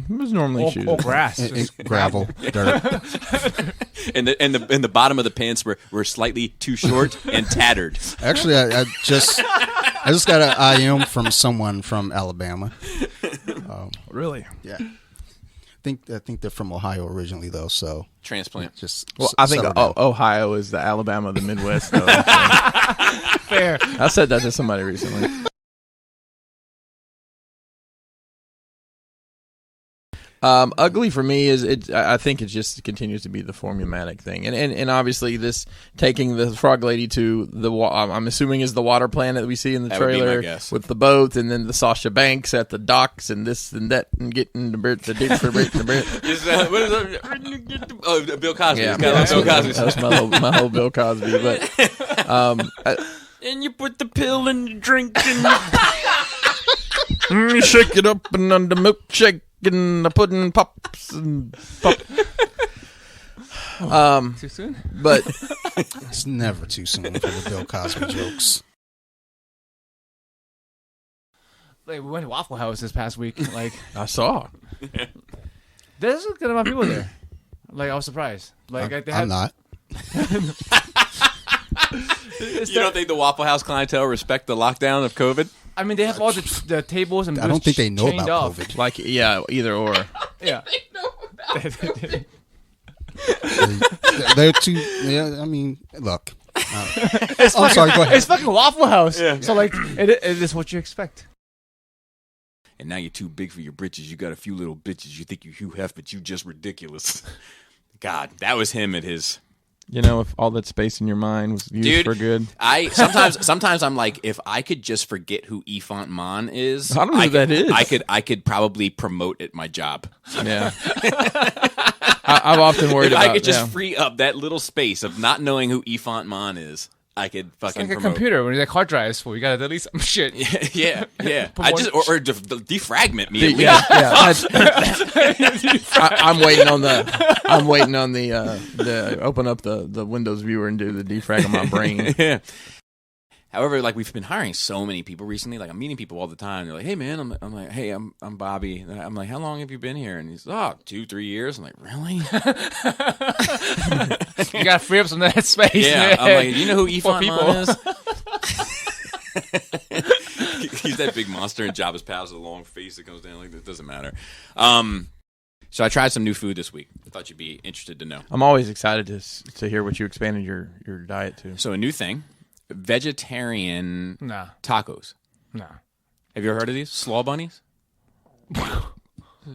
it was normally shoes. Or grass. Gravel, dirt. And the bottom of the pants were slightly too short and tattered. Actually, I just got an IM from someone from Alabama. Really? Yeah. I think they're from Ohio originally, though. So Transplant. just I think settle down. Ohio is the Alabama of the Midwest, though. Fair. I said that to somebody recently. Ugly for me is I think it just continues to be the formulaic thing, and obviously this taking the frog lady to I'm assuming is the water plant that we see in the That would be my trailer guess. with the boat, and then the Sasha Banks at the docks and this and that and getting the deep for What is that? Oh, Bill Cosby. Yeah, It's got a Bill Cosby. That's my whole Bill Cosby, but And you put the pill in the drink and you shake it up and on the milkshake. And the pudding pops and pop. Too soon? But It's never too soon for the Bill Cosby jokes. Like, we went to Waffle House this past week. Like, I saw. there's a good amount of people there. Like, I was surprised. Like, they I'm had, not. you don't think the Waffle House clientele respect the lockdown of COVID? I mean, they have all the tables and I don't think they know chained about off. COVID. Like, yeah, either or. Yeah. They're too. Yeah, I mean, look. It's I'm sorry. Go ahead. It's fucking Waffle House. Yeah. So, like, it is what you expect. And now you're too big for your britches. You got a few little bitches. You think you Hugh Hef, but you just ridiculous. God, that was him at his. If all that space in your mind was used Dude, for good. I sometimes I'm like, if I could just forget who Yvonne Mon is, I don't know who that is. I could probably promote at my job. Yeah. I've often worried If about I could just yeah. free up that little space of not knowing who Yvonne Mon is, I could It's fucking like a promote. computer when your hard drive is full. You gotta delete some shit. Yeah. Put I more- just or defragment me. At least. Yeah, I'm waiting on the open up the Windows viewer and do the defrag of my brain. Yeah. However, like we've been hiring so many people recently. Like I'm meeting people all the time. They're like, "Hey, man," I'm like, "Hey, I'm Bobby." And I'm like, "How long have you been here?" And he's, 2-3 years." I'm like, "Really?" You gotta free up some of that space. Yeah. man. I'm like, "Do you know who For Yvonne people. Mon is?" He's that big monster in Jabba's palace with a long face that comes down like that. Doesn't matter. So I tried some new food this week. I thought you'd be interested to know. I'm always excited to hear what you expanded your diet to. So a new thing, vegetarian Nah. tacos. Nah. Have you ever heard of these? Slaw bunnies?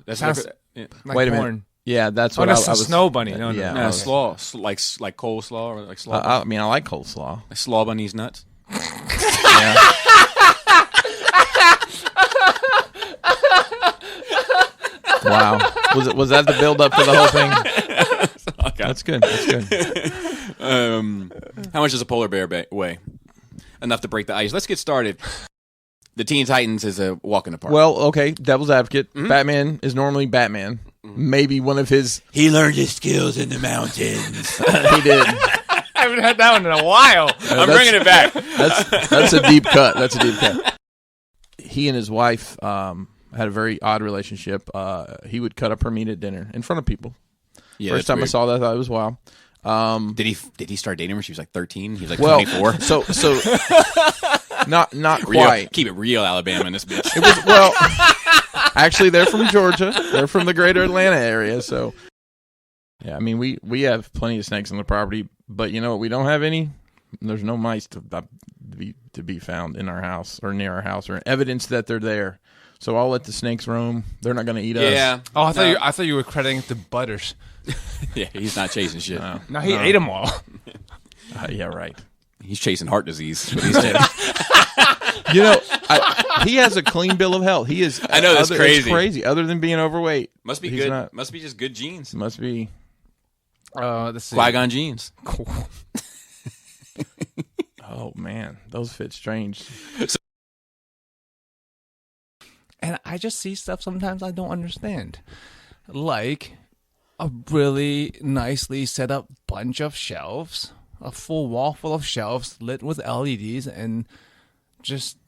That's Sounds yeah. like Wait a porn. minute. Yeah, that's Oh, what that's I a was. snow bunny. No, yeah, No, okay. slaw. Like coleslaw or like slaw. I mean, I like coleslaw. Like slaw bunnies nuts. Yeah. Wow. Was that the build up for the whole thing? Okay. That's good. That's good. How much does a polar bear weigh? Enough to break the ice. Let's get started. The Teen Titans is a walk in the park. Well, okay, devil's advocate. Mm-hmm. Batman is normally Batman. Maybe one of his. He learned his skills in the mountains. He did. I haven't had that one in a while. I'm bringing it back. That's a deep cut. That's a deep cut. He and his wife had a very odd relationship. He would cut up her meat at dinner in front of people. Yeah, First time I saw that, I thought it was wild. Did he start dating her when she was like 13? He was like Well, 24. So not Real, quite. keep it real, Alabama, in this bitch. It was well. Actually, they're from Georgia. They're from the greater Atlanta area. So, yeah, I mean, we have plenty of snakes on the property, but you know what? We don't have any. There's no mice to be found in our house or near our house or evidence that they're there. So I'll let the snakes roam. They're not going to eat us. Yeah. Oh, I thought you were crediting it to Butters. Yeah, he's not chasing shit. No, he ate them all. Yeah, right. He's chasing heart disease. But he's dead. You know, he has a clean bill of health. He is. I know, that's crazy. It's crazy. Other than being overweight, Must be he's good. not- Must be just good genes. Must be. Let's see. Qui-Gon genes. Oh man, those fit strange. And I just see stuff sometimes I don't understand. Like a really nicely set up bunch of shelves, a full wall full of shelves lit with LEDs and just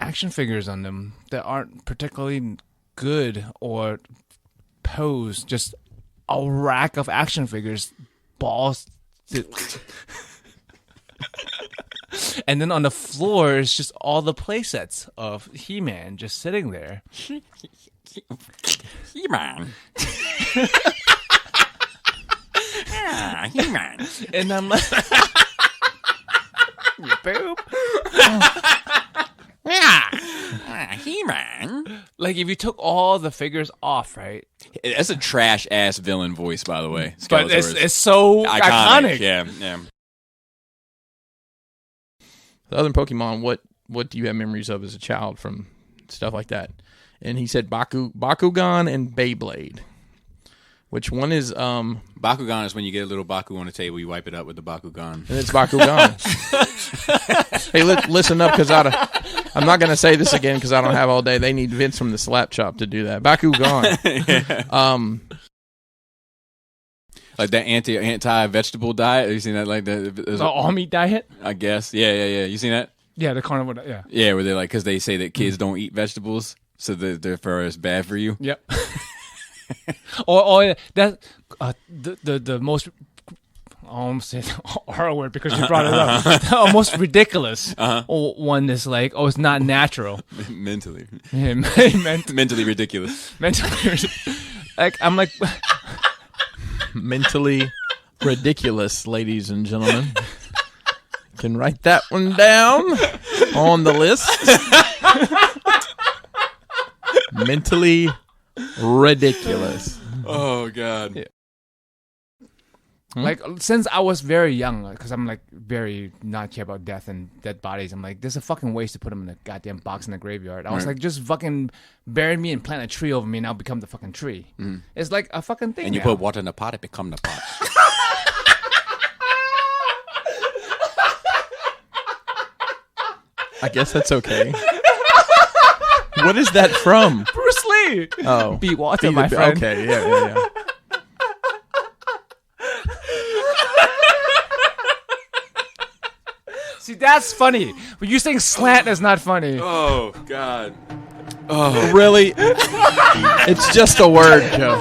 action figures on them that aren't particularly good or posed. Just a rack of action figures, balls. And then on the floor is just all the play sets of He-Man just sitting there. He-Man. Yeah, He-Man. And I'm like, boob. Yeah, He-Man. Like if you took all the figures off, right? That's a trash ass villain voice, by the way. But it's so iconic. Yeah. Other than Pokemon, what do you have memories of as a child from stuff like that? And he said Bakugan and Beyblade. Which one is Bakugan is when you get a little Baku on the table, you wipe it up with the Bakugan. And it's Bakugan. Hey, listen up, because I'm not going to say this again because I don't have all day. They need Vince from the Slap Chop to do that. Bakugan. Yeah. Like that anti-vegetable diet. Have you seen that? Like the all meat diet? I guess. Yeah. You seen that? Yeah, the carnivore diet. Yeah. Yeah, where they're like, because they say that kids don't eat vegetables, so therefore it's bad for you. Yep. or that the most I almost said R word because you brought it up. The almost ridiculous one is like, oh, it's not natural. Mentally. Yeah, mentally ridiculous. Like I'm like. Mentally ridiculous, ladies and gentlemen. Can write that one down on the list. Mentally ridiculous. Oh God. Yeah. Like since I was very young, because I'm like very not care about death and dead bodies. I'm like, there's a fucking waste to put them in a goddamn box in the graveyard. I was like, just fucking bury me and plant a tree over me, and I'll become the fucking tree. It's like a fucking thing. And you now. put water in the pot, it become the pot. I guess that's okay. What is that from? Bruce Lee. Oh, Be water, my friend. Okay, yeah. See, that's funny. When you saying slant is not funny. Oh God. Oh, really? It's just a word, Joe.